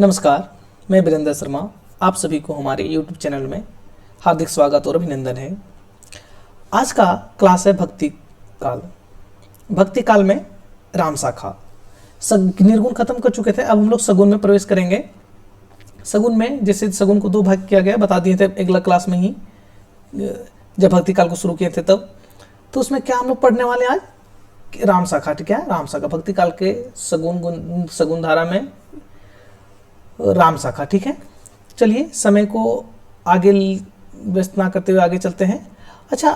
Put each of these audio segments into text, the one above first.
नमस्कार, मैं वीरेंद्र शर्मा। आप सभी को हमारे YouTube चैनल में हार्दिक स्वागत और अभिनंदन है। आज का क्लास है भक्ति काल। भक्ति काल में राम शाखा निर्गुण खत्म कर चुके थे। अब हम लोग सगुन में प्रवेश करेंगे। सगुन में जैसे सगुन को दो भाग किया गया, बता दिए थे अगला क्लास में ही जब भक्ति काल को शुरू किए थे तब। तो उसमें क्या हम लोग पढ़ने वाले आज? राम शाखा। ठीक है, राम शाखा भक्ति काल के सगुन धारा में राम शाखा। ठीक है, चलिए समय को आगे व्यस्त ना करते हुए आगे चलते हैं। अच्छा,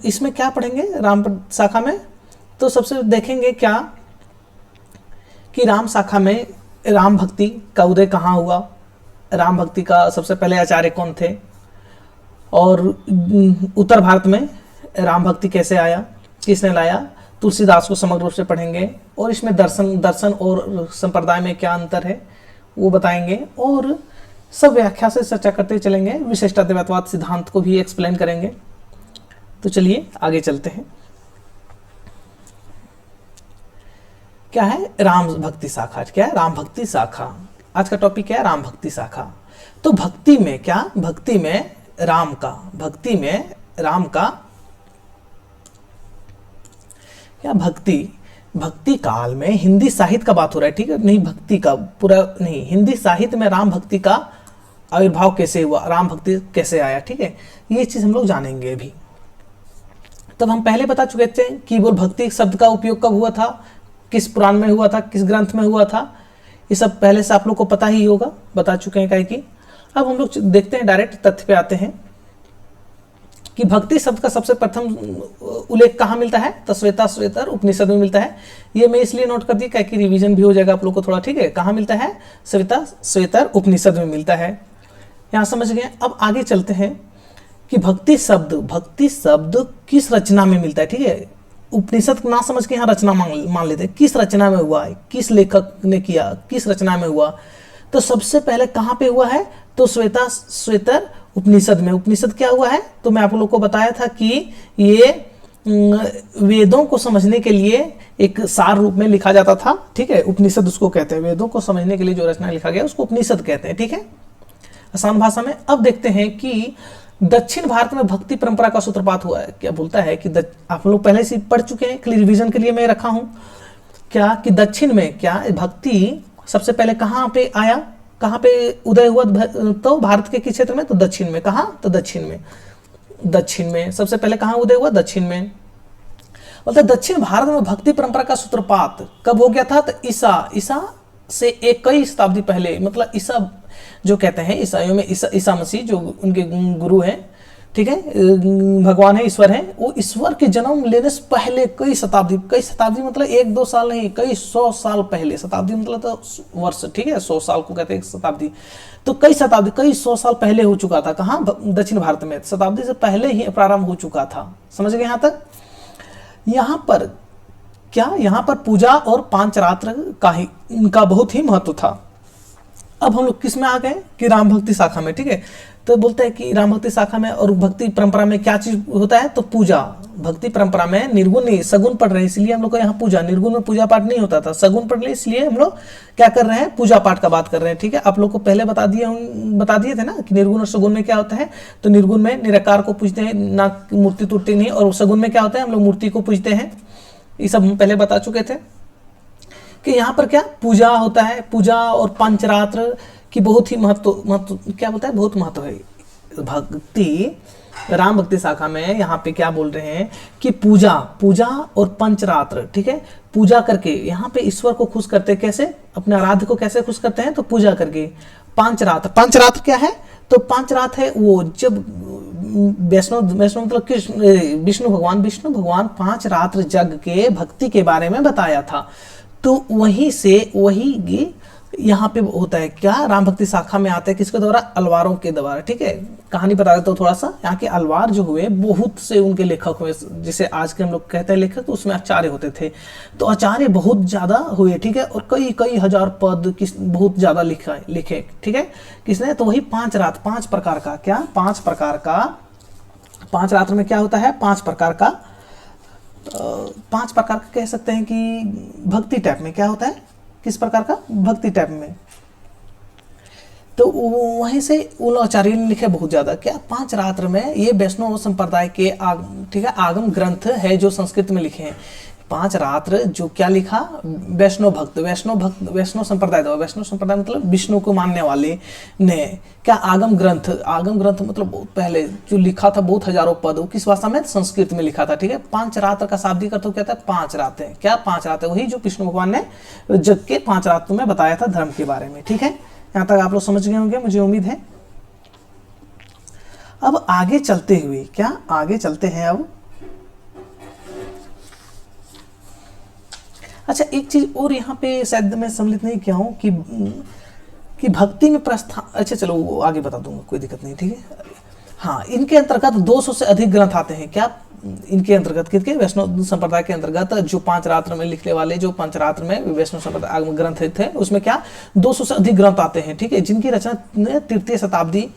इसमें क्या पढ़ेंगे राम शाखा में? तो सबसे देखेंगे क्या कि राम शाखा में राम भक्ति का उदय कहाँ हुआ, राम भक्ति का सबसे पहले आचार्य कौन थे, और उत्तर भारत में राम भक्ति कैसे आया, किसने लाया। तुलसीदास को समग्र रूप से पढ़ेंगे और इसमें दर्शन और संप्रदाय में क्या अंतर है वो बताएंगे, और सब व्याख्या से चर्चा करते चलेंगे। विशिष्टाद्वैतवाद सिद्धांत को भी एक्सप्लेन करेंगे। तो चलिए आगे चलते हैं। क्या है राम भक्ति शाखा? क्या है राम भक्ति शाखा? आज का टॉपिक क्या है? राम भक्ति शाखा। तो भक्ति में क्या? भक्ति में राम का, भक्ति में राम का क्या? भक्ति काल में हिंदी साहित्य का बात हो रहा है। ठीक है, नहीं भक्ति का पूरा नहीं, हिंदी साहित्य में राम भक्ति का आविर्भाव कैसे हुआ, राम भक्ति कैसे आया। ठीक है, ये चीज हम लोग जानेंगे अभी। तब हम पहले बता चुके थे कि वो भक्ति शब्द का उपयोग कब हुआ था, किस पुराण में हुआ था, किस ग्रंथ में हुआ था। ये सब पहले से आप लोग को पता ही होगा, बता चुके हैं। कि अब हम लोग देखते हैं, डायरेक्ट तथ्य पे आते हैं कि भक्ति शब्द का सबसे प्रथम उल्लेख कहाँ मिलता है? तो श्वेताश्वेतर उपनिषद में मिलता है। ये मैं इसलिए नोट कर दी कि रिवीजन भी हो जाएगा आप लोग को थोड़ा। ठीक है, कहाँ मिलता है? श्वेताश्वेतर उपनिषद में मिलता है। यहाँ समझ गए। अब आगे चलते हैं कि भक्ति शब्द किस रचना में मिलता है। ठीक है, उपनिषद ना समझ के यहाँ रचना मान लेते हैं। किस रचना में हुआ है, किस लेखक ने किया, किस रचना में हुआ। तो सबसे पहले कहाँ पे हुआ है? तो श्वेताश्वेतर उपनिषद में। उपनिषद क्या हुआ है? तो मैं आप लोग को बताया था कि ये वेदों को समझने के लिए एक सार रूप में लिखा जाता था। ठीक है, उपनिषद उसको कहते हैं। वेदों को समझने के लिए जो रचना लिखा गया उसको उपनिषद कहते हैं। ठीक है, आसान भाषा में। अब देखते हैं कि दक्षिण भारत में भक्ति परंपरा का सूत्रपात हुआ है। क्या बोलता है कि आप लोग पहले से पढ़ चुके हैं, रिवीजन के लिए मैं रखा हूं क्या कि दक्षिण में क्या भक्ति सबसे पहले कहाँ पे आया, कहाँ पे उदय हुआ? तो भारत के किस क्षेत्र में? तो दक्षिण में। कहाँ? तो दक्षिण में सबसे पहले कहाँ उदय हुआ? दक्षिण में। मतलब दक्षिण भारत में भक्ति परंपरा का सूत्रपात कब हो गया था? तो ईसा से कई शताब्दी पहले। मतलब ईसा जो कहते हैं, ईसाइयों में ईसा मसीह जो उनके गुरु हैं, ठीक है, भगवान है, ईश्वर है, वो ईश्वर के जन्म लेने से पहले कई शताब्दी मतलब 1-2 साल नहीं, कई 100 साल पहले। शताब्दी मतलब तो वर्ष। ठीक है, 100 साल को कहते हैं शताब्दी। तो कई 100 साल पहले हो चुका था। कहाँ? दक्षिण भारत में। शताब्दी से पहले ही प्रारंभ हो चुका था। समझ गए यहाँ तक? यहाँ पर क्या? यहाँ पर पूजा और पांचरात्र का इनका बहुत ही महत्व था। अब हम लोग किस में आ गए कि राम भक्ति शाखा में। ठीक है, तो बोलते हैं कि राम भक्ति शाखा में और भक्ति परंपरा में क्या चीज होता है? तो पूजा। भक्ति परंपरा में निर्गुण नहीं, सगुन पढ़ रहे हैं, इसलिए हम लोग को यहाँ पूजा, निर्गुण में पूजा पाठ नहीं होता था। सगुन पढ़ रहे इसलिए हम लोग क्या कर रहे हैं? पूजा पाठ का बात कर रहे हैं। ठीक है, आप लोग को पहले बता दिए थे ना कि निर्गुण और सगुन में क्या होता है। तो निर्गुण में निराकार को पूजते हैं, ना मूर्ति टूटती नहीं। और सगुन में क्या होता है? हम लोग मूर्ति को पूजते हैं। ये सब हम पहले बता चुके थे कि यहाँ पर क्या पूजा होता है। पूजा और पंचरात्र की बहुत ही महत्व क्या बोलता है? बहुत महत्व है। भक्ति राम भक्ति शाखा में यहाँ पे क्या बोल रहे हैं कि पूजा और पंचरात्र। ठीक है, पूजा करके यहाँ पे ईश्वर को खुश करते। कैसे? अपने आराध्य को कैसे खुश करते हैं? तो पूजा करके। पंचरात्र क्या है? तो पंचरात्र है वो जब वैष्णव मतलब विष्णु भगवान 5 रात्र जग के भक्ति के बारे में बताया था। तो वही यहाँ पे होता है क्या? राम भक्ति शाखा में आता है किसके द्वारा? अलवारों के द्वारा। ठीक है, कहानी बता देता हूँ थोड़ा सा। यहाँ के अलवार जो हुए बहुत से उनके लेखक हुए, जिसे आज के हम लोग कहते हैं लेखक, तो उसमें आचार्य होते थे। तो आचार्य बहुत ज्यादा हुए। ठीक है, और कई हजार पद बहुत ज्यादा लिखे। ठीक है, किसने? तो वही 5 प्रकार का। क्या? 5 प्रकार का। 5 रात्र में क्या होता है? 5 प्रकार का कह सकते हैं कि भक्ति टाइप में क्या होता है? किस प्रकार का? भक्ति टाइप में। तो वहीं से उन आचार्य ने लिखे बहुत ज्यादा, क्या 5 रात्र में ये वैष्णव संप्रदाय के ठीक है आगम ग्रंथ है जो संस्कृत में लिखे हैं। 5 रात्र जो क्या लिखा, वैष्णव भक्त, वैष्णव संप्रदाय, वैष्णव संप्रदाय मतलब विष्णु को मानने वाले ने क्या आगम ग्रंथ मतलब बहुत पहले जो लिखा था, बहुत हजारों पद, वो किस भाषा में, संस्कृत में लिखा था। ठीक है, 5 रात्र का शाब्दिक अर्थ क्या था, 5 रातें, क्या 5 रातें, वही जो विष्णु भगवान ने जग के 5 रातों में बताया था धर्म के बारे में। ठीक है, यहाँ तक आप लोग समझ गए होंगे, मुझे उम्मीद है। अब आगे चलते हुए क्या, आगे चलते हैं अब। अच्छा, एक चीज और यहाँ पे शायद मैं सम्मिलित नहीं किया हूँ कि भक्ति में प्रस्थान, अच्छा चलो वो आगे बता दूंगा, कोई दिक्कत नहीं। ठीक है, हाँ, इनके अंतर्गत 200 से अधिक ग्रंथ आते हैं। क्या इनके अंतर्गत, किसके, वैष्णव संप्रदाय के अंतर्गत जो 5 रात्र में लिखने वाले, जो 5 रात्र में वैष्णव संप्रदाय ग्रंथ थे, उसमें क्या 200 से अधिक ग्रंथ आते हैं। ठीक है, जिनकी रचना तृतीय शताब्दी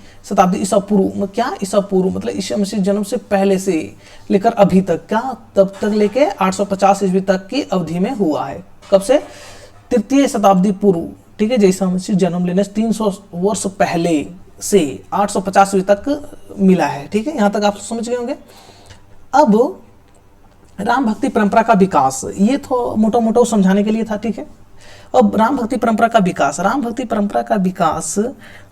ईसा पूर्व, क्या ईसा पूर्व मतलब ईसा मसीह जन्म से पहले से लेकर अभी तक, क्या तब तक लेके 850 ईस्वी तक की अवधि में हुआ है। कब से, तृतीय शताब्दी पूर्व। ठीक है, जैसा मसीह जन्म लेने से 300 वर्ष पहले से 850 ईस्वी तक मिला है। ठीक है, यहाँ तक आप समझ गए होंगे। अब राम भक्ति परंपरा का विकास, ये तो मोटा मोटा समझाने के लिए था। ठीक है, अब राम भक्ति परंपरा का विकास, राम भक्ति परंपरा का विकास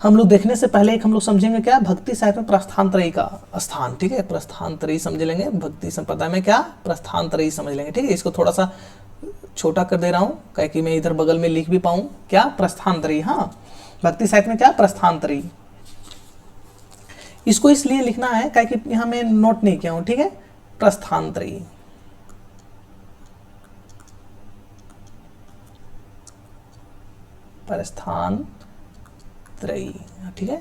हम लोग देखने से पहले एक हम लोग समझेंगे क्या, भक्ति साहित्य में प्रस्थानत्रयी का स्थान। ठीक है, प्रस्थानत्रयी समझ लेंगे, भक्ति संप्रदाय में क्या प्रस्थानत्रयी समझ लेंगे। ठीक है, इसको थोड़ा सा छोटा कर दे रहा हूँ कि मैं इधर बगल में लिख भी पाऊँ, क्या प्रस्थानत्रयी। हाँ, भक्ति साहित्य में क्या प्रस्थानत्रयी, इसको इसलिए लिखना है कि यहाँ मैं नोट नहीं किया हूँ। ठीक है, प्रस्थानत्रयी, प्रस्थानत्रयी। ठीक है,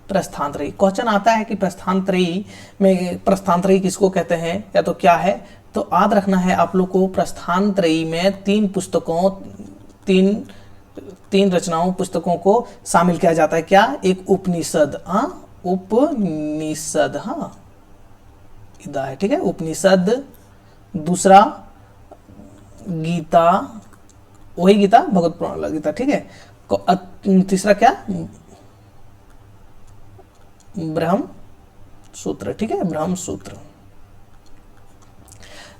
प्रस्थानत्रयी क्वेश्चन आता है कि प्रस्थानत्रयी में, प्रस्थानत्रयी किसको कहते हैं या तो क्या है, तो याद रखना है आप लोग को, प्रस्थानत्रयी में 3 पुस्तकों, तीन रचनाओं पुस्तकों को शामिल किया जाता है। क्या, एक उपनिषद, उपनिषद, हाँ इदा है। ठीक है, उपनिषद, दूसरा गीता, वही गीता, भगवत पुराण गीता। ठीक है, तीसरा क्या, ब्रह्म सूत्र। ठीक है, ब्रह्म सूत्र।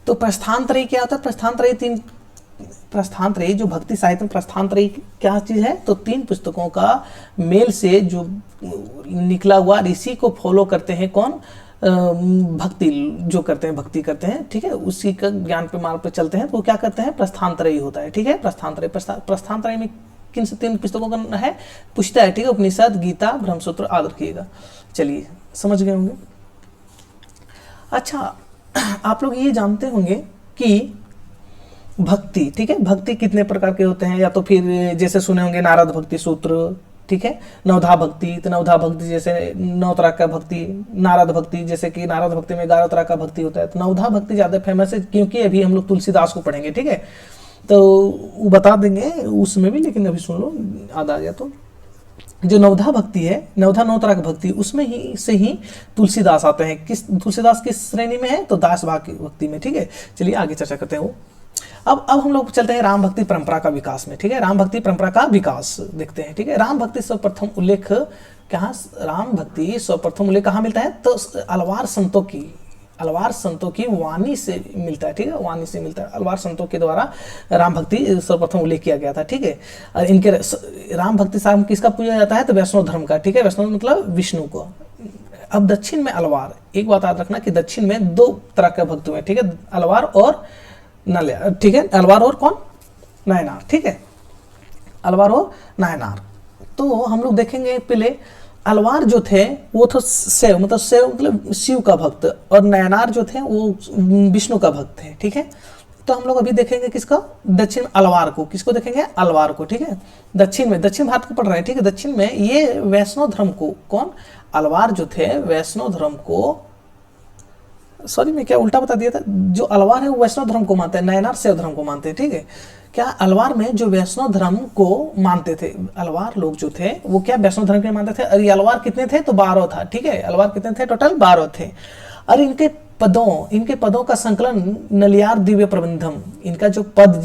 तो प्रस्थानत्रयी क्या होता है, प्रस्थानत्रयी जो भक्ति साहित्य में प्रस्थानत्रयी क्या चीज है, तो 3 पुस्तकों का मेल से जो निकला हुआ, इसी को फॉलो करते हैं कौन, भक्ति जो करते हैं, भक्ति करते हैं। ठीक है, उसी का ज्ञान पे मार्ग पे चलते हैं, तो वो क्या करते हैं, प्रस्थानत्रयी होता है। ठीक है, प्रस्थानत्रयी में किन से 3 पुस्तकों का है पूछता है। ठीक है, उपनिषद, गीता, ब्रह्मसूत्र, आदर रखिएगा। चलिए, समझ गए होंगे। अच्छा, आप लोग ये जानते होंगे कि भक्ति, ठीक है, भक्ति कितने प्रकार के होते हैं, या तो फिर जैसे सुने होंगे नारद भक्ति सूत्र। ठीक है, नवधा भक्ति, तो नवधा भक्ति जैसे 9 तरह का भक्ति, नारद भक्ति जैसे कि नारद भक्ति में 11 तरह का भक्ति होता है। तो नवधा भक्ति ज्यादा फेमस है, क्योंकि अभी हम लोग तुलसीदास को पढ़ेंगे। ठीक है, तो वो बता देंगे उसमें भी, लेकिन अभी सुन लो, याद आ गया। तो जो नवधा भक्ति है, नवधा 9 तरह की भक्ति, उसमें ही से ही तुलसीदास आते हैं। तुलसीदास किस श्रेणी में है, तो दास भाग की भक्ति में। ठीक है, चलिए आगे चर्चा करते हैं वो। अब हम लोग चलते हैं राम भक्ति परंपरा का विकास में। ठीक है, राम भक्ति परंपरा का विकास देखते हैं। ठीक है, राम भक्ति सर्वप्रथम उल्लेख कहाँ, राम भक्ति सर्वप्रथम उल्लेख कहाँ मिलता है, तो अलवार संतों की वाणी से मिलता है। ठीक है, वाणी से मिलता है, अलवार संतों के द्वारा राम भक्ति सर्वप्रथम उल्लेख किया गया था। ठीक है, और इनके राम भक्ति साहब किसका पूजा जाता है, तो वैष्णव धर्म का। ठीक है, वैष्णव मतलब विष्णु को। अब दक्षिण में अलवार, एक बात याद रखना कि दक्षिण में 2 तरह के भक्त हुए। ठीक है, अलवार और नल्या। ठीक है, अलवार और कौन, नायनार। ठीक है, अलवार और नायनार। तो हम लोग देखेंगे पहले, अलवार जो थे वो तो शैव मतलब शिव का भक्त, और नयनार जो थे वो विष्णु का भक्त थे। ठीक है, तो हम लोग अभी देखेंगे किसका, दक्षिण अलवार को। किसको देखेंगे, अलवार को। ठीक है, दक्षिण में, दक्षिण भारत को पढ़ रहे हैं। ठीक है, दक्षिण में ये वैष्णव धर्म को, कौन, अलवार जो थे वैष्णव धर्म को, सॉरी मैं क्या उल्टा बता दिया था, जो अलवार है वो वैष्णव धर्म को मानते हैं, नयनार शैव धर्म को मानते हैं। ठीक है, क्या अलवार में जो वैष्णव धर्म को मानते थे, अलवार लोग जो थे वो क्या वैष्णव धर्म के मानते थे। और ये अलवार कितने थे, तो 12 था। ठीक है, अलवार कितने थे, टोटल 12 थे। और इनके पदों का संकलन नलियार दिव्य प्रबंधम, इनका जो पद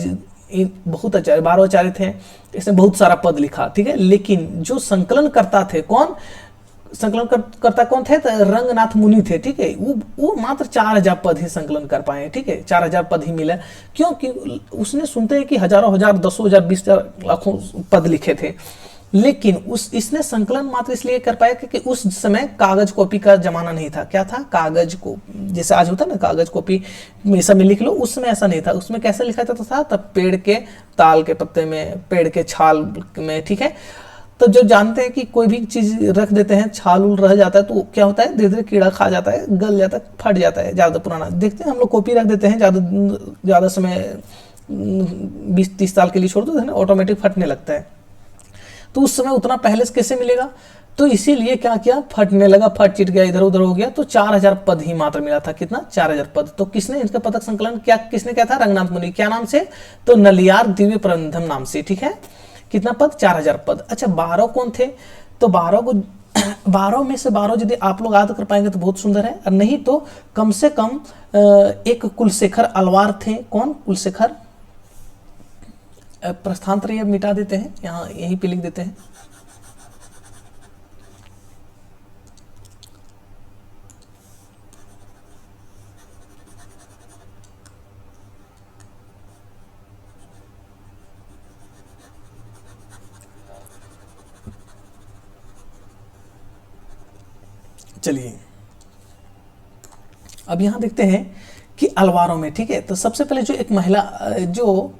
बहुत आचार्य 12 आचार्य थे, इसने बहुत सारा पद लिखा, ठीक है। लेकिन जो संकलन करता थे, कौन संकलन करता कौन थे? तो रंगनाथ मुनि थे, ठीक है। वो मात्र 4000 पद ही संकलन कर पाए, ठीक है। 4000 पद ही मिला, क्योंकि उसने सुनते हैं कि हजारों हजार, 10,000, 20,000, लाखों पद लिखे थे, लेकिन इसने संकलन मात्र इसलिए कर पाया क्योंकि उस समय कागज कॉपी का जमाना नहीं था। क्या था? कागज को, जैसे आज होता है ना कागज कॉपी में सब में लिख लो, उस समय ऐसा नहीं था। उसमें कैसे लिखा जाता था? तब पेड़ के ताल के पत्ते में, पेड़ के छाल में, ठीक है। तो जो जानते हैं कि कोई भी चीज रख देते हैं, छाल उल रह जाता है, तो क्या होता है? धीरे धीरे कीड़ा खा जाता है, गल जाता है, फट जाता है। ज्यादा पुराना देखते हैं हम लोग, कॉपी रख देते हैं, ज्यादा समय 20-30 साल के लिए छोड़ दो, ऑटोमेटिक फटने लगता है। तो उस समय उतना पहले से कैसे मिलेगा? तो इसीलिए क्या किया? फटने लगा, फट चिट गया, इधर उधर हो गया। तो 4000 पद ही मात्र मिला था। कितना? 4000 पद। तो किसने इसका पदक संकलन क्या, किसने किया था? रंगनाथ मुनि। क्या नाम से? तो नलियार दिव्य प्रबंधम नाम से, ठीक है। कितना पद? 4000 पद। अच्छा, 12 कौन थे? तो 12 को 12 में से 12 यदि आप लोग याद कर पाएंगे तो बहुत सुंदर है, और नहीं तो कम से कम एक कुलशेखर अलवार थे। कौन? कुलशेखर। प्रस्थांतर ये मिटा देते हैं, यहाँ यहीं पे लिख देते हैं। चलिए अब यहां देखते हैं कि अलवारों में, ठीक है। तो सबसे पहले जो एक महिला, जो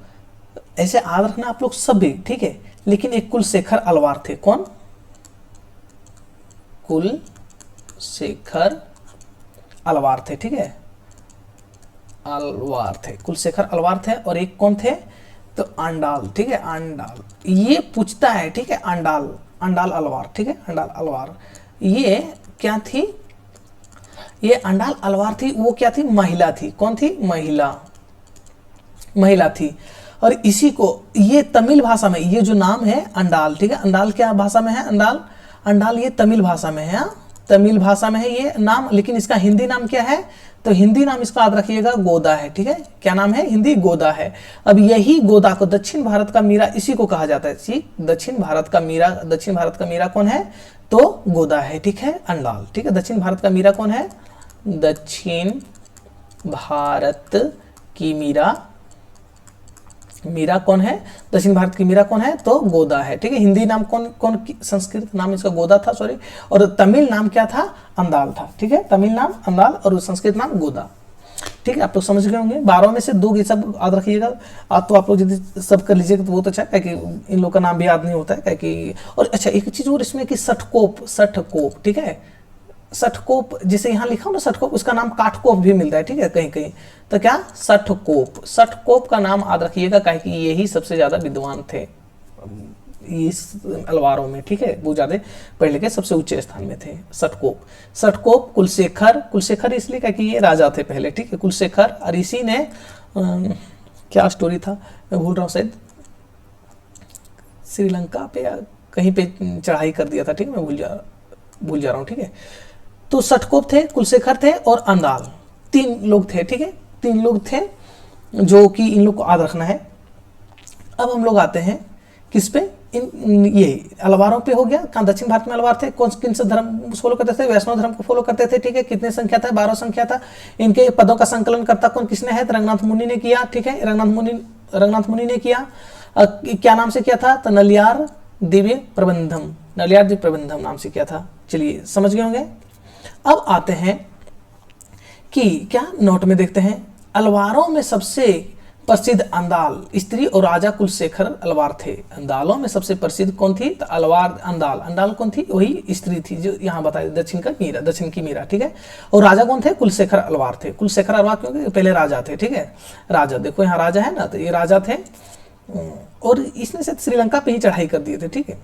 ऐसे याद रखना आप लोग सभी, ठीक है। लेकिन एक कुलशेखर अलवार थे। कौन? कुलशेखर अलवार थे, ठीक है। अलवार थे, कुलशेखर अलवार थे। और एक कौन थे? तो अंडाल, ठीक है। अंडाल ये पूछता है, ठीक है। अंडाल, अंडाल अलवार, ठीक है। अंडाल अलवार ये क्या थी? ये अंडाल अलवार थी, वो क्या थी? महिला थी। कौन थी? महिला, महिला थी। और इसी को ये तमिल भाषा में, ये जो नाम है अंडाल, ठीक है। अंडाल क्या भाषा में है? अंडाल, अंडाल ये तमिल भाषा में है, तमिल भाषा में है ये नाम। लेकिन इसका हिंदी नाम क्या है? तो हिंदी नाम इसका याद रखिएगा, गोदा है, ठीक है। क्या नाम है? हिंदी गोदा है। अब यही गोदा को दक्षिण भारत का मीरा इसी को कहा जाता है। दक्षिण भारत का मीरा, दक्षिण भारत का मीरा कौन है? तो गोदा है, ठीक है। अंडाल, ठीक है। दक्षिण भारत का मीरा कौन है? दक्षिण भारत की मीरा, मीरा कौन है? दक्षिण भारत की मीरा कौन है? तो गोदा है, ठीक है। हिंदी नाम कौन संस्कृत नाम इसका गोदा था, सॉरी। और तमिल नाम क्या था? अंदाल था, ठीक है। तमिल नाम अंदाल और संस्कृत नाम गोदा, ठीक है। आप लोग समझ गए होंगे। 12 में से 2 ये सब याद रखिएगा। तो आप लोग यदि सब कर लीजिएगा तो बहुत अच्छा है, कि इन लोग का नाम भी याद नहीं होता है, कि। और अच्छा एक चीज और इसमें कि सठकोप, सठकोप, ठीक है। सठकोप जैसे यहाँ लिखा हो ना सठकोप, उसका नाम काठकोप भी मिलता है, ठीक है, कहीं कहीं। तो क्या? सठकोप, सठकोप का नाम याद रखिएगा, काहे कि यही सबसे ज्यादा विद्वान थे इस अलवारों में, ठीक है। वो ज्यादा पहले के सबसे ऊंचे स्थान में थे। सठकोप, सठकोप कुलशेखर, कुलशेखर इसलिए क्या कि ये राजा थे पहले, ठीक है। कुलशेखर, और इसी ने क्या स्टोरी था मैं भूल रहा हूँ, शायद श्रीलंका पे या कहीं पे चढ़ाई कर दिया था, ठीक है। मैं भूल जा रहा हूँ, ठीक है। तो सठकोप थे, कुलशेखर थे और अंदाल, 3 लोग थे, ठीक है। 3 लोग थे जो कि इन लोग को याद रखना है। अब हम लोग आते हैं किस पे? ये अलवारों पे हो गया। कहाँ? दक्षिण भारत में अलवार थे। कौन किन से धर्म फॉलो करते थे? वैष्णव धर्म को फॉलो करते थे, ठीक है। कितने संख्या था? 12 संख्या था। इनके पदों का संकलन करता कौन किसने है? तो रंगनाथ मुनि ने किया, ठीक है। रंगनाथ मुनि ने किया। क्या नाम से किया था? तो नलियार दिव्य प्रबंधम, नलियार दिव्य प्रबंधम नाम से किया था। चलिए समझ गए होंगे। अब आते हैं कि क्या नोट में देखते हैं, अलवारों में सबसे प्रसिद्ध अंदाल स्त्री और राजा कुलशेखर अलवार थे। अंदालों में सबसे प्रसिद्ध कौन थी? तो अलवार, अंदाल। अंदाल कौन थी? वही स्त्री थी जो यहाँ बताई, दक्षिण का मीरा, दक्षिण की मीरा, ठीक है। और राजा कौन थे? कुलशेखर अलवार थे। कुलशेखर अलवार क्योंकि पहले राजा थे, ठीक है। राजा, देखो यहाँ राजा है ना, तो ये राजा थे। और इसने से श्रीलंका पे ही चढ़ाई कर दिए थे, ठीक है।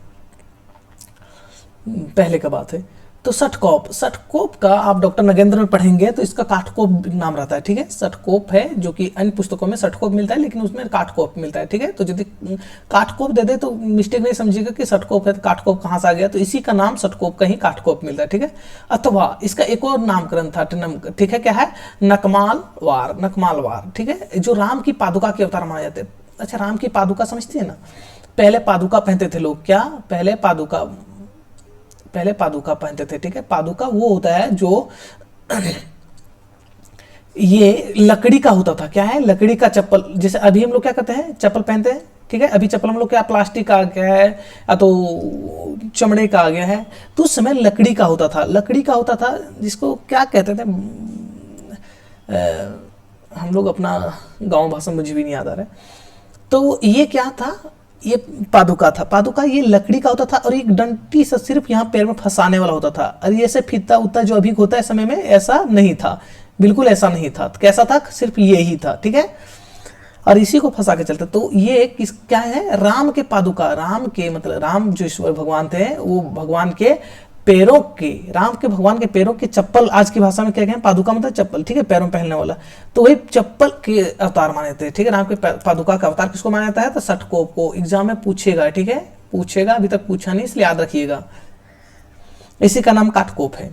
पहले का बात है। तो सठकोप, सठकोप का आप डॉक्टर नगेंद्र में पढ़ेंगे तो इसका काठकोप नाम रहता है, ठीक है। सठकोप है जो कि अन्य पुस्तकों में सठकोप मिलता है, लेकिन उसमें काठकोप मिलता है, ठीक है। तो यदि काठकोप दे दे तो मिस्टेक नहीं समझिएगा कि सठकोप है तो काठकोप कहाँ से आ गया। तो इसी का नाम सठकोप का ही काठकोप मिलता है, ठीक है। अथवा इसका एक और नामकरण था, ठीक है। क्या है? नकमाल वार, नकमाल वार, ठीक है। जो राम की पादुका के अवतार माने जाते हैं, अच्छा राम की पादुका समझती है ना, पहले पादुका पहनते थे लोग, क्या पहले पादुका पहनते थे, ठीक है। पादुका वो होता है जो ये लकड़ी का होता था, क्या है, लकड़ी का चप्पल। जैसे अभी हम लोग क्या करते हैं, चप्पल पहनते हैं, ठीक है। अभी चप्पल हम लोग क्या प्लास्टिक का आ गया है या तो चमड़े का आ गया है, तो उस समय लकड़ी का होता था, लकड़ी का होता था, जिसको क्या कहते थे, हम लोग अपना गांव भाषा मुझे भी नहीं याद आ रहा है। तो ये क्या था, ये पादुका था। पादुका ये लकड़ी का होता था और एक डंटी से सिर्फ यहाँ पैर में फंसाने वाला होता था। और ये से फीता उता जो अभी होता है समय में, ऐसा नहीं था, बिल्कुल ऐसा नहीं था। तो कैसा था, सिर्फ ये ही था, ठीक है। और इसी को फंसा के चलते। तो ये किस क्या है, राम के पादुका, राम के मतलब राम जो ईश्वर भगवान थे, वो भगवान के पैरों के, राम के भगवान के पैरों के चप्पल, आज की भाषा में क्या कहें, पादुका मतलब चप्पल, ठीक है, पैरों में पहनने वाला। तो वही चप्पल के अवतार माने थे, ठीक है। राम के पादुका का अवतार किसको माना जाता है, तो षटकोप को। एग्जाम में पूछेगा, ठीक है, पूछेगा, अभी तक पूछा नहीं इसलिए याद रखिएगा। इसी का नाम काटकोप है।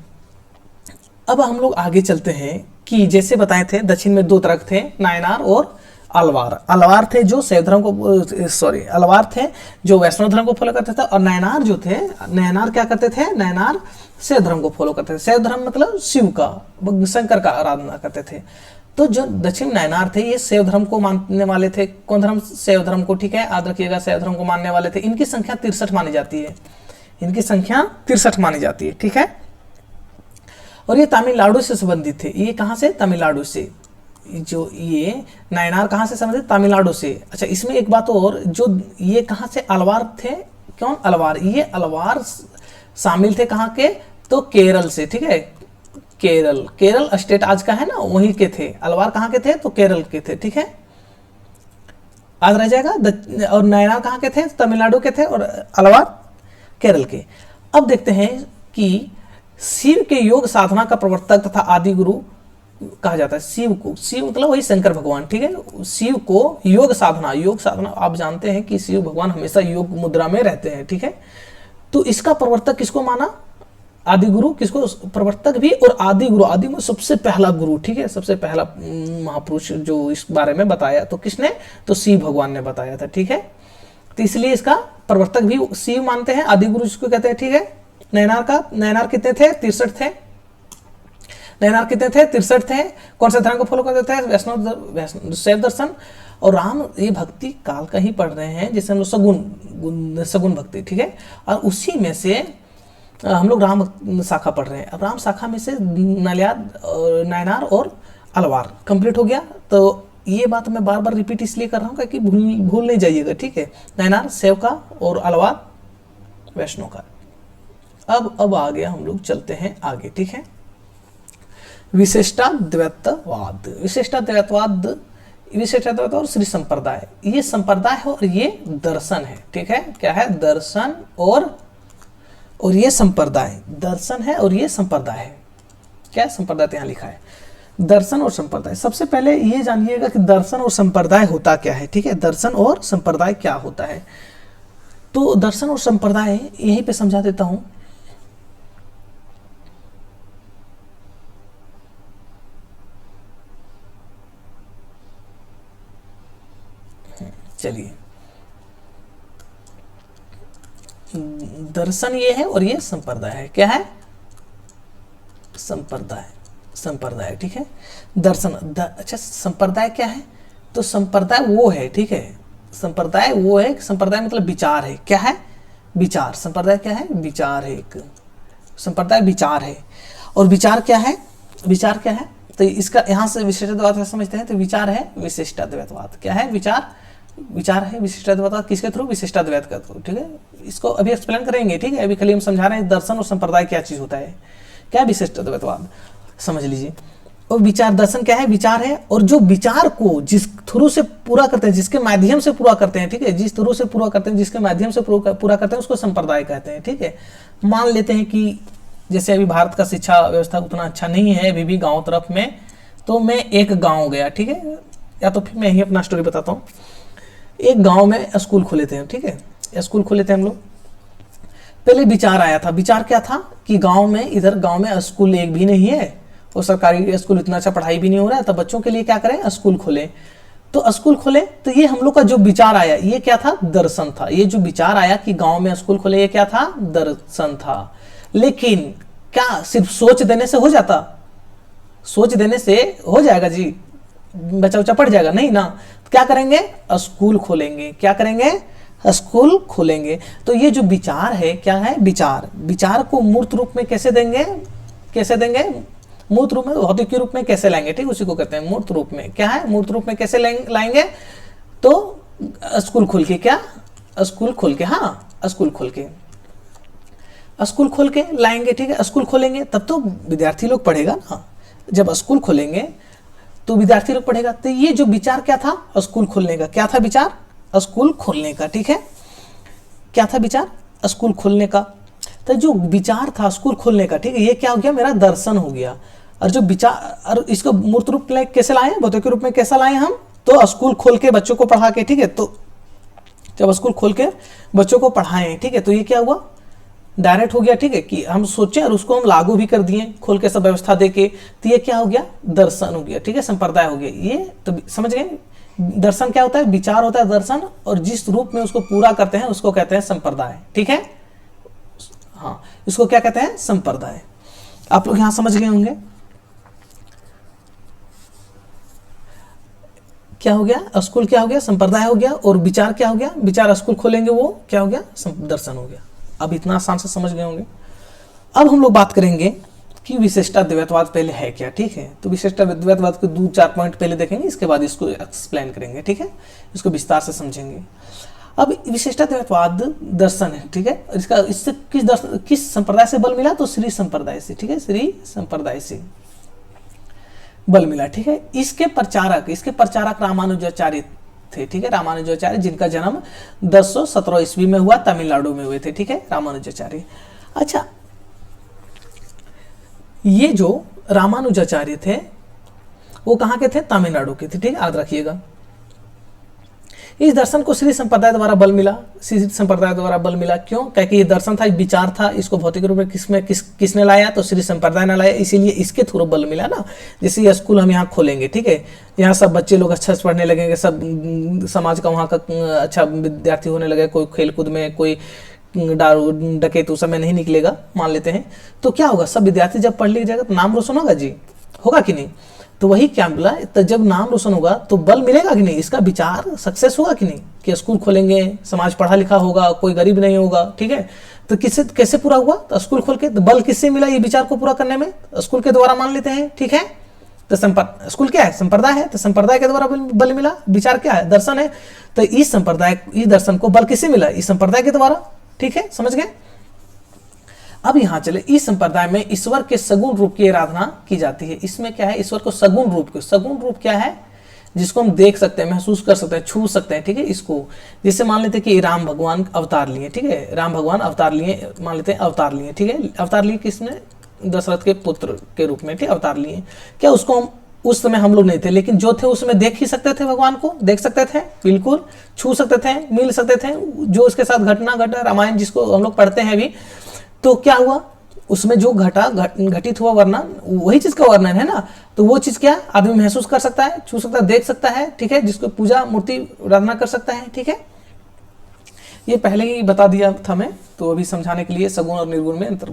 अब हम लोग आगे चलते हैं कि जैसे बताए थे दक्षिण में दो तरफ थे, नायनार और अलवार। अलवार थे जो शैव धर्म को, सॉरी, अलवार थे जो वैष्णव धर्म को फॉलो करते थे, और नयनार जो थे, नयनार क्या करते थे, नयनार शैव धर्म को फॉलो करते थे। शैव धर्म मतलब शिव का, शंकर का आराधना करते थे। तो जो दक्षिण नयनार थे ये शैव धर्म को मानने वाले थे। कौन धर्म, शैव धर्म को, ठीक है, याद रखिएगा, शैव धर्म को मानने वाले थे। इनकी संख्या 63 मानी जाती है, इनकी संख्या 63 मानी जाती है, ठीक है। और ये तमिलनाडु से संबंधित थे। ये कहाँ से, तमिलनाडु से। जो ये नायनार कहाँ से संबंधित, तमिलनाडु से। अच्छा इसमें एक बात और, जो ये कहाँ से अलवार थे, कौन अलवार, ये अलवार शामिल थे कहाँ के, तो केरल से, ठीक है। केरल, केरल स्टेट आज का है ना, वहीं के थे। अलवार कहाँ के थे, तो केरल के थे, ठीक है, याद रह जाएगा। और नायनार कहाँ के थे, तमिलनाडु के थे, और अलवार केरल के। अब देखते हैं कि शिव के योग साधना का प्रवर्तक तथा आदि गुरु कहा जाता है शिव को। शिव मतलब वही शंकर भगवान, ठीक है। शिव को योग साधना, योग साधना आप जानते हैं कि शिव भगवान हमेशा योग मुद्रा में रहते हैं, ठीक है। तो इसका प्रवर्तक किसको माना, आदि गुरु, किसको प्रवर्तक भी और आदि गुरु। आदि में सबसे पहला गुरु, ठीक है, सबसे पहला महापुरुष जो इस बारे में बताया, तो किसने, तो शिव भगवान ने बताया था, ठीक है। तो इसलिए इसका प्रवर्तक भी शिव मानते हैं, आदि गुरु जिसको कहते हैं, ठीक है। नयनार कितने थे, 63 थे। नयनार कितने थे, 63 थे। कौन से धर्म को फॉलो करते थे, वैष्णव शैव दर्शन। और राम ये भक्ति काल का ही पढ़ रहे हैं, जैसे हम लोग सगुन भक्ति, ठीक है। और उसी में से हम लोग राम शाखा पढ़ रहे हैं। अब राम शाखा में से नयनार और अलवार कंप्लीट हो गया। तो ये बात मैं बार बार रिपीट इसलिए कर रहा हूँ कि भूल नहीं जाइएगा, ठीक है। नयनार शैव का और अलवार वैष्णव का। अब आ गया, हम लोग चलते हैं आगे, ठीक है। विशिष्टाद्वैतवाद, विशिष्टाद्वैतवाद और श्री संप्रदाय, ये संप्रदाय है और ये दर्शन है, ठीक है। क्या है, दर्शन और ये संप्रदाय, दर्शन है और ये संप्रदाय है। क्या संप्रदाय यहाँ लिखा है, दर्शन और संप्रदाय। सबसे पहले ये जानिएगा कि दर्शन और संप्रदाय होता क्या है, ठीक है। दर्शन और संप्रदाय क्या होता है, तो दर्शन और संप्रदाय यहीं पे समझा देता हूं। चलिए, दर्शन ये है और ये संप्रदाय है। क्या है, संप्रदाय, ठीक है। दर्शन अच्छा, संप्रदाय क्या है, तो संप्रदाय वो है, ठीक है। संप्रदाय वो है, संप्रदाय मतलब विचार है। क्या है, विचार। संप्रदाय क्या है, विचार है। एक संप्रदाय विचार है। और विचार क्या है, विचार क्या है, तो इसका यहाँ से विशिष्टाद्वैतवाद समझते हैं। तो विचार है विशिष्टाद्वैतवाद। क्या है, विचार है विशिष्टाद्वैतवाद। किसके थ्रू, विशिष्टाद्वैत के थ्रू, ठीक है। इसको अभी एक्सप्लेन करेंगे, ठीक है। अभी खाली हम समझा रहे हैं दर्शन और संप्रदाय क्या चीज होता है, क्या विशिष्टाद्वैतवाद, समझ लीजिए। और विचार, दर्शन क्या है, विचार है। और जो विचार को जिस थ्रू से पूरा करते हैं, जिसके माध्यम से पूरा करते हैं, ठीक है, जिस थ्रू से पूरा करते हैं, जिसके माध्यम से पूरा करते हैं, उसको संप्रदाय कहते हैं, ठीक है। मान लेते हैं कि जैसे अभी भारत का शिक्षा व्यवस्था उतना अच्छा नहीं है अभी भी गाँव तरफ में, तो मैं एक गाँव गया, ठीक है, या तो फिर मैं ही अपना स्टोरी बताता हूँ। एक गांव में स्कूल खोले थे, ठीक है, स्कूल खोले थे हम लोग। पहले विचार आया था, विचार क्या था कि गांव में स्कूल एक भी नहीं है और सरकारी स्कूल इतना अच्छा पढ़ाई भी नहीं हो रहा है, तब बच्चों के लिए क्या करें, स्कूल खोलें। तो स्कूल खोले, तो ये हम लोग का जो विचार आया ये क्या था, दर्शन था। ये जो विचार आया कि गांव में स्कूल खोले ये क्या था, दर्शन था। लेकिन क्या सिर्फ सोच देने से हो जाता, सोच देने से हो जाएगा जी, बच्चा बच्चा पढ़ जाएगा, नहीं ना। क्या करेंगे, स्कूल खोलेंगे। क्या करेंगे, स्कूल खोलेंगे। तो ये जो विचार है क्या है, विचार, विचार को मूर्त रूप में कैसे देंगे, कैसे देंगे, मूर्त रूप में, भौतिक के रूप में कैसे लाएंगे, ठीक, उसी को कहते हैं मूर्त रूप में। क्या है, मूर्त रूप में कैसे लाएंगे, तो स्कूल खोल के, क्या, स्कूल खोल के, हाँ स्कूल खोल के, स्कूल खोल के लाएंगे, ठीक है। स्कूल खोलेंगे तब तो विद्यार्थी लोग पढ़ेगा ना, जब स्कूल खोलेंगे तो विद्यार्थी लोग पढ़ेगा। तो ये जो विचार क्या था, स्कूल खोलने का, क्या था विचार, स्कूल खोलने का, ठीक है। क्या था विचार, स्कूल खोलने का। तो जो विचार था स्कूल खोलने का, ठीक है, ये क्या हो गया, मेरा दर्शन हो गया। और जो विचार, और इसको मूर्त रूप कैसे लाए, भौतिक रूप में कैसे लाए हम, तो स्कूल खोल के बच्चों को पढ़ा के, ठीक है। तो जब स्कूल खोल के बच्चों को पढ़ाएं, ठीक है, तो ये क्या हुआ, डायरेक्ट हो गया, ठीक है, कि हम सोचे और उसको हम लागू भी कर दिए, खोल के सब व्यवस्था दे के। तो ये क्या हो गया, दर्शन हो गया, ठीक है, संप्रदाय हो गया। ये तो समझ गए, दर्शन क्या होता है, विचार होता है दर्शन, और जिस रूप में उसको पूरा करते हैं उसको कहते हैं संप्रदाय, ठीक है। हाँ, इसको क्या कहते हैं, संप्रदाय। आप लोग यहां समझ गए होंगे। क्या हो गया, स्कूल क्या हो गया, संप्रदाय हो गया, और विचार क्या हो गया, विचार स्कूल खोलेंगे वो क्या हो गया, दर्शन हो गया। अब इतना आसान से समझ गए होंगे। अब हम लोग बात करेंगे कि विशिष्टाद्वैतवाद पहले है क्या, ठीक है। तो विशिष्टाद्वैतवाद के 2-4 पॉइंट पहले देखेंगे, इसके बाद इसको एक्सप्लेन करेंगे, ठीक है, इसको विस्तार से समझेंगे। अब विशिष्टाद्वैतवाद दर्शन है, ठीक है। इसका इससे किस संप्रदाय से बल मिला, तो श्री संप्रदाय से, ठीक है, श्री संप्रदाय से बल मिला, ठीक है। इसके प्रचारक रामानुजाचार्य थे, ठीक है, रामानुजाचार्य, जिनका जन्म 1017 ईस्वी में हुआ, तमिलनाडु में हुए थे, ठीक है, रामानुजाचार्य। अच्छा, ये जो रामानुजाचार्य थे वो कहाँ के थे, तमिलनाडु के थे, ठीक है, याद रखिएगा। इस दर्शन को श्री संप्रदाय द्वारा बल मिला, श्री संप्रदाय द्वारा बल मिला, क्यों, क्योंकि ये दर्शन था, विचार था, इसको भौतिक रूप में किसने लाया, तो श्री संप्रदाय ने लाया, इसीलिए इसके थ्रू बल मिला ना। जैसे ये स्कूल हम यहाँ खोलेंगे, ठीक है, यहाँ सब बच्चे लोग अच्छा से पढ़ने लगेंगे, सब समाज का वहाँ का अच्छा विद्यार्थी होने लगे, कोई खेलकूद में, कोई दारू डकैत उस समय नहीं निकलेगा, मान लेते हैं। तो क्या होगा, सब विद्यार्थी जब पढ़ लिख जाएगा तो नाम रोशन होगा जी, होगा कि नहीं। तो वही क्या मिला, तो जब नाम रोशन होगा तो बल मिलेगा कि नहीं, इसका विचार सक्सेस होगा कि नहीं, कि स्कूल खोलेंगे, समाज पढ़ा लिखा होगा, कोई गरीब नहीं होगा, ठीक है। तो किससे कैसे पूरा हुआ, तो स्कूल खोल के। तो बल किससे मिला ये विचार को पूरा करने में, स्कूल के द्वारा मान लेते हैं, ठीक है। तो स्कूल क्या है, संप्रदाय है, तो संप्रदाय के द्वारा बल मिला। विचार क्या है, दर्शन है, तो इस संप्रदाय, इस दर्शन को बल किससे मिला, इस संप्रदाय के द्वारा, ठीक है, समझ गए। अब यहां चले, इस संप्रदाय में ईश्वर के सगुण रूप की आराधना की जाती है। इसमें क्या है, ईश्वर को सगुण रूप, सगुण रूप क्या है, जिसको हम देख सकते हैं, महसूस कर सकते हैं, छू सकते हैं, ठीक है। इसको जैसे मान लेते हैं कि राम भगवान अवतार लिए, ठीक है, राम भगवान अवतार लिए, मान लेते हैं अवतार लिए, ठीक है। अवतार लिए किसने, दशरथ के पुत्र के रूप में, ठीक, अवतार लिए। क्या उसको हम उस समय हम लोग नहीं थे, लेकिन जो थे उसमें देख ही सकते थे, भगवान को देख सकते थे, बिल्कुल छू सकते थे, मिल सकते थे, जो उसके साथ घटना घटा, रामायण जिसको हम लोग पढ़ते हैं अभी, तो क्या हुआ उसमें जो घटित हुआ वर्णन, वही चीज का वर्णन है ना। तो वो चीज क्या आदमी महसूस कर सकता है, छू सकता है, देख सकता है, ठीक है, जिसको पूजा मूर्ति आराधना कर सकता है, ठीक है। ये पहले ही बता दिया था मैं, तो अभी समझाने के लिए सगुण और निर्गुण में अंतर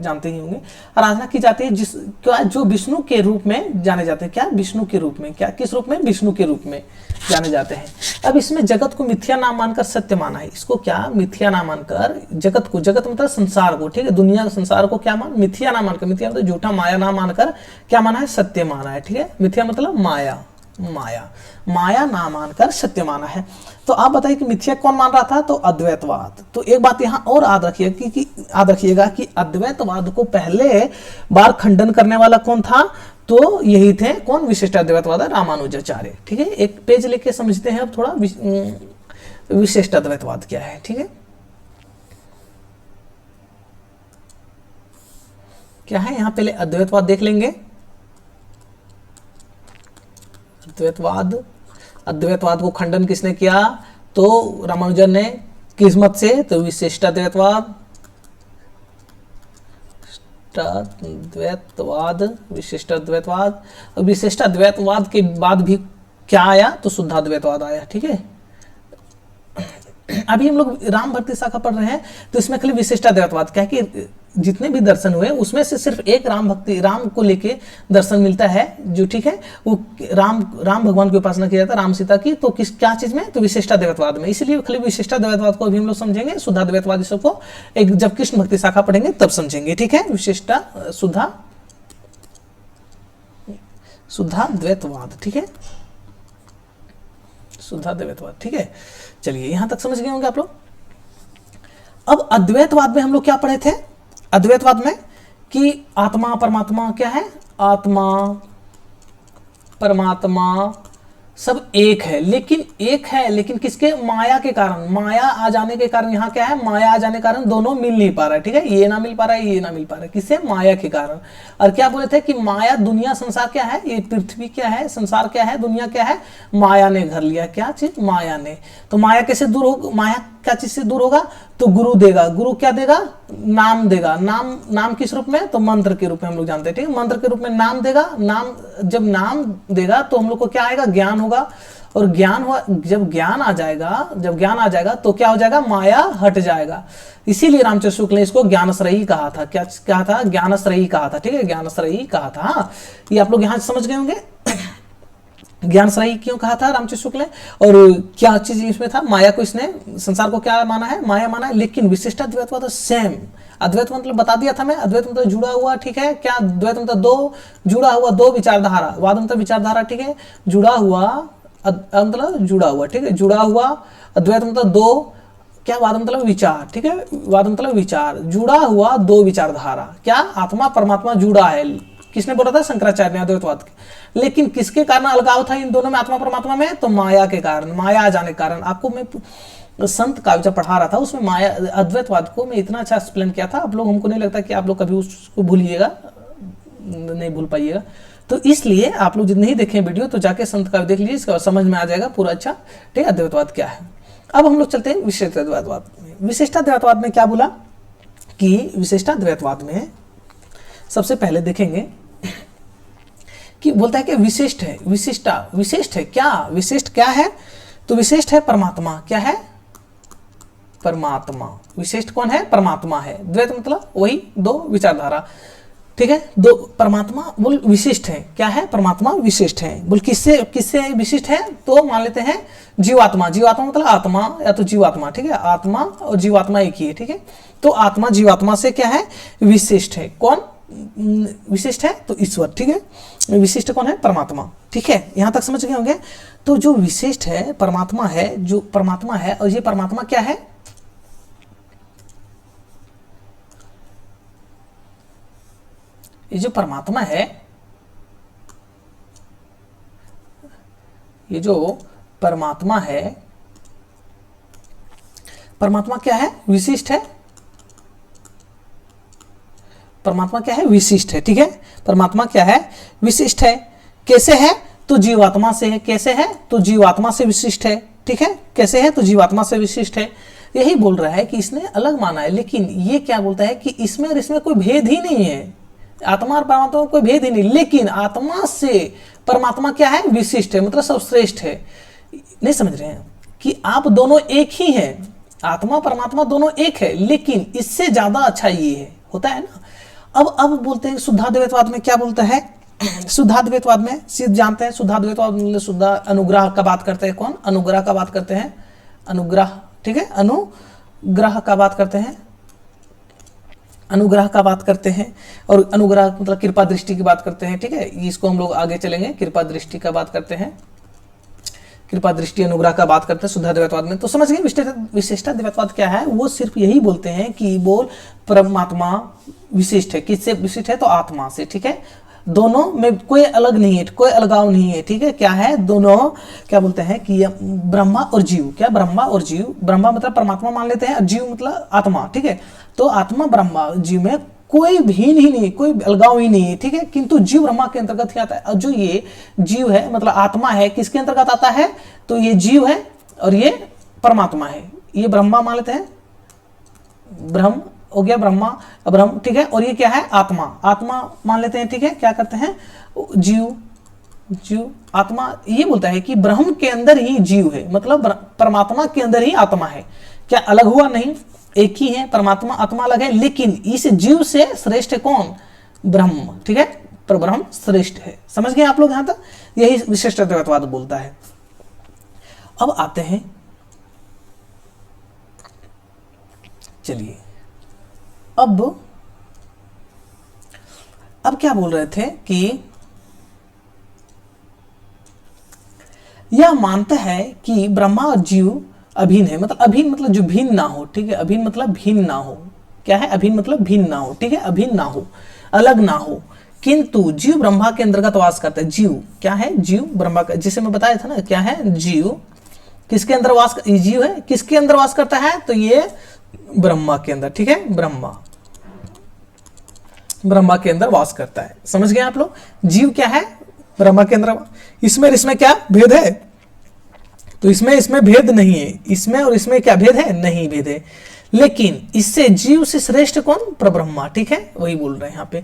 जानते ही होंगे। आराधना की जाती है जिस क्या, जो विष्णु के रूप में जाने जाते हैं, क्या विष्णु के रूप में, क्या किस रूप में, विष्णु के रूप में जाने जाते हैं। अब इसमें जगत को मिथ्या नाम मानकर सत्य माना है। इसको क्या, मिथ्या नाम मानकर जगत को, जगत मतलब संसार को, ठीक है, दुनिया संसार को क्या मान, मिथ्या नाम मानकर, मिथ्या मतलब झूठा, माया नाम मानकर क्या माना है, सत्य माना है, ठीक है। मिथ्या मतलब माया, माया ना मानकर सत्य माना है। तो आप बताइए कि मिथ्या कौन मान रहा था, तो अद्वैतवाद। तो एक बात यहाँ और याद रखिएगा कि अद्वैतवाद को पहले बार खंडन करने वाला कौन था, तो यही थे कौन, विशिष्टाद्वैतवाद, रामानुजाचार्य, ठीक है। एक पेज लेके समझते हैं अब थोड़ा विशिष्टाद्वैतवाद क्या है, ठीक है, क्या है। यहाँ पहले अद्वैतवाद देख लेंगे। अद्वैतवाद को खंडन किसने किया, तो रामानुजन ने, किस्मत से, तो विशिष्टाद्वैतवाद, विशिष्टाद्वैतवाद के बाद भी क्या आया? तो शुद्धाद्वैतवाद आया। ठीक है, अभी हम लोग राम भक्ति शाखा पढ़ रहे हैं, तो इसमें खाली विशिष्टाद्वैतवाद, क्या है कि जितने भी दर्शन हुए उसमें से सिर्फ एक राम भक्ति, राम को लेके दर्शन मिलता है जो, ठीक है, वो राम भगवान की उपासना किया जाता है, राम सीता की, तो किस क्या चीज में? तो विशिष्टाद्वैतवाद में। इसलिए खाली विशिष्टाद्वैतवाद को अभी हम लोग समझेंगे, शुद्धाद्वैतवाद सबको एक जब कृष्ण भक्ति शाखा पढ़ेंगे तब समझेंगे। ठीक है, शुद्धाद्वैतवाद। ठीक है, शुद्धाद्वैतवाद। ठीक है, चलिए यहां तक समझ गए होंगे आप लोग। अब अद्वैतवाद में हम लोग क्या पढ़े थे? अद्वैतवाद में कि आत्मा परमात्मा क्या है? आत्मा परमात्मा सब एक है, लेकिन किसके? माया के कारण, माया आ जाने के कारण। यहाँ क्या है? माया आ जाने के कारण दोनों मिल नहीं पा रहा है। ठीक है, ये ना मिल पा रहा है, ये ना मिल पा रहा है, किससे? माया के कारण। और क्या बोले थे कि माया, दुनिया, संसार क्या है? ये पृथ्वी क्या है? संसार क्या है? दुनिया क्या है? माया ने घर लिया। क्या चीज? माया ने। तो माया कैसे दूर होगा? माया क्या चीज से दूर होगा? तो गुरु देगा। गुरु क्या देगा? नाम देगा। नाम किस रूप में? तो मंत्र के रूप में हम लोग जानते हैं। ठीक है, मंत्र के रूप में नाम देगा। जब नाम देगा तो हम लोग को क्या आएगा? ज्ञान होगा। और ज्ञान हुआ, जब ज्ञान आ जाएगा तो क्या हो जाएगा? माया हट जाएगा। इसीलिए रामचंद्र शुक्ल ने इसको ज्ञानश्रयी कहा था। क्या कहा था? ज्ञानश्रयी कहा था। ठीक है, ज्ञानश्रयी कहा था। हाँ, ये आप लोग यहां समझ गए होंगे ज्ञानश्रयी क्यों कहा था रामचंद्र शुक्ल ने, और क्या चीज इसमें था? माया को, इसने संसार को क्या माना है? माया माना है। लेकिन विशिष्टाद्वैतवाद सेम। अद्वैत मतलब बता दिया था मैं, अद्वैत मतलब जुड़ा हुआ। ठीक है, क्या? द्वैत मतलब दो, जुड़ा हुआ, दो विचारधारा। वाद मतलब विचारधारा। ठीक है, जुड़ा हुआ मतलब जुड़ा हुआ। ठीक है, जुड़ा हुआ। अद्वैत मतलब दो, क्या? वाद मतलब विचार। ठीक है, वाद मतलब विचार, जुड़ा हुआ दो विचारधारा। क्या? आत्मा परमात्मा जुड़ा है। किसने बोला था? शंकराचार्य ने, अद्वैतवाद के। लेकिन किसके कारण अलगाव था इन दोनों में, आत्मा परमात्मा में? तो माया के कारण, माया आ जाने के कारण। आपको मैं संत काव्य जब पढ़ा रहा था उसमें माया, अद्वैतवाद को मैं इतना अच्छा एक्सप्लेन किया था, आप लोग, हमको नहीं लगता कि आप लोग कभी उसको भूलिएगा, नहीं भूल पाइएगा। तो इसलिए आप लोग जितने ही देखें वीडियो तो जाके संत काव्य देख लीजिए, इसका समझ में आ जाएगा पूरा अच्छा। ठीक है, अद्वैतवाद क्या है। अब हम लोग चलते हैं विशिष्टाद्वैतवाद में। विशिष्टाद्वैतवाद में क्या बोला कि विशिष्टाद्वैतवाद में सबसे पहले देखेंगे कि बोलता है कि विशिष्ट है। विशिष्ट है क्या? विशिष्ट क्या है? तो विशिष्ट है परमात्मा। क्या है? परमात्मा। विशिष्ट कौन है? परमात्मा है। द्वैत मतलब वही दो विचारधारा। ठीक है, दो परमात्मा बोल विशिष्ट है। क्या है? परमात्मा विशिष्ट है। बोल किससे विशिष्ट है? तो मान लेते हैं जीवात्मा। जीवात्मा मतलब आत्मा या तो जीवात्मा। ठीक है, आत्मा और जीवात्मा एक ही है। ठीक है, तो आत्मा जीवात्मा से क्या है? विशिष्ट है। कौन विशिष्ट है? तो ईश्वर। ठीक है, विशिष्ट कौन है? परमात्मा। ठीक है, यहां तक समझ गए होंगे। तो जो विशिष्ट है परमात्मा है, जो परमात्मा है, और ये परमात्मा क्या है? ये जो परमात्मा है, ये जो परमात्मा है, परमात्मा क्या है? विशिष्ट है। परमात्मा क्या है? विशिष्ट है। ठीक है, परमात्मा क्या है? विशिष्ट है। कैसे है? तो जीवात्मा से है। कैसे है? तो जीवात्मा से विशिष्ट है। ठीक है, कैसे है? तो जीवात्मा से विशिष्ट है। यही बोल रहा है कि इसने अलग माना है, लेकिन ये क्या बोलता है कि इसमें और इसमें कोई भेद ही नहीं है। आत्मा और परमात्मा में कोई भेद ही नहीं, लेकिन आत्मा से परमात्मा क्या है? विशिष्ट है, मतलब सर्वश्रेष्ठ है। नहीं समझ रहे हैं कि आप दोनों एक ही हैं, आत्मा परमात्मा दोनों एक है, लेकिन इससे ज्यादा अच्छा ये है, होता है ना। अब बोलते हैं शुद्धाद्वैतवाद में क्या बोलता है। शुद्धाद्वैतवाद में सिद्ध जानते हैं, शुद्धाद्वैतवाद मतलब शुद्ध अनुग्रह का बात करते हैं। कौन? अनुग्रह का बात करते हैं। अनुग्रह। ठीक है, अनुग्रह का बात करते हैं। अनुग्रह का बात करते हैं, और अनुग्रह मतलब कृपा दृष्टि की बात करते हैं। ठीक है, इसको हम लोग आगे चलेंगे, कृपा दृष्टि का बात करते हैं। कृपा दृष्टि अनुग्रह का बात करते हैं शुद्धाद्वैतवाद में। तो समझ गए विशिष्टाद्वैतवाद क्या है। वो सिर्फ यही बोलते हैं कि बोल परमात्मा विशिष्ट है। किससे विशिष्ट है? तो आत्मा से। ठीक है, दोनों में कोई अलग नहीं है, कोई अलगाव नहीं है। ठीक है, क्या है? दोनों क्या बोलते हैं कि ब्रह्मा और जीव। क्या? ब्रह्मा और जीव। ब्रह्मा मतलब परमात्मा मान लेते हैं, और जीव मतलब आत्मा। ठीक है, तो आत्मा ब्रह्मा जीव में कोई भिन्न ही नहीं, कोई अलगाव ही नहीं है। ठीक है, किंतु जीव ब्रह्मा के अंतर्गत ही आता है। और जो ये जीव है मतलब आत्मा है, किसके अंतर्गत आता है? तो ये जीव है और ये परमात्मा है। ये ब्रह्मा मान लेते हैं, ब्रह्म हो गया, ब्रह्मा ब्रह्म। ठीक है, और ये क्या है? आत्मा। आत्मा मान लेते हैं। ठीक है, क्या करते हैं? जीव जीव आत्मा ये बोलता है कि ब्रह्म के अंदर ही जीव है, मतलब परमात्मा के अंदर ही आत्मा है। क्या अलग हुआ? नहीं, एक ही है, परमात्मा आत्मा अलग है, लेकिन इस जीव से श्रेष्ठ है कौन? ब्रह्म, ठीक है, पर ब्रह्म श्रेष्ठ है। समझ गए आप लोग यहां तक? यही विशिष्ट अद्वैतवाद बोलता है। अब आते हैं, चलिए अब क्या बोल रहे थे कि यह मानता है कि ब्रह्मा और जीव अभिन्न है, मतलब अभिन्न मतलब जो भिन्न ना हो, ठीक है, अभिन्न मतलब भिन्न ना हो। क्या है? अभिन्न मतलब भिन्न ना हो, ठीक है, अभिन्न ना हो, अलग ना हो, किंतु जीव ब्रह्मा के अंतर्गत वास करता है। जीव क्या है? जीव ब्रह्मा का, जिसे मैं बताया था ना, क्या है? जीव किसके अंदर वास, जीव है किसके अंदर वास करता है? तो ये ब्रह्मा के अंदर, ठीक है, ब्रह्मा के अंदर वास करता है। समझ गए आप लोग? जीव क्या है? ब्रह्मा के अंदर। इसमें क्या भेद है? तो इसमें भेद नहीं है, इसमें और इसमें क्या भेद है? नहीं भेद है, लेकिन इससे जीव से श्रेष्ठ कौन? परब्रह्मा, ठीक है, वही बोल रहे हैं यहाँ पे।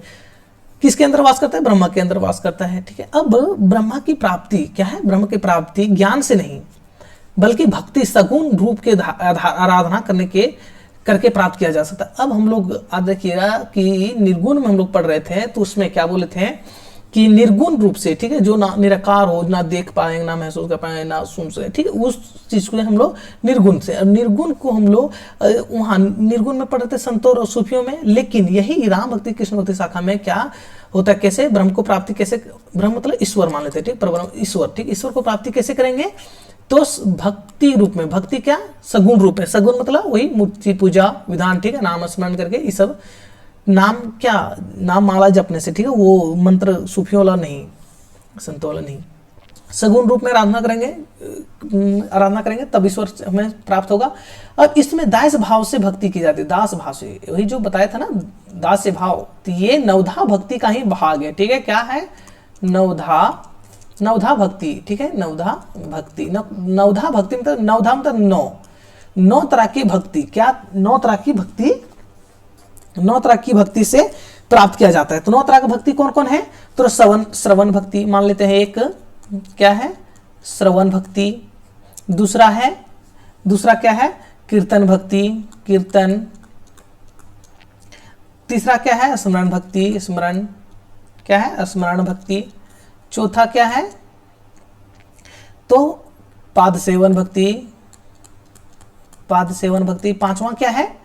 किसके अंदर वास करता है? ब्रह्मा के अंदर वास करता है, ठीक है। अब ब्रह्मा की प्राप्ति क्या है? ब्रह्म की प्राप्ति ज्ञान से नहीं, बल्कि भक्ति सगुण रूप के आराधना करके प्राप्त किया जा सकता है। अब हम लोग देखिएगा कि निर्गुण में हम लोग पढ़ रहे थे, तो उसमें क्या बोले थे कि निर्गुण रूप से, ठीक है, जो ना निराकार हो, ना देख पाएंगे, ना महसूस कर पाएंगे, ना सुन सके, ठीक है, उस चीज को हम लोग निर्गुण से, और निर्गुण को हम लोग वहाँ निर्गुण में पढ़ते संतों और सूफियों में। लेकिन यही राम भक्ति कृष्ण भक्ति शाखा में क्या होता है? कैसे ब्रह्म को प्राप्ति, कैसे ब्रह्म मतलब ईश्वर मान लेते हैं, ठीक, परब्रह्म ईश्वर, ठीक, ईश्वर को प्राप्ति कैसे करेंगे? तो भक्ति रूप में, भक्ति क्या? सगुण रूप है, सगुण मतलब वही मूर्ति पूजा विधान, ठीक है, नाम स्मरण करके, ये सब नाम क्या? नाम माला जपने से, ठीक है, वो मंत्र सूफियों वाला नहीं, संतों वाला नहीं, सगुण रूप में आराधना करेंगे तब ईश्वर हमें प्राप्त होगा। अब इसमें दास भाव से भक्ति की जाती है, दास भाव से, वही जो बताया था ना, दास से भाव, तो ये नवधा भक्ति का ही भाग है, ठीक है। क्या है? नवधा भक्ति, ठीक है, नवधा भक्ति मतलब नवधा मतलब नौ तरह की भक्ति। क्या? नौ तरह की भक्ति से प्राप्त किया जाता है। तो 9 तरह की भक्ति कौन कौन है? तो श्रवण भक्ति मान लेते हैं, एक क्या है? श्रवण भक्ति। दूसरा क्या है? कीर्तन भक्ति, कीर्तन। तीसरा क्या है? स्मरण भक्ति, स्मरण। क्या है? स्मरण भक्ति। चौथा क्या है? तो पाद सेवन भक्ति। पांचवा क्या है?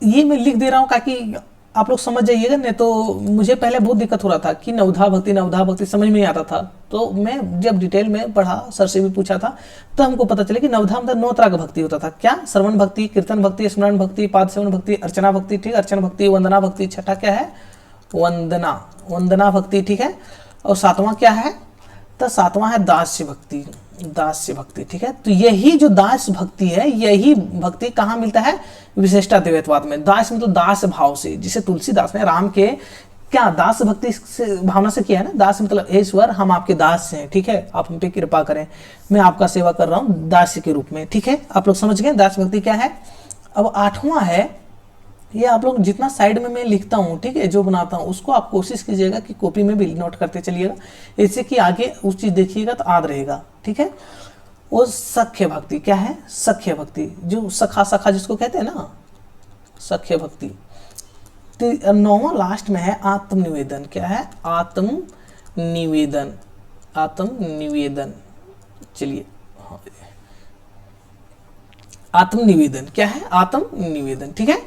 ये मैं लिख दे रहा हूं ताकि आप लोग समझ जाइएगा, नहीं तो मुझे पहले बहुत दिक्कत हो रहा था कि नवधा भक्ति समझ में नहीं आता था। तो मैं जब डिटेल में पढ़ा, सर से भी पूछा था, तो हमको पता चला कि नवधा मतलब 9 तरह का भक्ति होता था। क्या? श्रवण भक्ति, कीर्तन भक्ति, स्मरण भक्ति, पाद सेवन भक्ति, अर्चना भक्ति, ठीक, अर्चना भक्ति, वंदना भक्ति। छठा क्या है? वंदना भक्ति, ठीक है। और 7वां क्या है? तो 7वां है दास्य भक्ति, ठीक है। तो यही जो दास भक्ति है, यही भक्ति कहाँ मिलता है? विशिष्ट अद्वैतवाद में। दास मतलब दास भाव से, जिसे तुलसीदास ने राम के क्या दास भक्ति से भावना से किया है ना। दास मतलब हे ईश्वर, हम आपके दास हैं, ठीक है, आप हम पे कृपा करें, मैं आपका सेवा कर रहा हूँ दास के रूप में, ठीक है। आप लोग समझ गए दास भक्ति क्या है। अब 8वां है, ये आप लोग जितना साइड में मैं लिखता हूँ, ठीक है, जो बनाता हूँ, उसको आप कोशिश कीजिएगा कि कॉपी में भी नोट करते चलिएगा, इससे कि आगे उस चीज देखिएगा तो याद रहेगा, ठीक है। वो सख्य भक्ति। क्या है? सख्य भक्ति, जो सखा जिसको कहते हैं ना, सख्य भक्ति। 9वां लास्ट में है आत्मनिवेदन। क्या है? आत्मनिवेदन। चलिए, आत्मनिवेदन क्या है? आत्मनिवेदन, ठीक है,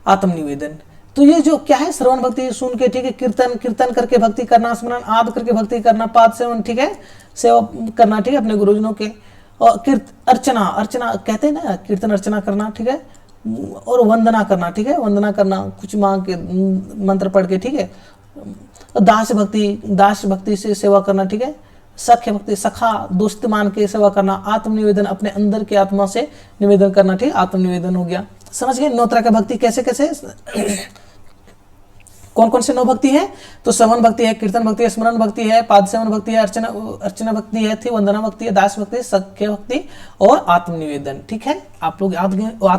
आत्मनिवेदन। तो ये जो क्या है? श्रवण भक्ति सुन के, ठीक है, कीर्तन करके भक्ति करना, स्मरण आदि करके भक्ति करना, पाद सेवन, ठीक है, सेवा करना, ठीक है, अपने गुरुजनों के। और अर्चना कहते हैं ना, कीर्तन अर्चना करना, ठीक है, और वंदना करना, ठीक है, वंदना करना, कुछ मांग के मंत्र पढ़ के, ठीक है। दास भक्ति से सेवा करना, ठीक है। सख्य भक्ति, सखा दोस्त मान के सेवा करना। आत्मनिवेदन, अपने अंदर के आत्मा से निवेदन करना, ठीक, आत्मनिवेदन हो गया। समझ गए 9 तरह का भक्ति कैसे कौन कौन से 9 भक्ति है? तो श्रवण भक्ति है, कीर्तन भक्ति है, स्मरण भक्ति है, पाद सेवन भक्ति है, अर्चना भक्ति है, थी वंदना भक्ति है, दास भक्ति, सख्य भक्ति और आत्मनिवेदन, ठीक है। आप लोग याद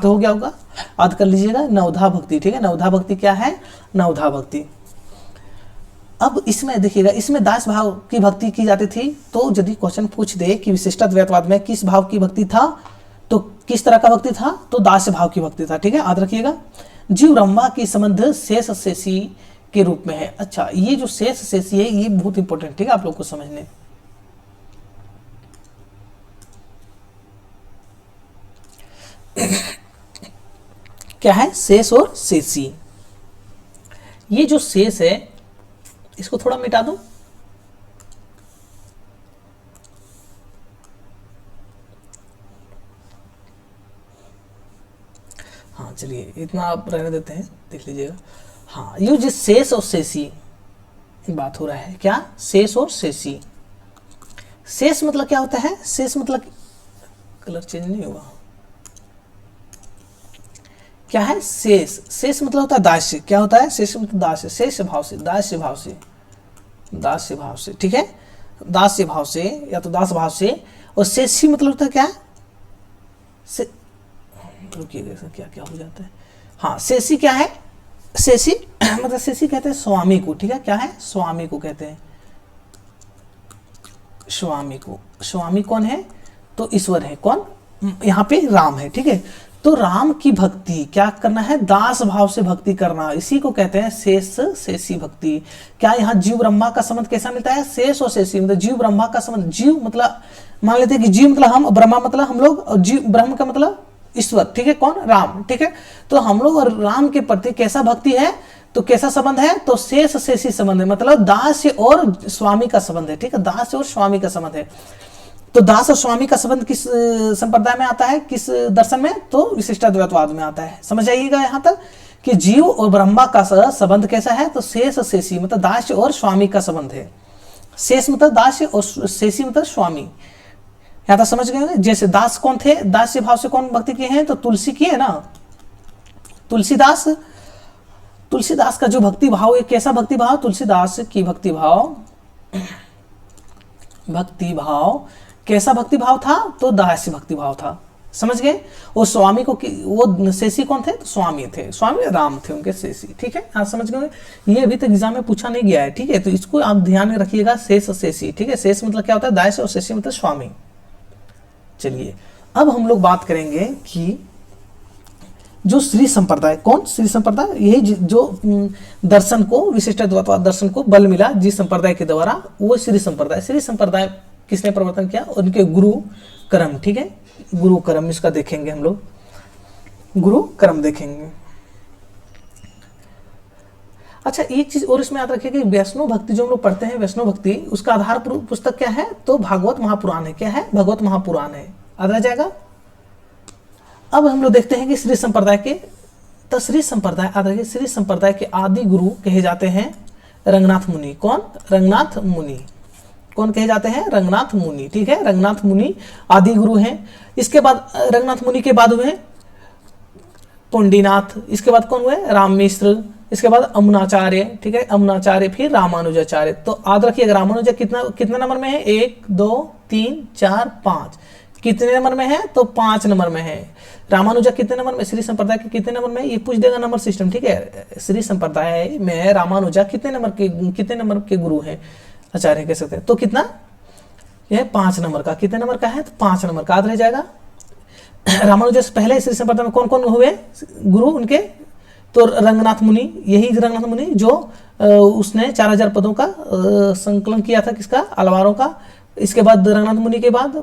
हो गया होगा, याद कर लीजिएगा। नवधा भक्ति, ठीक है। नवधा भक्ति क्या है? नवधा भक्ति अब इसमें देखिएगा, इसमें दास भाव की भक्ति की जाती थी। तो यदि क्वेश्चन पूछ दे कि विशिष्टाद्वैतवाद में किस भाव की भक्ति था, तो किस तरह का भक्ति था, तो दास भाव की भक्ति था। ठीक है, याद रखिएगा। जीव ब्रह्मा की संबंध शेष शेषी के रूप में है। अच्छा, ये जो शेष शेषी है ये बहुत इंपॉर्टेंट, ठीक है, आप लोग को समझने। क्या है शेष और शेषी? ये जो शेष है इसको थोड़ा मिटा दूं। हाँ चलिए, इतना आप रहने देते हैं, देख लीजिएगा। हाँ, ये जो शेष और शेषी बात हो रहा है, क्या शेष और शेषी? शेष मतलब क्या होता है? शेष मतलब कलर चेंज नहीं होगा। क्या है शेष? शेष मतलब होता है दास्य। क्या होता है? शेष मतलब दास्य, शेष भाव से, दास्य भाव से, दास्य भाव से, ठीक है, दास्य भाव से या तो दास भाव से। और शेषी मतलब होता है क्या? रुकिएगा, क्या क्या हो जाता है। हाँ, शेषी क्या है? शेषी मतलब शेषी कहते हैं स्वामी को, ठीक है, क्या है? स्वामी को कहते हैं, स्वामी को। स्वामी कौन है? तो ईश्वर है। कौन? यहाँ पे राम है, ठीक है। तो राम की भक्ति क्या करना है? दास भाव से भक्ति करना, इसी को कहते हैं शेष शेषी भक्ति। क्या यहाँ जीव ब्रह्मा का संबंध कैसा मिलता है? शेष और शेषी मतलब जीव ब्रह्मा का संबंध। जीव मतलब मान लेते हैं कि जीव मतलब हम, ब्रह्मा मतलब हम लोग, और जीव ब्रह्म का मतलब ईश्वर, ठीक है, कौन? राम, ठीक है। तो हम लोग और राम के प्रति कैसा भक्ति है? तो कैसा संबंध है? तो शेष शेषी संबंध है, मतलब दास और स्वामी का संबंध है, ठीक है, दास और स्वामी का संबंध है। तो दास और स्वामी का संबंध किस संप्रदाय में आता है, किस दर्शन में? तो विशिष्टाद्वैतवाद में आता है। समझ आइएगा यहाँ तक कि जीव और ब्रह्मा का संबंध कैसा है? तो शेष शेषी मतलब दास और स्वामी का संबंध है। शेष मतलब दास और शेषी मतलब स्वामी। यहाँ तक समझ गए? जैसे दास कौन थे? दास भाव से कौन भक्ति किए हैं? तो तुलसी की है ना, तुलसीदास। तुलसीदास का जो भक्ति भाव है, कैसा भक्ति भाव? तुलसीदास की भक्ति भाव, भक्ति भाव कैसा भक्ति भाव था? तो दास्य भक्ति भाव था। समझ गए? और स्वामी को, वो शेषी कौन थे? तो स्वामी थे, स्वामी राम थे उनके शेषी, ठीक है, आप समझ गए? ये अभी तक एग्जाम में पूछा नहीं गया है, ठीक है, तो इसको आप ध्यान में रखिएगा, शेष शेषी, ठीक है। शेष मतलब क्या होता है? दास्य, और शेषी मतलब स्वामी। चलिए, अब हम लोग बात करेंगे कि जो श्री संप्रदाय, कौन? श्री संप्रदाय, यही जो दर्शन को, विशिष्टाद्वैतवाद दर्शन को बल मिला जिस संप्रदाय के द्वारा, वो श्री संप्रदाय। श्री संप्रदाय किसने प्रवर्तन किया? उनके गुरु कर्म, ठीक है, गुरु कर्म, इसका देखेंगे हम लोग, गुरु कर्म देखेंगे। अच्छा, एक चीज और इसमें याद रखिए कि वैष्णव भक्ति जो हम लोग पढ़ते हैं, वैष्णव भक्ति, उसका आधार पुस्तक क्या है? तो भागवत महापुराण है। क्या है? भागवत महापुराण है, याद रह जाएगा। अब हम लोग देखते हैं कि श्री संप्रदाय के, तो श्री संप्रदाय, याद रखिए, श्री संप्रदाय के आदि गुरु कहे जाते हैं रंगनाथ मुनि। कौन? रंगनाथ मुनि। कौन कहे जाते हैं? रंगनाथ मुनि, ठीक है, रंगनाथ मुनि आदि गुरु हैं। इसके बाद रंगनाथ मुनि के बाद हुए पुंडीनाथ, इसके बाद कौन हुए? राम मिश्र, इसके बाद अमुनाचार्य, ठीक है, अमुनाचार्य, फिर रामानुजाचार्य। तो याद रखिए, रामानुजा कितने नंबर में है? 1 2 3 4 5। कितने नंबर में है? तो 5 नंबर में है। रामानुजा कितने नंबर में? श्री संप्रदाय के कितने नंबर में? ये पूछ देगा नंबर सिस्टम, ठीक है। श्री संप्रदाय में रामानुजा कितने नंबर के गुरु हैं, आचार्य कह सकते हैं। तो कितना? यह 5 नंबर का। कितने नंबर का है? तो 5 नंबर का, याद रह जाएगा। रामानुजा से पहले श्री संप्रदाय में कौन कौन हुए गुरु उनके? तो रंगनाथ मुनि, यही रंगनाथ मुनि जो उसने 4000 पदों का संकलन किया था, किसका? अलवारों का। इसके बाद रंगनाथ मुनि के बाद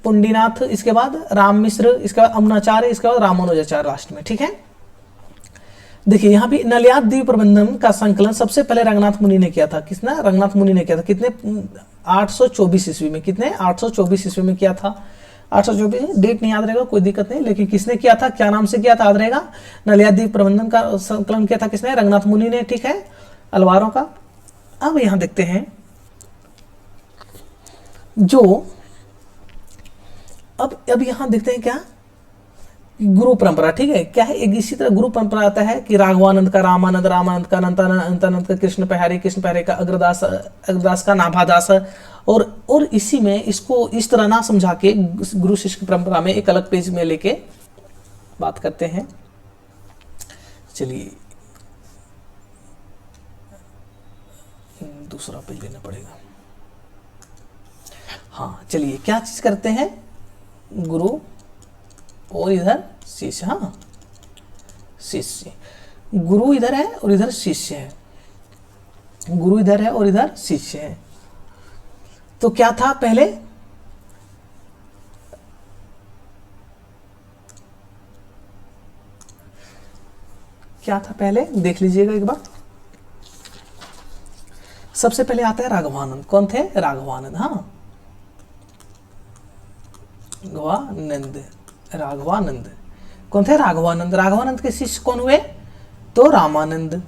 पुंडीनाथ, इसके बाद राम मिश्र, इसके बाद अमुनाचार्य, इसके बाद रामानुजाचार्य लास्ट में, ठीक है। देखिए यहाँ भी नलियाद द्वीप प्रबंधन का संकलन सबसे पहले रंगनाथ मुनि ने किया था। किसने? रंगनाथ मुनि ने किया था। कितने? 824 ईस्वी में। कितने? 824 ईस्वी में किया था। 824, डेट नहीं याद रहेगा, कोई दिक्कत नहीं, लेकिन किसने किया था, क्या नाम से किया था, याद रहेगा। नलियाद द्वीप प्रबंधन का संकलन किया था किसने? रंगनाथ मुनि ने, ठीक है, अलवारों का। अब यहाँ देखते हैं जो अब यहाँ देखते हैं क्या, गुरु परंपरा, ठीक है, क्या है। एक इसी तरह गुरु परंपरा आता है कि राघवानंद का रामानंद, रामानंद का अनंतानंद का कृष्ण पहरे का अग्रदास का नाभादास। और इसी में इसको इस तरह ना समझा के गुरु शिष्य परंपरा में एक अलग पेज में लेके बात करते हैं। चलिए दूसरा पेज लेना पड़ेगा। हाँ चलिए, क्या चीज करते हैं, गुरु और इधर शिष्य। हाँ शिष्य, गुरु इधर है और इधर शिष्य है, गुरु इधर है और इधर शिष्य है। तो क्या था पहले, क्या था पहले देख लीजिएगा एक बार। सबसे पहले आता है राघवानंद। कौन थे, राघवानंद। हाँ राघवानंद, राघवानंद कौन थे, राघवानंद। राघवानंद के शिष्य कौन हुए, तो रामानंद,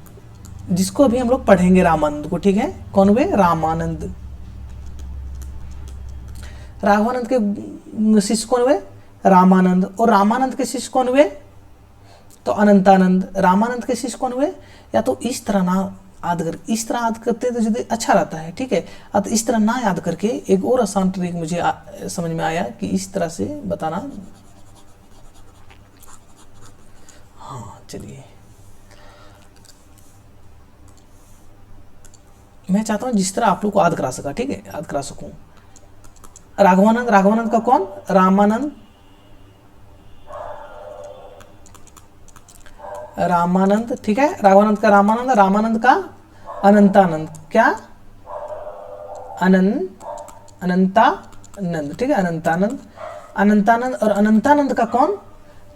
जिसको अभी हम लोग पढ़ेंगे रामानंद को, ठीक है। कौन हुए, रामानंद। राघवानंद के शिष्य कौन हुए, रामानंद। और रामानंद के शिष्य कौन हुए, तो अनंतानंद। रामानंद के शिष्य कौन हुए, या तो इस तरह ना याद कर, इस तरह याद करते तो ज्यादा अच्छा रहता है, ठीक है। अब इस तरह ना याद करके एक और आसान ट्रिक मुझे समझ में आया कि इस तरह से बताना। हाँ चलिए, मैं चाहता हूं जिस तरह आप लोग को याद करा सका, ठीक है, याद करा सकूं। राघवानंद, राघवानंद का कौन, रामानंद, रामानंद, ठीक है। राघवानंद का रामानंद, रामानंद का अनंतानंद। क्या, अनंतानंद, ठीक है, अनंतानंद। अनंतानंद और अनंतानंद का कौन,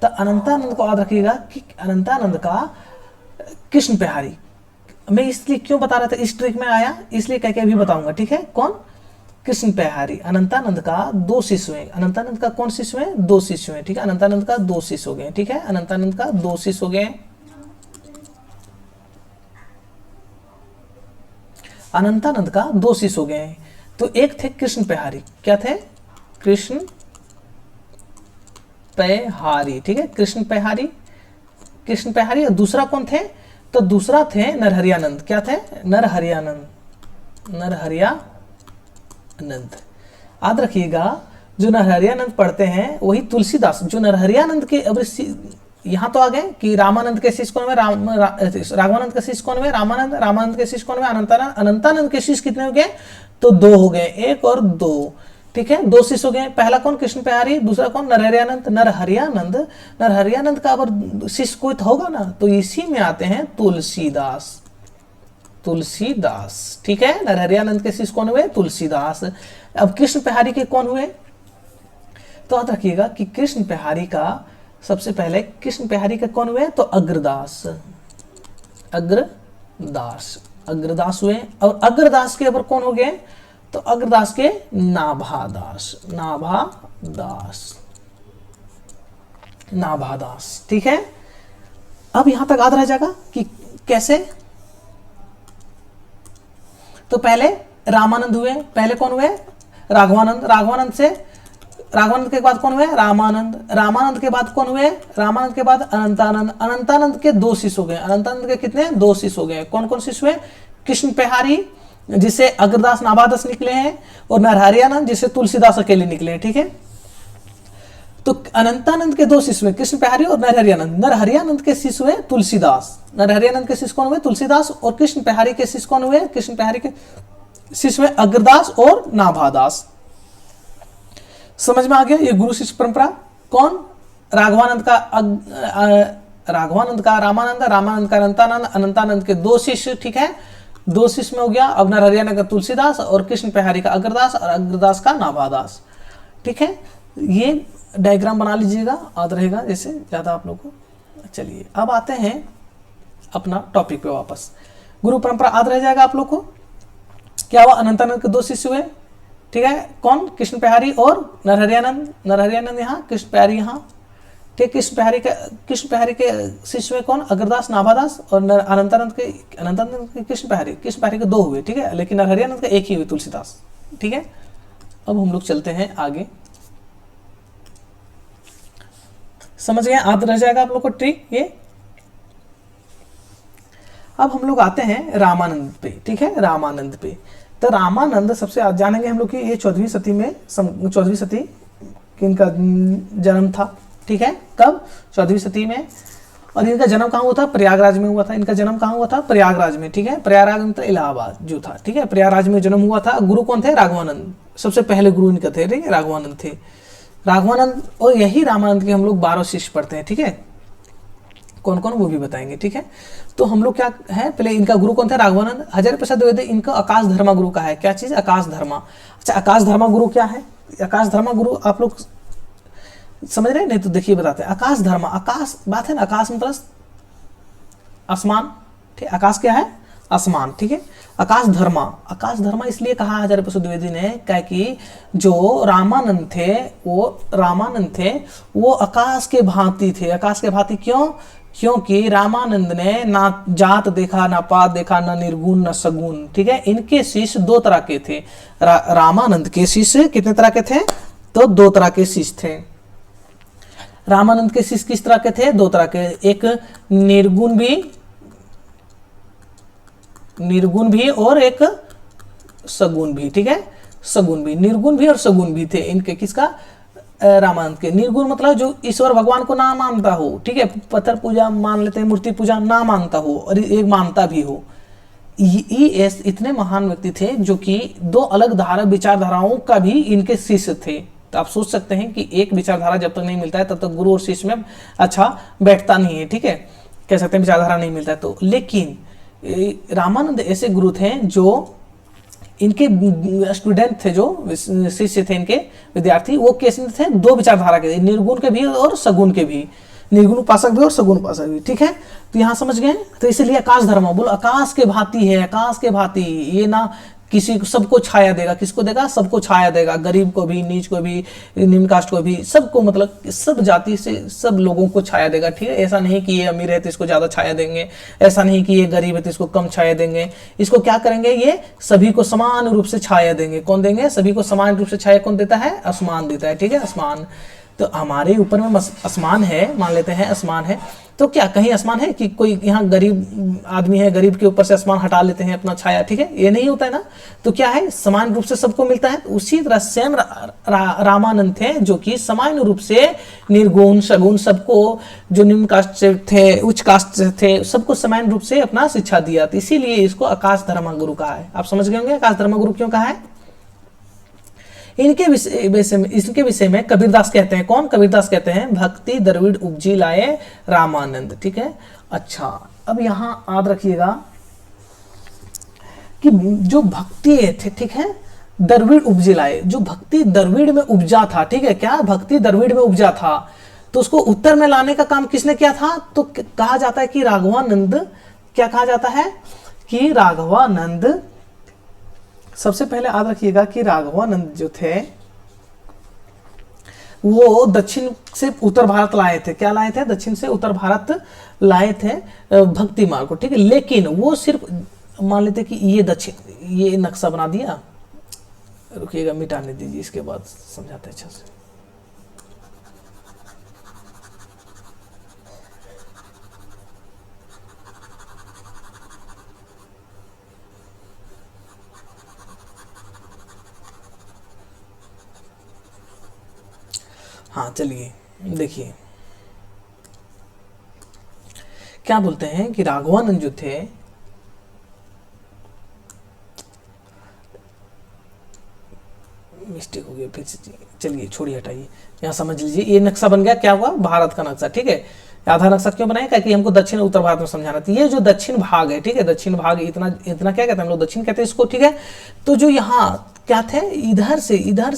तो अनंतानंद को याद रखिएगा कि अनंतानंद का कृष्ण बिहारी। मैं इसलिए क्यों बता रहा था, इस ट्रिक में आया इसलिए कह के अभी बताऊंगा, ठीक है। कौन, कृष्ण बिहारी। अनंतानंद का 2 शिष्य हैं। अनंतानंद का कौन शिष्य हैं, 2 शिष्य हैं, ठीक है। अनंतानंद का 2 शिष्य हो गए, ठीक है। अनंतानंद का 2 शिष्य हो गए। अनंतानंद का 2 शिष्य हो गए। तो एक थे कृष्ण बिहारी। क्या थे, कृष्ण बिहारी, ठीक है, कृष्ण बिहारी, कृष्ण बिहारी। और दूसरा कौन थे, तो दूसरा थे नरहरियानंद। क्या थे, नरहरियानंद, नरहरियानंद। याद रखिएगा, जो नरहरियानंद पढ़ते हैं वही तुलसीदास। जो नरहरियानंद के, अब यहाँ तो आ गए कि रामानंद के शिष्य कौन हुए, राघवानंद के शिष्य कौन हुए, रामानंद। रामानंद के शिष्य कौन हुए, अनंतानंद। अनंतानंद के शिष्य कितने हो गए, तो 2 हो गए, 1 और 2, ठीक है। 2 शिष्य हो गए। पहला कौन, कृष्ण बिहारी, दूसरा कौन, नरहरियानंद। नरहरियानंद, नरहरियानंद का अगर शिष्य कोई होगा ना, तो इसी में आते हैं तुलसीदास, तुलसीदास, ठीक है। नरहरियानंद के शिष्य कौन हुए, तुलसीदास। अब कृष्ण बिहारी के कौन हुए, तो याद रखिएगा कि कृष्ण बिहारी का सबसे पहले, कृष्ण बिहारी के कौन हुए, तो अग्रदास, अग्रदास, अग्रदास हुए। और अग्रदास के ऊपर कौन हो गए, तो अग्रदास के नाभादास, नाभादास, नाभादास, ठीक है। अब यहां तक याद रह जाएगा कि कैसे। तो पहले रामानंद हुए, पहले कौन हुए, राघवानंद। राघवानंद से, राघवानंद के बाद कौन हुए, रामानंद। रामानंद के बाद कौन हुए, रामानंद के बाद अनंतानंद। अनंतानंद के 2 शिष्य हो गए। अनंतानंद के कितने, 2 शिष्य हो गए। कौन कौन शिष्य हुए, कृष्ण बिहारी जिसे अग्रदास नाभादास निकले हैं, और नरहरियानंद जिसे तुलसीदास अकेले निकले हैं, ठीक है। तो अनंतानंद के 2 शिष्य हुए, कृष्ण बिहारी और नरहरियानंद। नरहरियानंद के शिष्य हुए तुलसीदास। नरहरियानंद के शिष्य कौन हुए, तुलसीदास। और कृष्ण बिहारी के शिष्य कौन हुए, कृष्ण बिहारी के शिष्य हुए अग्रदास और नाभादास। समझ में आ गया ये गुरु शिष्य परंपरा। कौन, राघवानंद का राघवानंद का रामानंद, रामानंद का अनंतानंद, अनंतानंद के 2 शिष्य, ठीक है, 2 शिष्य में हो गया। अब नरहरियानंद का तुलसीदास और कृष्ण बिहारी का अग्रदास और अग्रदास का नाभादास, ठीक है। ये डायग्राम बना लीजिएगा, याद रहेगा जैसे ज्यादा आप लोगों को। चलिए अब आते हैं अपना टॉपिक पे वापस। गुरु परंपरा याद रह जाएगा आप लोग को। क्या हुआ, अनंतानंद के 2 शिष्य हुए, ठीक है। कौन, कृष्ण बिहारी और नरहरियानंद। नरहरियानंद यहाँ, कृष्ण बिहारी यहाँ, ठीक। कृष्ण बिहारी के शिष्य में कौन, अग्रदास, नाभादास। और अनंतानंद के कृष्ण बिहारी के 2 हुए, ठीक है, लेकिन नरहरियानंद का 1 ही हुए, तुलसीदास, ठीक है। अब हम लोग चलते हैं आगे। समझ गए, याद रह जाएगा आप लोग को ट्रिक ये। अब हम लोग आते हैं रामानंद पे, ठीक है, रामानंद पे। तो रामानंद सबसे जानेंगे हम लोग कि ये 14वीं सदी में, 14वीं सदी इनका जन्म था, ठीक है। कब, 14वीं सदी में। और इनका जन्म कहाँ हुआ था? प्रयागराज में हुआ था। इनका जन्म कहाँ हुआ था? प्रयागराज में, ठीक है। प्रयागराज मतलब इलाहाबाद जो था, ठीक है, प्रयागराज में जन्म हुआ था। गुरु कौन थे? राघवानंद, सबसे पहले गुरु इनका थे, ठीक है, राघवानंद थे। राघवानंद, और यही रामानंद के हम लोग 12 शिष्य पढ़ते हैं, ठीक है। कौन कौन वो भी बताएंगे, ठीक है। तो हम लोग क्या है, पहले इनका गुरु कौन थे? राघवानंद। हजारी प्रसाद द्विवेदी इनका आकाश धर्मा गुरु का है। क्या चीज? आकाश धर्मा। अच्छा, आकाश धर्मा गुरु क्या है? आकाश धर्मा गुरु आप लोग समझ रहे हैं? नहीं तो देखिए बताते हैं। आकाश धर्मा, आकाश बात है ना, आकाश मतलब आसमान, ठीक। आकाश क्या है? आसमान, ठीक है। आकाश धर्मा, आकाश धर्मा इसलिए कहा हजारी प्रसाद द्विवेदी ने, क्या कि जो रामानंद थे वो आकाश के भांति थे। आकाश के भांति क्यों? क्योंकि रामानंद ने ना जात देखा, ना पात देखा, ना निर्गुण ना सगुण, ठीक है। इनके शिष्य 2 तरह के थे। रामानंद के शिष्य कितने तरह के थे? तो 2 तरह के शिष्य थे। रामानंद के शिष्य किस तरह के थे? 2 तरह के, एक निर्गुण भी और एक सगुण भी, ठीक है। सगुण भी, निर्गुण भी और सगुण भी थे इनके। किसका? रामानंद के। निर्गुण मतलब जो ईश्वर भगवान को ना मानता हो, ठीक है, पत्थर पूजा मान लेते हैं, मूर्ति पूजा ना मानता हो, और एक मानता भी हो। ये इतने महान व्यक्ति थे जो कि 2 अलग विचारधाराओं का भी इनके शिष्य थे। तो आप सोच सकते हैं कि एक विचारधारा जब तक नहीं मिलता है तब तक गुरु और शिष्य में अच्छा बैठता नहीं है, ठीक है, कह सकते हैं विचारधारा नहीं मिलता है तो। लेकिन रामानंद ऐसे गुरु थे जो इनके स्टूडेंट थे, जो शिष्य थे इनके विद्यार्थी, वो कैसे थे? 2 विचारधारा के, निर्गुण के भी और सगुण के भी, निर्गुण उपासक भी और सगुण उपासक भी, ठीक है। तो यहाँ समझ गए। तो इसलिए आकाश धर्मा बोलो, आकाश के भांति है, आकाश के भांति। ये ना किसी को, सबको छाया देगा। किसको देगा? सबको छाया देगा, गरीब को भी, नीच को भी, निम्न कास्ट को भी, सबको, मतलब सब जाति से सब लोगों को छाया देगा, ठीक है। ऐसा नहीं कि ये अमीर है तो इसको ज्यादा छाया देंगे, ऐसा नहीं कि ये गरीब है तो इसको कम छाया देंगे। इसको क्या करेंगे? ये सभी को समान रूप से छाया देंगे। कौन देंगे? सभी को समान रूप से छाया कौन देता है? आसमान देता है, ठीक है, आसमान। तो हमारे ऊपर में आसमान है, मान लेते हैं आसमान है, तो क्या कहीं आसमान है कि कोई यहाँ गरीब आदमी है, गरीब के ऊपर से आसमान हटा लेते हैं अपना छाया, ठीक है, ये नहीं होता है ना। तो क्या है? समान रूप से सबको मिलता है। उसी तरह स्वयं रामानंद थे जो कि समान रूप से निर्गुण सगुण सबको, जो निम्न कास्ट से थे, उच्च कास्ट से थे, सबको समान रूप से अपना शिक्षा दिया। तो इसीलिए इसको आकाश धर्मा गुरु कहा है। आप समझ गए होंगे आकाश धर्मा गुरु क्यों कहा है। इनके विषय में कबीरदास कहते हैं, कौन? कबीरदास कहते हैं, भक्ति द्रविड़ उपजी लाए रामानंद, ठीक है। अच्छा, अब यहां याद रखिएगा कि जो भक्ति थे, ठीक है, द्रविड़ उपजी लाए, जो भक्ति द्रविड़ में उपजा था, ठीक है, क्या भक्ति द्रविड़ में उपजा था, तो उसको उत्तर में लाने का काम किसने किया था? तो कहा जाता है कि राघवानंद, क्या कहा जाता है कि राघवानंद, सबसे पहले याद रखिएगा कि राघवानंद जो थे वो दक्षिण से उत्तर भारत लाए थे। क्या लाए थे? दक्षिण से उत्तर भारत लाए थे भक्ति मार्ग को, ठीक है। लेकिन वो सिर्फ मान लेते कि ये दक्षिण, ये नक्शा बना दिया, रुकिएगा मिटाने दीजिए, इसके बाद समझाते अच्छा से। हाँ चलिए देखिए, क्या बोलते हैं कि राघवानंद जो थे, मिस्टेक हो गया फिर से, चलिए छोड़िए हटाइए, यहाँ समझ लीजिए। ये नक्शा बन गया, क्या हुआ? भारत का नक्शा, ठीक है। आधा नक्शा क्यों बनाया? कि हमको दक्षिण उत्तर भारत में समझाना था। ये जो दक्षिण भाग है, ठीक है, दक्षिण भाग, इतना इतना क्या कहते हैं हम लोग? दक्षिण कहते हैं इसको, ठीक है। तो जो यहाँ क्या थे, इधर से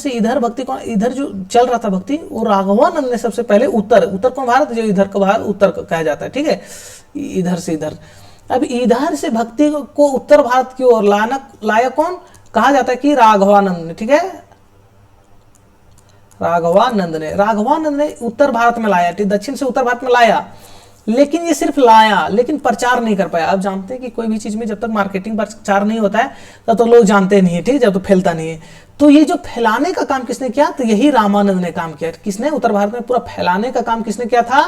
इधर भक्ति कौन, इधर जो चल रहा था भक्ति, वो राघवानंद ने सबसे पहले उत्तर कौन? भारत, जो इधर का भारत उत्तर कहा जाता है, ठीक है, इधर से इधर। अब इधर से भक्ति को उत्तर भारत की ओर लाया कौन? कहा जाता है कि राघवानंद ने, ठीक है, राघवानंद ने उत्तर भारत में लाया, दक्षिण से उत्तर भारत में लाया। लेकिन ये सिर्फ लाया, लेकिन प्रचार नहीं कर पाया। आप जानते हैं कि कोई भी चीज में जब तक मार्केटिंग प्रचार नहीं होता है तब तो लोग जानते नहीं है, ठीक है, जब तो फैलता नहीं है। तो ये जो फैलाने का काम किसने किया? तो यही रामानंद ने काम किया। किसने? उत्तर भारत में पूरा फैलाने का काम किसने किया था?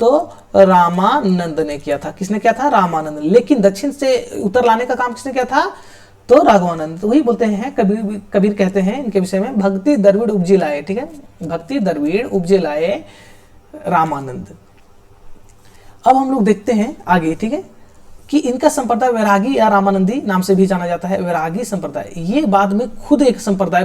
तो रामानंद ने किया था। किसने किया था? रामानंद। लेकिन दक्षिण से उत्तर लाने का काम किसने किया था? तो राघवानंद। तो वही बोलते हैं, कबीर कहते हैं इनके विषय में, भक्ति द्रविड़ उपजी लाए, ठीक है, भक्ति द्रविड़ उपजे लाए रामानंद। अब हम लोग देखते हैं आगे, ठीक है, कि इनका संप्रदाय वैरागी या रामानंदी नाम से भी जाना जाता है। वैरागी संप्रदाय, ये बाद में खुद एक संप्रदाय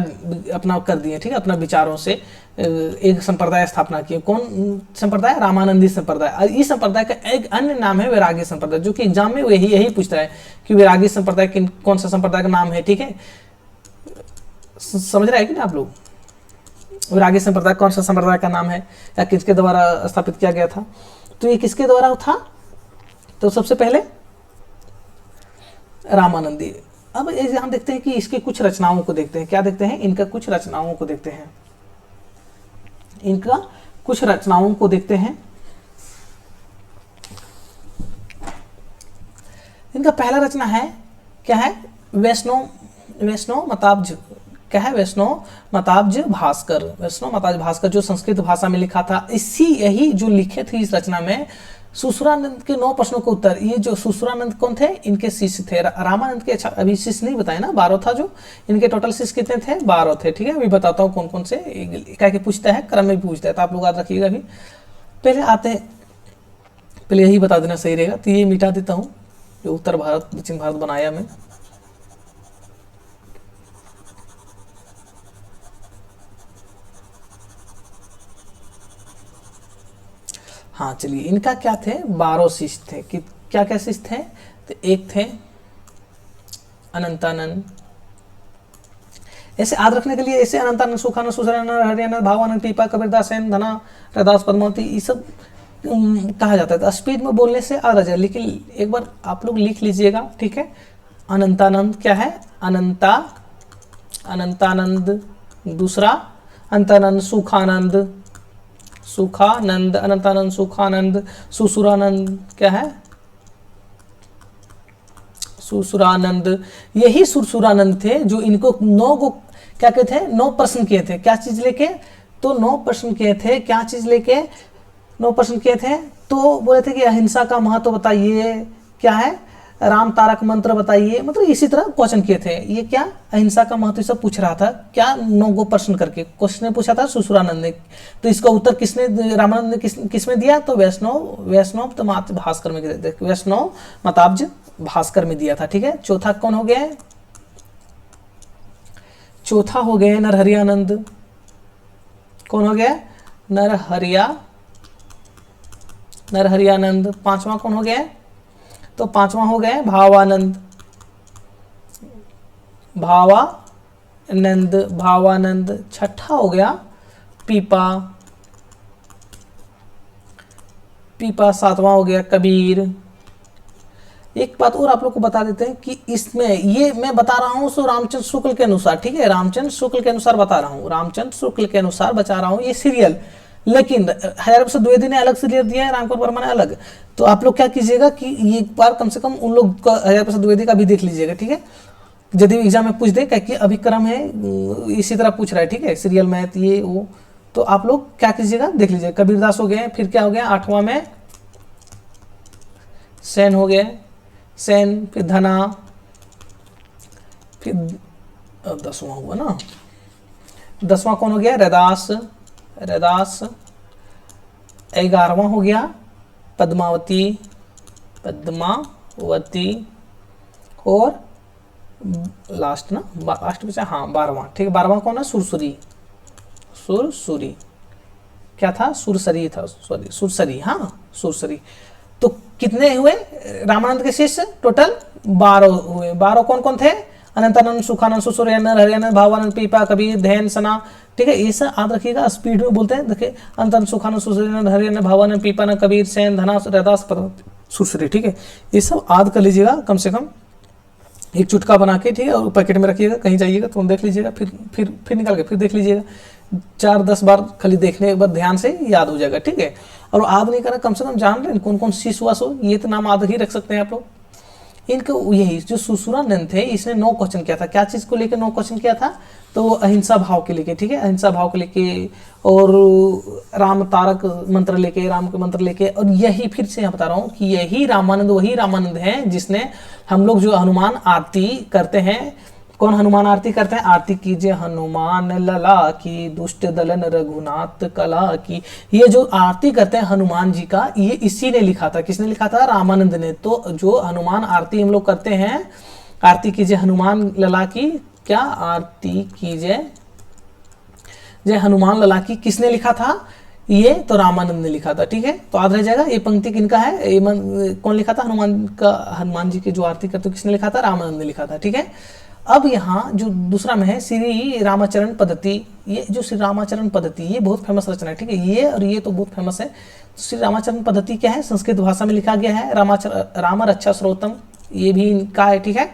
अपना कर दिए, ठीक है, अपना विचारों से एक संप्रदाय स्थापना किए। कौन संप्रदाय? रामानंदी संप्रदाय। और इस संप्रदाय का एक अन्य नाम है वैरागी संप्रदाय, जो कि एग्जाम में यही पूछता है कि वैरागी संप्रदाय कौन सा संप्रदाय का नाम है, ठीक है, समझ रहे हैं कि ना आप लोग? वैरागी संप्रदाय कौन सा संप्रदाय का नाम है या किसके द्वारा स्थापित किया गया था? तो ये किसके द्वारा था? तो सबसे पहले रामानंदी। अब हम देखते हैं कि इसके कुछ रचनाओं को देखते हैं। क्या देखते हैं? इनका कुछ रचनाओं को देखते हैं। इनका कुछ रचनाओं को देखते हैं। इनका पहला रचना है, क्या है? वैष्णव मताब्ज। क्या है? वैष्णव मताब्ज भास्कर। वैष्णव मताब्ज भास्कर जो संस्कृत भाषा में लिखा था। यही जो लिखे थे इस रचना में सुसुरानंद के 9 प्रश्नों के उत्तर। ये जो सुसुरानंद कौन थे? इनके शिष्य थे। रामानंद के अच्छा अभी शिष्य नहीं बताया ना, 12 था जो। इनके टोटल शिष्य कितने थे? 12 थे, ठीक है। अभी बताता हूँ कौन कौन से, क्या क्या पूछता है, क्रम में भी पूछता है, तो आप लोग याद रखिएगा। अभी पहले आते हैं, पहले यही बता देना सही रहेगा, तो ये मिटा देता हूँ जो उत्तर भारत दक्षिण भारत बनाया मैं। हाँ चलिए, इनका क्या थे? 12 शिष्य थे। कि क्या क्या शिष्य थे? तो एक थे अनंतानंद। ऐसे याद रखने के लिए ऐसे अनंतानंद, सुखानंद, सुसरानंद, हरियानंद, भावानंद, पीपा, कबीरदास, सेन, धना, रैदास, पद्मावती, ये सब कहा जाता है। तो स्पीड में बोलने से आ रहा जाए, लेकिन एक बार आप लोग लिख लीजिएगा, ठीक है। अनंतानंद क्या है? अनंतानंद। दूसरा अनंतानंद सुखानंद, अनंतानंद सुखानंद। सुसुरानंद क्या है? सुसुरानंद। यही सुरसुरानंद थे जो इनको 9 को क्या कहते हैं? 9 प्रश्न किए थे। क्या चीज लेके? तो 9 प्रश्न किए थे। क्या चीज लेके 9 प्रश्न किए थे? तो बोले थे कि अहिंसा का महत्व बताइए, क्या है, राम तारक मंत्र बताइए, मतलब इसी तरह क्वेश्चन किए थे। ये क्या अहिंसा का महत्व सब पूछ रहा था, क्या 9 प्रश्न करके क्वेश्चन पूछा था सुसुरानंद ने। तो इसका उत्तर किसने, रामानंद ने किसमें दिया? तो वैष्णव भास्कर में, वैष्णव मताब्ज भास्कर में दिया था, ठीक है। चौथा कौन हो गया? चौथा हो गए नरहरियानंद। कौन हो गया? नरहरियानंद। पांचवा कौन हो गया? तो पांचवा हो गए भावानंद। छठा हो गया पीपा। सातवां हो गया कबीर। एक बात और आप लोग को बता देते हैं कि इसमें ये मैं बता रहा हूं सो रामचंद्र शुक्ल के अनुसार, ठीक है, रामचंद्र शुक्ल के अनुसार बता रहा हूं, रामचंद्र शुक्ल के अनुसार बता रहा हूं ये सीरियल। लेकिन हजारी प्रसाद द्विवेदी ने अलग सीरियल दिया है, रामकुमार वर्मा ने अलग। तो आप लोग क्या कीजिएगा कि ये एक बार कम से कम उन लोग का हजारी प्रसाद द्विवेदी का भी देख लीजिएगा, ठीक है। यदि एग्जाम में पूछ दे कि अभी क्रम है इसी तरह पूछ रहा है, ठीक है, सीरियल मैथ ये वो, तो आप लोग क्या कीजिएगा देख लीजिएगा। कबीरदास हो गए, फिर क्या हो गया 8वां में सेन हो गए, सेन, फिर धना, फिर 10वां हुआ ना, 10वां कौन हो गया? रैदास। 11वां हो गया पद्मावती। और लास्ट ना, लास्ट में हाँ 12वां, ठीक है, 12वां कौन है? सुरसुरी। क्या था? सुरसरी था, सॉरी सुरसरी, हाँ सुरसरी। तो कितने हुए रामानंद के शिष्य? टोटल 12 हुए। 12 कौन कौन थे? अनंतानंद, सुखानंद, सुसुरानंद, हरियानंद, भावानंद, पीपा, कबीर, धैन, सना, ठीक है। ये सब याद रखिएगा, स्पीड में बोलते हैं। देखिए अनंतानंद, सुखानंद, सुसुरानंद, हरियानंद, भावानंद, पीपा, कबीर, सेन, धना, रैदास, सुरसरी, ठीक है। ये सब याद कर लीजिएगा, कम से कम एक चुटका बना के, ठीक है, और पैकेट में रखिएगा, कहीं जाइएगा तो देख लीजिएगा, फिर निकाल के फिर देख लीजिएगा। 4-10 बार खाली देखने के बाद ध्यान से याद हो जाएगा, ठीक है। और याद नहीं करा, कम से कम जान रहे हैं कौन कौन शिशुवासो, ये तो नाम याद ही रख सकते हैं आप लोग। इनको यही जो सुसुरानंद थे, इसने 9 क्वेश्चन किया था। क्या चीज को लेकर 9 क्वेश्चन किया था? तो अहिंसा भाव के लेके, ठीक है, अहिंसा भाव के लेके, और राम तारक मंत्र लेके, राम के मंत्र लेके। और यही फिर से यहाँ बता रहा हूँ कि यही रामानंद वही रामानंद है जिसने हम लोग जो हनुमान आरती करते हैं, कौन हनुमान आरती करते हैं? आरती कीजिए हनुमान लला की, दुष्ट दलन रघुनाथ कला की। ये जो आरती करते हैं हनुमान जी का, ये इसी ने लिखा था। किसने लिखा था? रामानंद ने। तो जो हनुमान आरती हम लोग करते हैं, आरती कीजिए हनुमान लला की, क्या? आरती कीजिए जय हनुमान लला की, किसने लिखा था? ये तो रामानंद ने लिखा था। ठीक है, तो याद रह जाएगा ये पंक्ति किनका है? ये कौन लिखा था? हनुमान जी की जो आरती करते किसने लिखा था? रामानंद ने लिखा था। ठीक है, अब यहाँ जो दूसरा में है श्री रामाचरण पद्धति। ये जो श्री रामाचरण पद्धति, ये बहुत फेमस रचना है। ठीक है, ये और ये तो बहुत फेमस है। श्री रामाचरण पद्धति क्या है? संस्कृत भाषा में लिखा गया है। राम रक्षा श्रोतम, ये भी इनका है। ठीक है,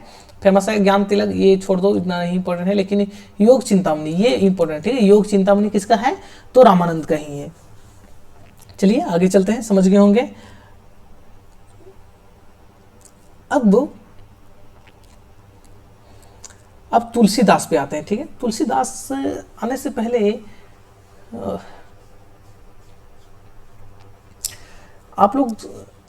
फेमस है। ज्ञान तिलक ये छोड़ दो, इतना नहीं इंपॉर्टेंट है। लेकिन योग चिंतामणि ये इंपॉर्टेंट है। ठीक है, योग चिंतामणि किसका है? तो रामानंद का ही है। चलिए आगे चलते हैं, समझ गए होंगे। अब तुलसीदास पे आते हैं। ठीक है, तुलसीदास आने से पहले आप लोग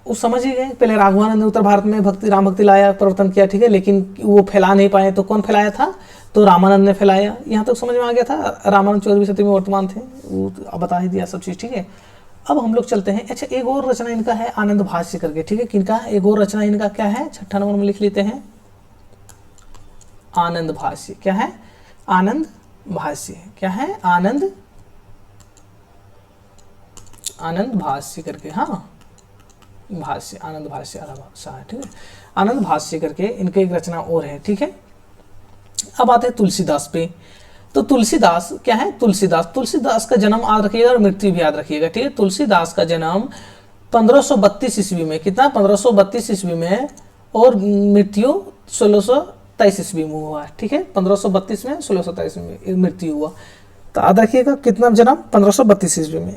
वो समझ ही गए, पहले राघवानंद ने उत्तर भारत में भक्ति राम भक्ति लाया, परिवर्तन किया। ठीक है, लेकिन वो फैला नहीं पाए, तो कौन फैलाया था? तो रामानंद ने फैलाया। यहाँ तक समझ में आ गया था। रामानंद 14वीं शताब्दी में वर्तमान थे, वो बता ही दिया सब चीज़। ठीक है, अब हम लोग चलते हैं। अच्छा, एक और रचना इनका है आनंद भाष्य करके। ठीक है, किनका है? एक और रचना इनका क्या है? 6 नंबर में लिख लेते हैं, आनंद भाष्य। क्या है? आनंद भाष्य। क्या है? आनंद भाष्य करके। हाँ, भाष्य, आनंद भाष्य भाषा है। ठीक है, आनंद भाष्य करके इनके एक रचना और है। ठीक है, अब आते हैं तुलसीदास पे। तो तुलसीदास क्या है? तुलसीदास का जन्म याद रखिएगा और मृत्यु भी याद रखिएगा। ठीक है, तुलसीदास का जन्म 1532 ईस्वी में, कितना? 1532 ईस्वी में, और मृत्यु 1623 ईस्वी में हुआ है। ठीक है, 1532 में, 1623 में मृत्यु हुआ। तो याद रखिएगा कितना जन्म? 1532 ईस्वी में।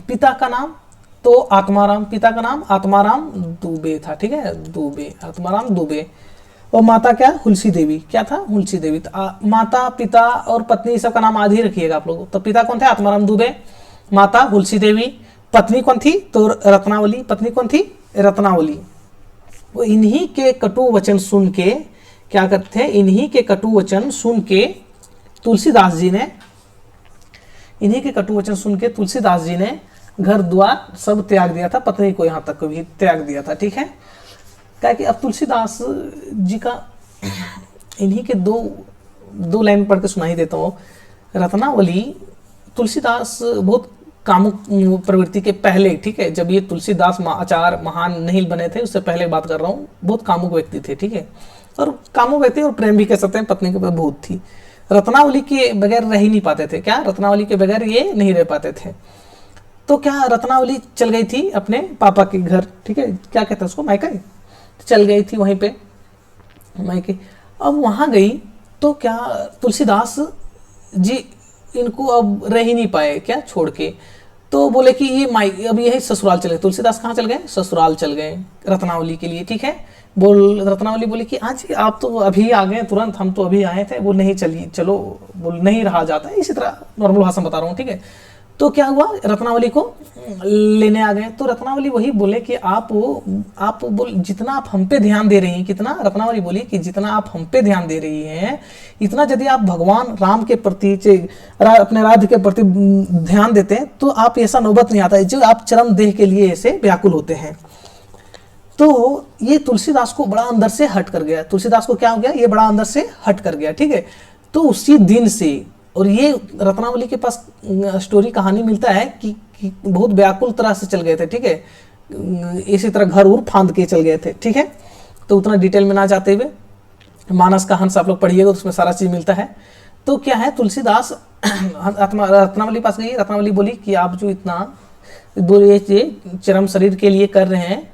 पिता का नाम तो आत्माराम, पिता का नाम आत्माराम दुबे था। ठीक है, दुबे, आत्माराम दुबे। और माता क्या? हुलसी देवी। क्या था? हुलसी देवी। माता, पिता और पत्नी सबका नाम आदि रखिएगा आप लोग। तो पिता कौन थे? आत्माराम दुबे। माता हुलसी देवी। पत्नी कौन थी? तो रत्नावली। पत्नी कौन थी? रत्नावली। वो इन्हीं के कटु वचन सुन के क्या करते हैं? इन्हीं के कटु वचन सुन के तुलसीदास जी ने, इन्हीं के कटु वचन सुन के तुलसीदास जी ने घर द्वार सब त्याग दिया था, पत्नी को यहाँ तक भी त्याग दिया था। ठीक है, क्या कि अब तुलसीदास जी का इन्हीं के दो लाइन पढ़ के सुना ही देता हूँ। रत्नावली, तुलसीदास बहुत कामुक प्रवृत्ति के पहले, ठीक है, जब ये तुलसीदास आचार्य महान नहीं बने थे, उससे पहले बात कर रहा हूँ, बहुत कामुक व्यक्ति थे। ठीक है, और कामुक व्यक्ति और प्रेम भी कह सकते हैं, पत्नी के बहुत थी। रत्नावली के बगैर रह ही नहीं पाते थे। क्या? रत्नावली के बगैर ये नहीं रह पाते थे। तो क्या रत्नावली चल गई थी अपने पापा के घर। ठीक है, क्या कहते हैं उसको? मायका। चल गई थी वहीं पे मायके। अब वहां गई तो क्या तुलसीदास जी इनको अब रह ही नहीं पाए, क्या छोड़ के, तो बोले कि ये अब यही ससुराल चले। तुलसीदास कहाँ चल गए? ससुराल चल गए रत्नावली के लिए। ठीक है, रत्नावली बोली कि आज आप तो अभी आ गए तुरंत, हम तो अभी आए थे। बोल नहीं, चलो, बोल नहीं रहा जाता है। इसी तरह नॉर्मल भाषा बता रहा हूँ। ठीक है, तो क्या हुआ? रत्नावली को लेने आ गए। तो रत्नावली वही बोले कि आप बोल जितना आप हम पे ध्यान दे रही हैं, कितना? रत्नावली बोली कि जितना आप हम पे ध्यान दे रही हैं, इतना यदि आप भगवान राम के प्रति, अपने राधे के प्रति ध्यान देते हैं, तो आप ऐसा नौबत नहीं आता है जो आप चरम देह के लिए ऐसे व्याकुल होते हैं। तो ये तुलसीदास को बड़ा अंदर से हट कर गया। तुलसीदास को क्या हो गया? ये बड़ा अंदर से हट कर गया। ठीक है, तो उसी दिन से, और ये रत्नावली के पास स्टोरी कहानी मिलता है कि बहुत व्याकुल तरह से चल गए थे। ठीक है, इसी तरह घर उर फांद के चल गए थे। ठीक है, तो उतना डिटेल में ना जाते हुए मानस का हंस आप लोग पढ़िएगा, उसमें सारा चीज मिलता है। तो क्या है, तुलसीदास रत्नावली पास गई। रत्नावली बोली कि आप जो इतना चरम शरीर के लिए कर रहे हैं,